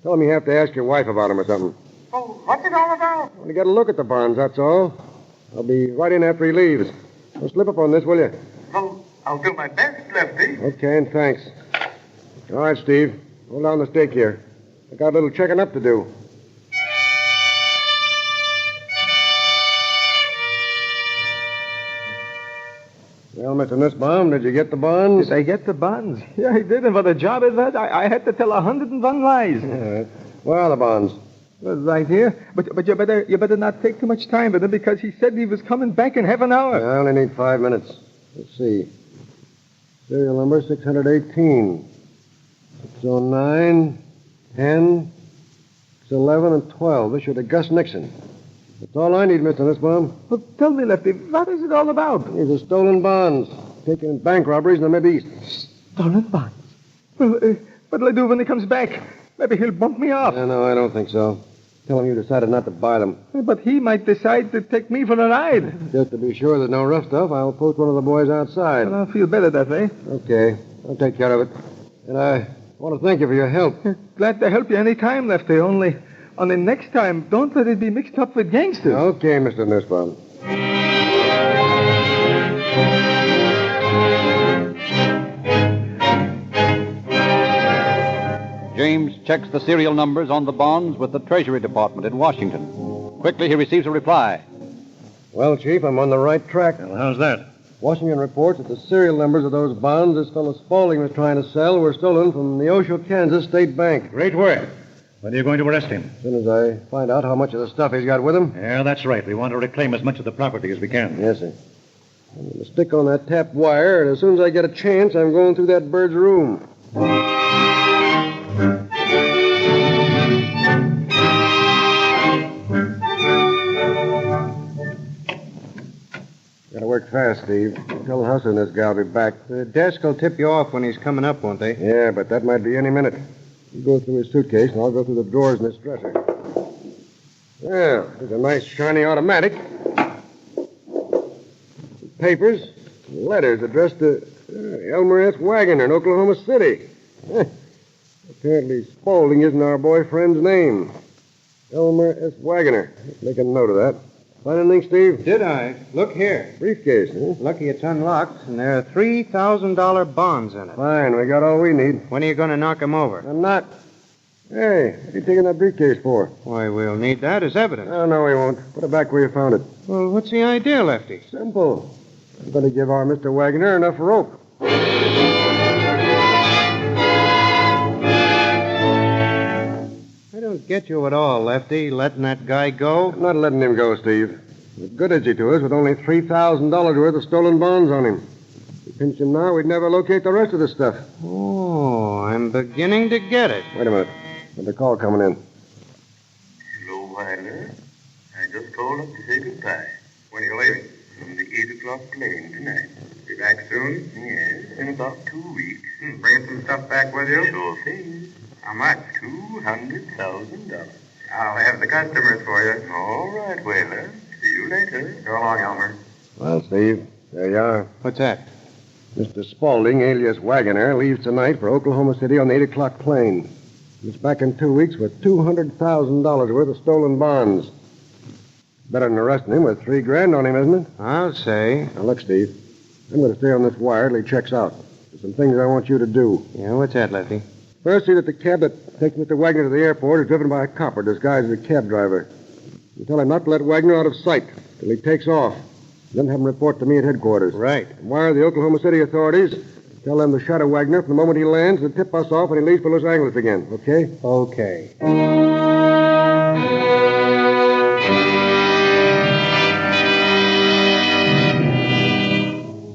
Tell him you have to ask your wife about them or something. Well, what's it all about? Well, you got to look at the bonds, that's all. I'll be right in after he leaves. Don't slip up on this, will you? Well, I'll do my best, Lefty. Okay, and thanks. All right, Steve. Hold down the stake here. I got a little checking up to do. Well, Mr. Nussbaum, did you get the bonds? Did I get the bonds? Yeah, I did, and for the job it was, I had to tell 101 lies. Yeah. Where are the bonds? Well, right here. But you better not take too much time with him because he said he was coming back in half an hour. I only need 5 minutes. Let's see. Serial number 618. 609, 10, 11, and 12. Issued to Gus Nixon. That's all I need, Mr. Nussbaum. Well, tell me, Lefty, what is it all about? These are stolen bonds. Taken in bank robberies in the Mideast. Stolen bonds? Well, what'll I do when he comes back? Maybe he'll bump me off. No, I don't think so. Tell him you decided not to buy them. But he might decide to take me for a ride. Just to be sure there's no rough stuff, I'll post one of the boys outside. Well, I'll feel better that way. Okay. I'll take care of it. And I want to thank you for your help. Glad to help you any time, Lefty. Only next time, don't let it be mixed up with gangsters. Okay, Mr. Nussbaum. James checks the serial numbers on the bonds with the Treasury Department in Washington. Quickly, he receives a reply. Well, Chief, I'm on the right track. Well, how's that? Washington reports that the serial numbers of those bonds this fellow Spaulding was trying to sell were stolen from the Osho, Kansas State Bank. Great work. When are you going to arrest him? As soon as I find out how much of the stuff he's got with him. Yeah, that's right. We want to reclaim as much of the property as we can. Yes, sir. I'm going to stick on that tapped wire, and as soon as I get a chance, I'm going through that bird's room. Gotta work fast, Steve. Tell Husson this guy will be back. The desk will tip you off when he's coming up, won't they? Yeah, but that might be any minute. You go through his suitcase, and I'll go through the drawers in his dresser. Well, there's a nice, shiny automatic. Papers, letters addressed to Elmer S. Wagoner in Oklahoma City. Apparently, Spaulding isn't our boyfriend's name. Elmer S. Wagoner. Make a note of that. Find anything, Steve? Did I? Look here. Briefcase, huh? Lucky it's unlocked, and there are $3,000 bonds in it. Fine, we got all we need. When are you going to knock him over? I'm not. Hey, what are you taking that briefcase for? Why, we'll need that as evidence. Oh, no, we won't. Put it back where you found it. Well, what's the idea, Lefty? Simple. I'm going to give our Mr. Wagoner enough rope. I don't get you at all, Lefty. Letting that guy go? I'm not letting him go, Steve. What good is he to us with only $3,000 worth of stolen bonds on him? If we pinch him now, we'd never locate the rest of the stuff. Oh, I'm beginning to get it. Wait a minute. There's a call coming in. Hello, Wilder. I just called up to say goodbye. When are you leaving? On the 8 o'clock plane tonight. Be back soon? Yes, in about 2 weeks. Bringing some stuff back with you? Sure thing. How much? $200,000. I'll have the customers for you. All right, Whaler. See you later. Go along, Elmer. Well, Steve, there you are. What's that? Mr. Spaulding, alias Wagoner, leaves tonight for Oklahoma City on the 8 o'clock plane. He's back in 2 weeks with $200,000 worth of stolen bonds. Better than arresting him with $3,000 on him, isn't it? I'll say. Now, look, Steve. I'm going to stay on this wire till he checks out. There's some things I want you to do. Yeah, what's that, Lefty? First, see that the cab that takes Mr. Wagner to the airport is driven by a copper disguised as a cab driver. You tell him not to let Wagner out of sight till he takes off. Then have him report to me at headquarters. Right. And wire the Oklahoma City authorities. Tell them to shadow Wagner from the moment he lands and tip us off when he leaves for Los Angeles again. Okay? Okay.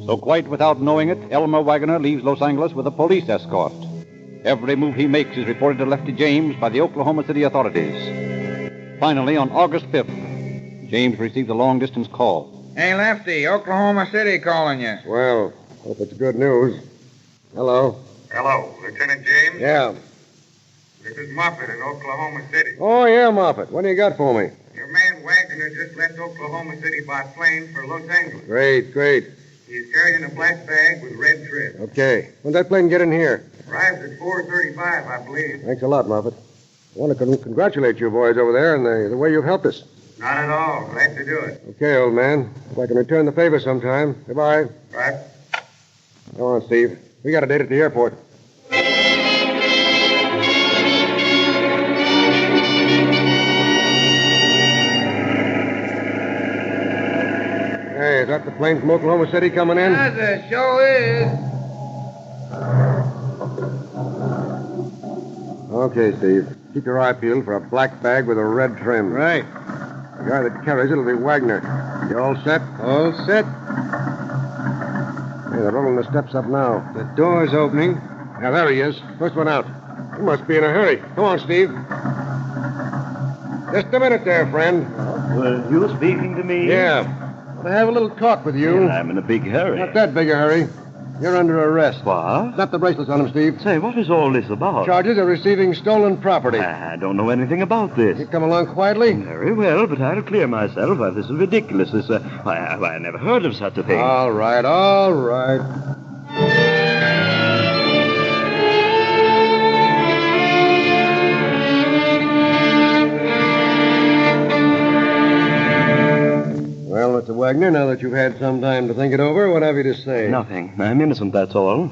So quite without knowing it, Elmer Wagoner leaves Los Angeles with a police escort. Every move he makes is reported to Lefty James by the Oklahoma City authorities. Finally, on August 5th, James receives a long-distance call. Hey, Lefty, Oklahoma City calling you. Well, hope it's good news. Hello. Hello, Lieutenant James? Yeah. This is Moffett in Oklahoma City. Oh, yeah, Moffett. What do you got for me? Your man Wagner just left Oklahoma City by plane for Los Angeles. Great, great. He's carrying a black bag with red trim. Okay. When'd that plane get in here? Arrives at 4:35, I believe. Thanks a lot, Moffett. I want to congratulate you boys over there and the way you've helped us. Not at all. Glad to do it. Okay, old man. If I can return the favor sometime. Goodbye. Right. Come on, Steve. We got a date at the airport. Hey, that the plane from Oklahoma City coming in? Yes, it sure is. Okay, Steve. Keep your eye peeled for a black bag with a red trim. Right. The guy that carries it'll be Wagner. You all set? All set. Hey, they're rolling the steps up now. The door's opening. Now, there he is. First one out. He must be in a hurry. Come on, Steve. Just a minute there, friend. Were you speaking to me? Yeah. I want to have a little talk with you. Well, I'm in a big hurry. Not that big a hurry. You're under arrest. What? Slap the bracelets on him, Steve. Say, what is all this about? Charges of receiving stolen property. I don't know anything about this. You come along quietly? Very well, but I'll clear myself. Why, this is ridiculous. I never heard of such a thing. All right, all right. Well, Mr. Wagner, now that you've had some time to think it over, what have you to say? Nothing. I'm innocent, that's all.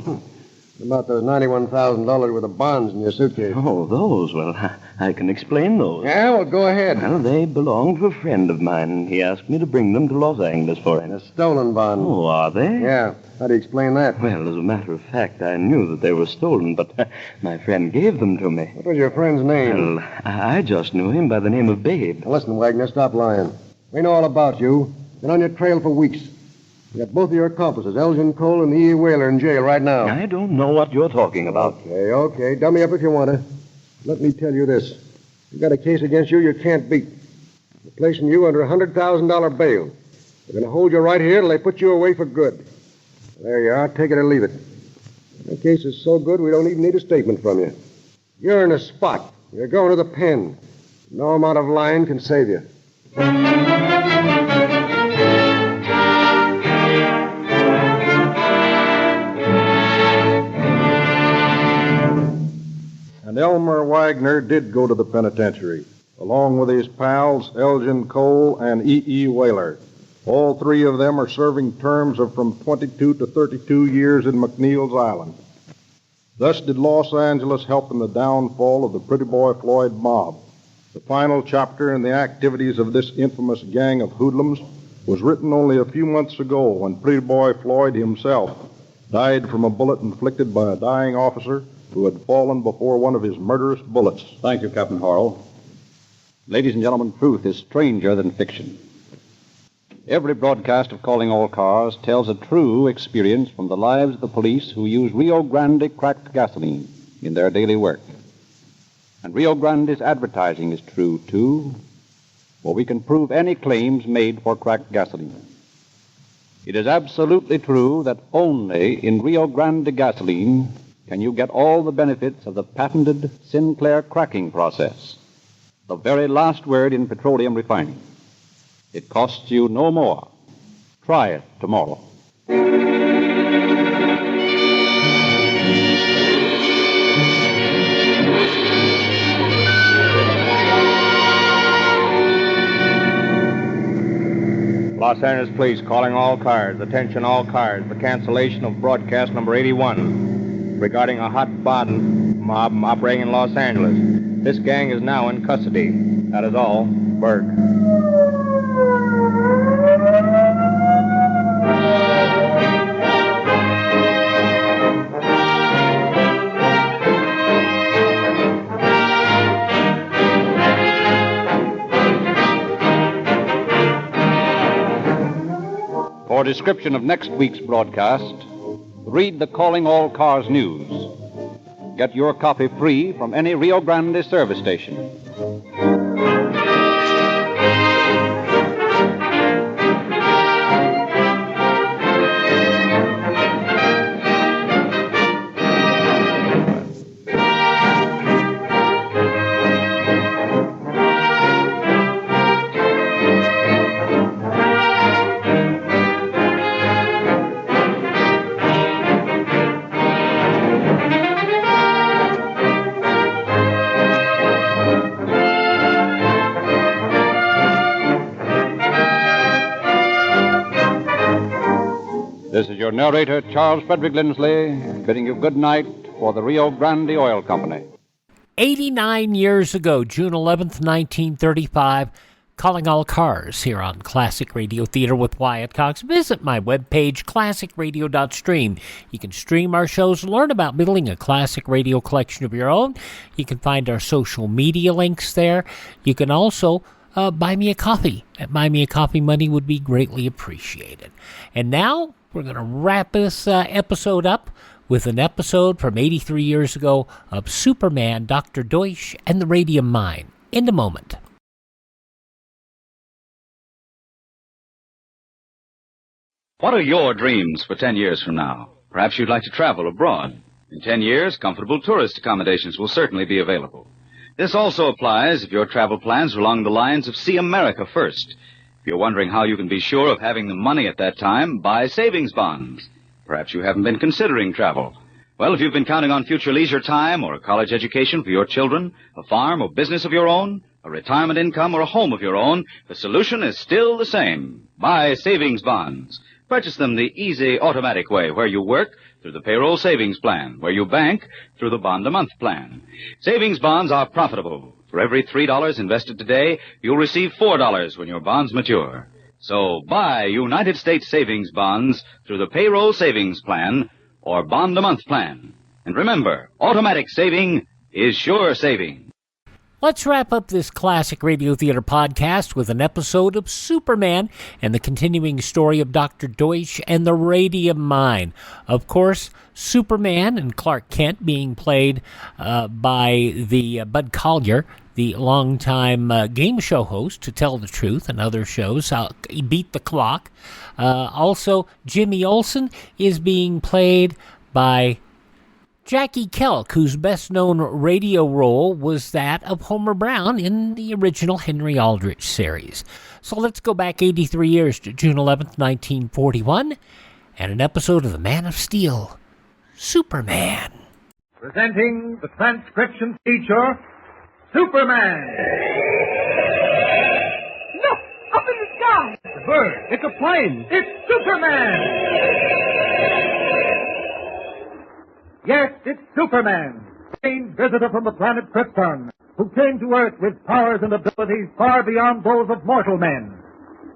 About those $91,000 worth of bonds in your suitcase. Oh, those? Well, I can explain those. Yeah, well, go ahead. Well, they belong to a friend of mine. He asked me to bring them to Los Angeles for him. A stolen bond. Oh, are they? Yeah. How do you explain that? Well, as a matter of fact, I knew that they were stolen, but my friend gave them to me. What was your friend's name? Well, I just knew him by the name of Babe. Now, listen, Wagner, stop lying. We know all about you. Been on your trail for weeks. You got both of your accomplices, Elgin Cole and E. Whaler, in jail right now. I don't know what you're talking about. Okay. Dummy up if you want to. Let me tell you this. You've got a case against you can't beat. They're placing you under a $100,000 bail. They're going to hold you right here till they put you away for good. There you are. Take it or leave it. The case is so good we don't even need a statement from you. You're in a spot. You're going to the pen. No amount of lying can save you. And Elmer Wagner did go to the penitentiary, along with his pals Elgin Cole and E. Whaler. All three of them are serving terms of from 22 to 32 years in McNeil's Island. Thus did Los Angeles help in the downfall of the Pretty Boy Floyd mob. The final chapter in the activities of this infamous gang of hoodlums was written only a few months ago when Pretty Boy Floyd himself died from a bullet inflicted by a dying officer who had fallen before one of his murderous bullets. Thank you, Captain Harrell. Ladies and gentlemen, truth is stranger than fiction. Every broadcast of Calling All Cars tells a true experience from the lives of the police who use Rio Grande cracked gasoline in their daily work. And Rio Grande's advertising is true, too, for we can prove any claims made for cracked gasoline. It is absolutely true that only in Rio Grande gasoline can you get all the benefits of the patented Sinclair cracking process, the very last word in petroleum refining. It costs you no more. Try it tomorrow. Los Angeles Police calling all cars. Attention all cars. The cancellation of broadcast number 81 regarding a hot bond mob operating in Los Angeles. This gang is now in custody. That is all. Berg. For a description of next week's broadcast, read the Calling All Cars news. Get your copy free from any Rio Grande service station. This is your narrator, Charles Frederick Lindsley, bidding you good night for the Rio Grande Oil Company. 89 years ago, June 11th, 1935, Calling All Cars here on Classic Radio Theater with Wyatt Cox. Visit my webpage, classicradio.stream. You can stream our shows and learn about building a classic radio collection of your own. You can find our social media links there. You can also buy me a coffee. Buy me a coffee money would be greatly appreciated. And now we're going to wrap this episode up with an episode from 83 years ago of Superman, Dr. Deutsch, and the Radium Mine. In a moment. What are your dreams for 10 years from now? Perhaps you'd like to travel abroad. In 10 years, comfortable tourist accommodations will certainly be available. This also applies if your travel plans are along the lines of see America first. If you're wondering how you can be sure of having the money at that time, buy savings bonds. Perhaps you haven't been considering travel. Well, if you've been counting on future leisure time or a college education for your children, a farm or business of your own, a retirement income or a home of your own, the solution is still the same. Buy savings bonds. Purchase them the easy, automatic way, where you work through the payroll savings plan, where you bank through the bond-a-month plan. Savings bonds are profitable. For every $3 invested today, you'll receive $4 when your bonds mature. So buy United States savings bonds through the payroll savings plan or bond-a-month plan. And remember, automatic saving is sure saving. Let's wrap up this Classic Radio Theater podcast with an episode of Superman and the continuing story of Dr. Deutsch and the Radium Mine. Of course, Superman and Clark Kent being played by the Bud Collyer, the longtime game show host, To Tell the Truth, and other shows, Beat the Clock. Also, Jimmy Olsen is being played by Jackie Kelk, whose best-known radio role was that of Homer Brown in the original Henry Aldrich series. So let's go back 83 years to June 11th, 1941, and an episode of The Man of Steel, Superman. Presenting the transcription feature, Superman. Look, up in the sky. It's a bird. It's a plane. It's Superman. Yes, it's Superman, strange visitor from the planet Krypton, who came to Earth with powers and abilities far beyond those of mortal men.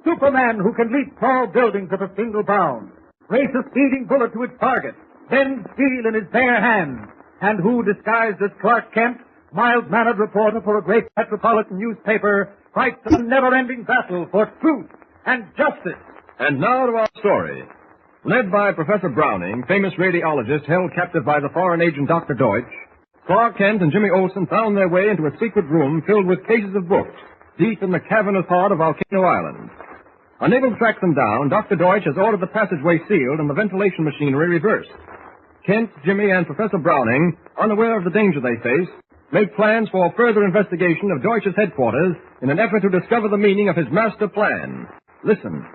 Superman who can leap tall buildings at a single bound, race a speeding bullet to its target, bend steel in his bare hands, and who, disguised as Clark Kent, mild-mannered reporter for a great metropolitan newspaper, fights a never-ending battle for truth and justice. And now to our story. Led by Professor Browning, famous radiologist held captive by the foreign agent Dr. Deutsch, Clark Kent and Jimmy Olsen found their way into a secret room filled with cases of books, deep in the cavernous heart of Volcano Island. Unable to track them down, Dr. Deutsch has ordered the passageway sealed and the ventilation machinery reversed. Kent, Jimmy, and Professor Browning, unaware of the danger they face, make plans for further investigation of Deutsch's headquarters in an effort to discover the meaning of his master plan. Listen.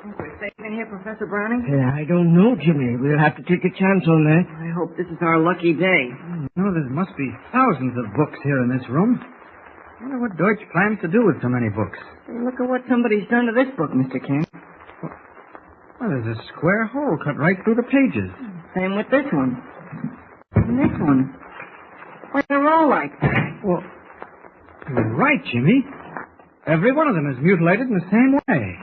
We're safe in here, Professor Browning? I don't know, Jimmy. We'll have to take a chance on that. I hope this is our lucky day. There must be thousands of books here in this room. I wonder what Deutsch plans to do with so many books. Hey, look at what somebody's done to this book, Mr. Kent. Well, there's a square hole cut right through the pages. Same with this one. And this one. Why, they're all like that. Well, you're right, Jimmy. Every one of them is mutilated in the same way.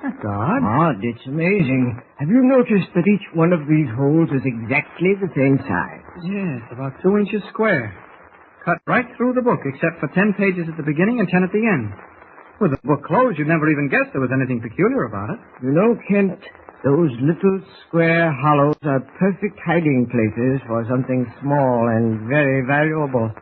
That's odd. Odd, it's amazing. Have you noticed that each one of these holes is exactly the same size? Yes, about 2 inches square. Cut right through the book, except for 10 pages at the beginning and 10 at the end. With the book closed, you'd never even guess there was anything peculiar about it. You know, Kent, those little square hollows are perfect hiding places for something small and very valuable.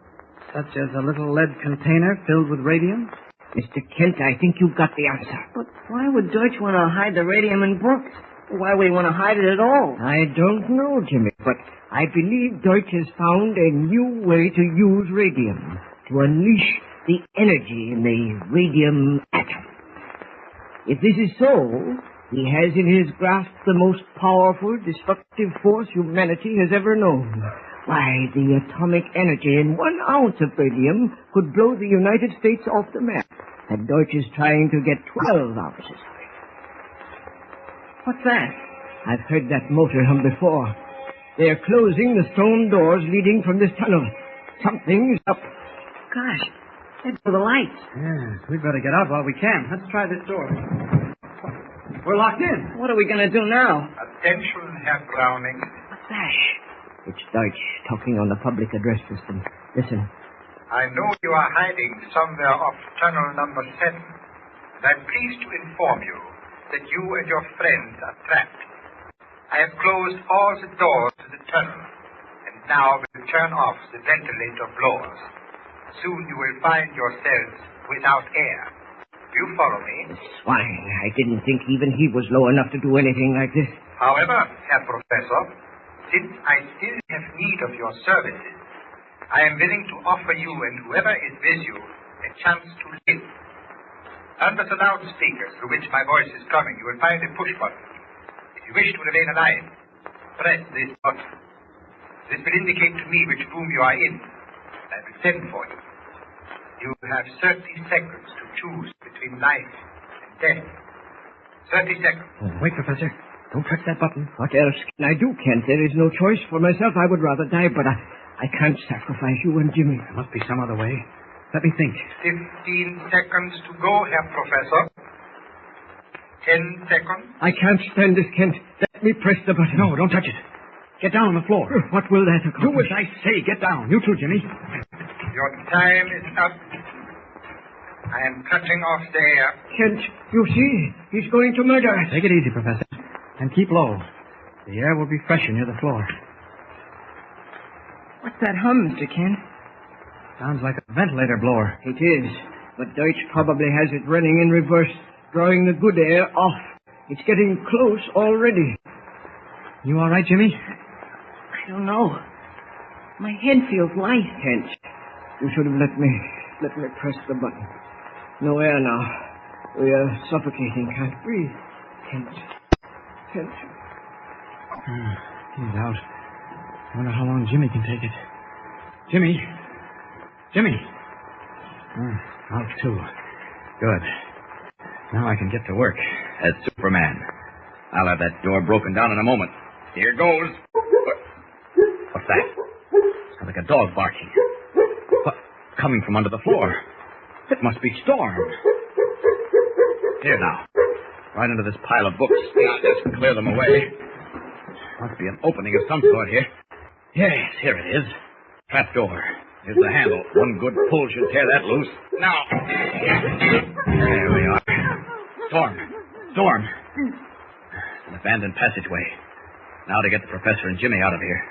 Such as a little lead container filled with radium? Mr. Kent, I think you've got the answer. But why would Deutsch want to hide the radium in books? Why would he want to hide it at all? I don't know, Jimmy, but I believe Deutsch has found a new way to use radium, to unleash the energy in the radium atom. If this is so, he has in his grasp the most powerful, destructive force humanity has ever known. Why, the atomic energy in 1 ounce of radium could blow the United States off the map. And Deutsch is trying to get 12 ounces of it. What's that? I've heard that motor hum before. They're closing the stone doors leading from this tunnel. Something's up. Gosh, There go the lights. Yes, we'd better get out while we can. Let's try this door. We're locked in. What are we going to do now? Attention, Herr Browning. What's that? It's Deutsch talking on the public address system. Listen. I know you are hiding somewhere off tunnel number 7. And I'm pleased to inform you that you and your friends are trapped. I have closed all the doors to the tunnel, and now will turn off the ventilator blowers. Soon you will find yourselves without air. Do you follow me? Swine. I didn't think even he was low enough to do anything like this. However, Herr Professor, since I still have need of your services, I am willing to offer you and whoever is with you a chance to live. Under the loudspeakers through which my voice is coming, you will find a push button. If you wish to remain alive, press this button. This will indicate to me which room you are in. I will send for you. You have 30 seconds to choose between life and death. 30 seconds. Wait, Professor. Don't touch that button. What else can I do, Kent? There is no choice. For myself, I would rather die, but I can't sacrifice you and Jimmy. There must be some other way. Let me think. 15 seconds to go, Herr Professor. 10 seconds. I can't stand this, Kent. Let me press the button. No, don't touch it. Get down on the floor. What will that accomplish? Do as I say. Get down. You too, Jimmy. Your time is up. I am cutting off the air. Kent, you see? He's going to murder us. Take it easy, Professor. And keep low. The air will be fresher near the floor. What's that hum, Mr. Kent? Sounds like a ventilator blower. It is. But Deutsch probably has it running in reverse, drawing the good air off. It's getting close already. You all right, Jimmy? I don't know. My head feels light. Kent, you should have let me press the button. No air now. We are suffocating. Can't breathe. Kent. He's out. I wonder how long Jimmy can take it. Jimmy! Out too. Good. Now I can get to work. As Superman. I'll have that door broken down in a moment. Here goes. What's that? Sounds like a dog barking. What? Coming from under the floor. It must be Storm. Here now. Right under this pile of books. Let's clear them away. Must be an opening of some sort here. Yes, here it is. Trap door. Here's the handle. One good pull should tear that loose. Now. There we are. Storm. An abandoned passageway. Now to get the professor and Jimmy out of here.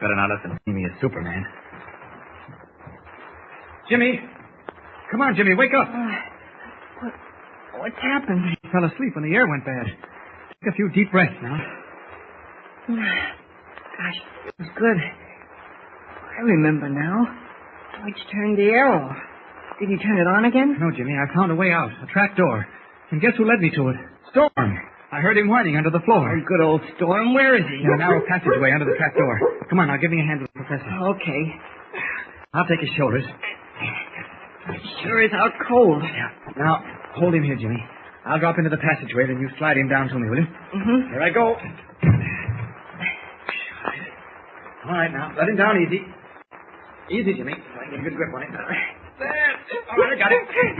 Better not let them see me as Superman. Jimmy! Come on, Jimmy, wake up. What's happened? You fell asleep when the air went bad. Take a few deep breaths now. Gosh, it was good. I remember now. Deutsch turned the air off. Did he turn it on again? No, Jimmy, I found a way out. A trap door. And guess who led me to it? Storm. I heard him whining under the floor. Oh, good old Storm. Where is he? In a narrow passageway under the trap door. Come on, now, give me a hand with the professor. Okay. I'll take his shoulders. It sure is out cold. Yeah. Now, hold him here, Jimmy. I'll drop into the passageway, then you slide him down to me, will you? Mm-hmm. Here I go. All right, now, let him down easy. Easy, Jimmy. I get a good grip on it. There. All right, I got it. There.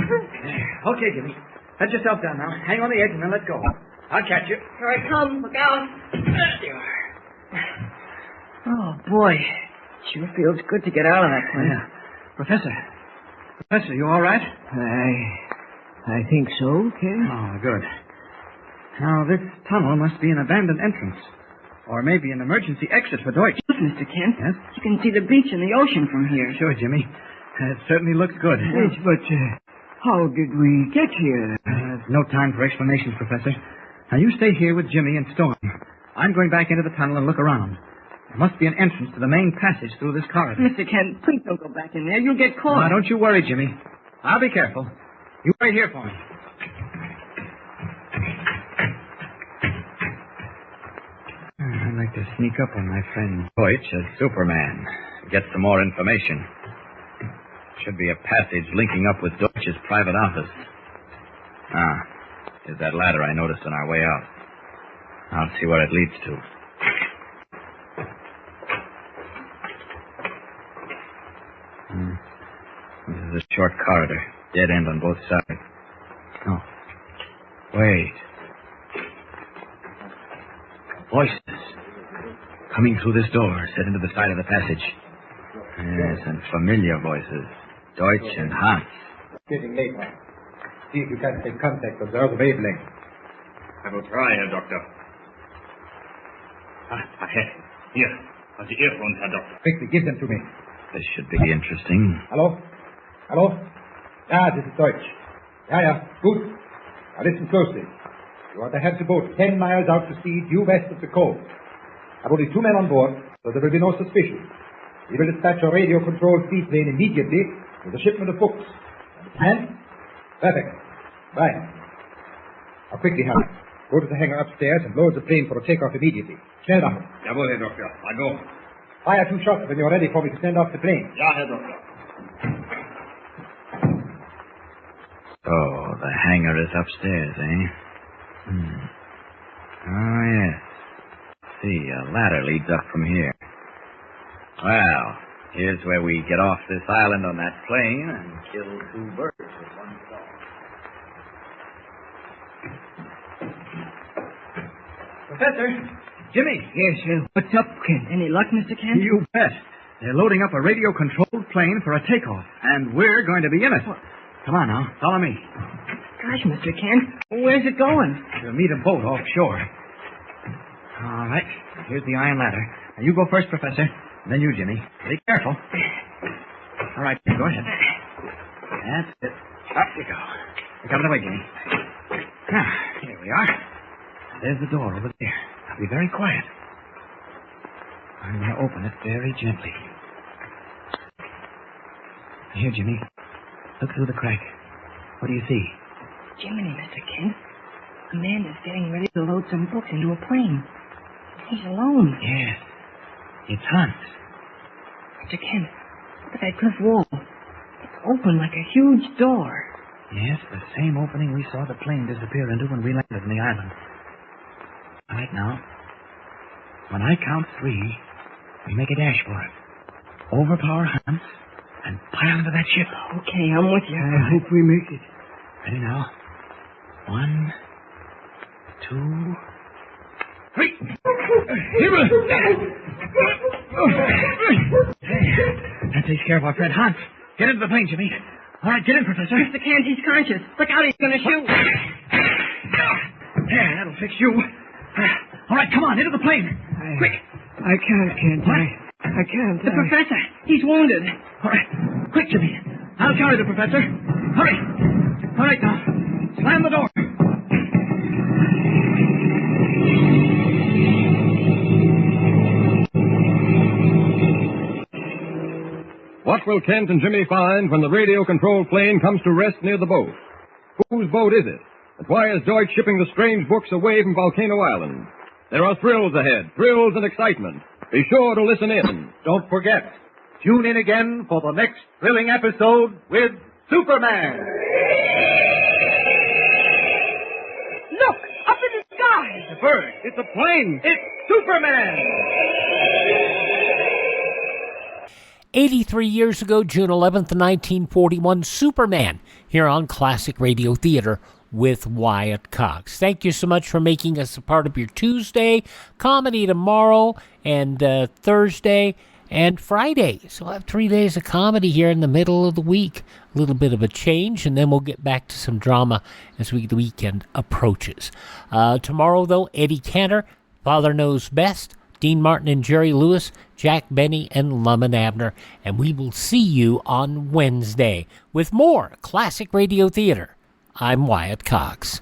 Okay, Jimmy. Let yourself down now. Hang on the edge and then let go. I'll catch you. Here I come. Look out. There you are. Oh, boy. Sure feels good to get out of that place. Yeah. Professor, you all right? I think so, Ken. Oh, good. Now, this tunnel must be an abandoned entrance. Or maybe an emergency exit for Deutsch. Look, Mr. Kent. Yes? You can see the beach and the ocean from here. Sure, Jimmy. It certainly looks good. Yes, but how did we get here? There's no time for explanations, Professor. Now, you stay here with Jimmy and Storm. I'm going back into the tunnel and look around. There must be an entrance to the main passage through this corridor. Mr. Kent, please don't go back in there. You'll get caught. Now, don't you worry, Jimmy. I'll be careful. You wait here for me. I'd like to sneak up on my friend Deutsch as Superman. Get some more information. Should be a passage linking up with Deutsch's private office. There's that ladder I noticed on our way out. I'll see where it leads to. There's There's a short corridor. Dead end on both sides. No. Wait. Voices. Coming through this door, set into the side of the passage. Yes, and familiar voices. Deutsch and Hans. Getting late now. See if you can take contact. Observe the wavelength. I will try, Herr Doktor. Ahead. Here. On the earphones, Herr Doktor. Quickly, give them to me. This should be interesting. Hello? Hello? Ja, this is Deutsch. Ja, good. Now listen closely. You are to have the boat 10 miles out to sea, due west of the cove. Have only 2 men on board, so there will be no suspicion. We will dispatch a radio-controlled seaplane immediately with a shipment of books. Understand? Perfect. Right. Now quickly, Harry. Go to the hangar upstairs and load the plane for a takeoff immediately. Schnell machen. Jawohl, Herr Doktor. I go. Fire 2 shots when you're ready for me to send off the plane. Ja, Herr Doktor. Oh, the hangar is upstairs, eh? Oh, yes. See, a ladder leads up from here. Well, here's where we get off this island on that plane and kill 2 birds with one stone. Professor! Jimmy! Yes, what's up, Kent? Any luck, Mr. Kent? You bet. They're loading up a radio-controlled plane for a takeoff, and we're going to be in it. Come on now, follow me. Gosh, Mr. Kent, where's it going? We'll meet a boat offshore. All right, here's the iron ladder. Now, you go first, Professor. Then you, Jimmy. Be careful. All right, go ahead. That's it. Up you go. Look out of the way, Jimmy. Now, here we are. There's the door over there. Now, be very quiet. I'm going to open it very gently. Here, Jimmy. Look through the crack. What do you see? Jiminy, Mr. Kent. A man is getting ready to load some books into a plane. He's alone. Yes. It's Hans. Mr. Kent, look at that cliff wall. It's open like a huge door. Yes, the same opening we saw the plane disappear into when we landed on the island. All right, now. When I count 3, we make a dash for it. Overpower Hans and pile into that ship. Okay, I'm with you. I hope we make it. Ready now? 1, 2, 3. That takes care of our friend Hans. Get into the plane, Jimmy. All right, get in, Professor. Mr. Kent, he's conscious. Look out, he's going to shoot. There, that'll fix you. All right, come on, into the plane. Quick. I can't, Kent. I can't. The professor, he's wounded. All right, quick, Jimmy. I'll carry the professor. Hurry. All right, now. Slam the door. What will Kent and Jimmy find when the radio-controlled plane comes to rest near the boat? Whose boat is it? And why is Deutsch shipping the strange books away from Volcano Island? There are thrills ahead, thrills and excitement. Be sure to listen in. Don't forget, tune in again for the next thrilling episode with Superman. Look, up in the sky. It's a bird. It's a plane. It's Superman. 83 years ago, June 11th, 1941, Superman, here on Classic Radio Theater with Wyatt Cox. Thank you so much for making us a part of your Tuesday. Comedy tomorrow and Thursday and Friday. So we'll have 3 days of comedy here in the middle of the week. A little bit of a change, and then we'll get back to some drama as the weekend approaches. Tomorrow, though, Eddie Cantor, Father Knows Best, Dean Martin and Jerry Lewis, Jack Benny and Lum and Abner. And we will see you on Wednesday with more Classic Radio Theater. I'm Wyatt Cox.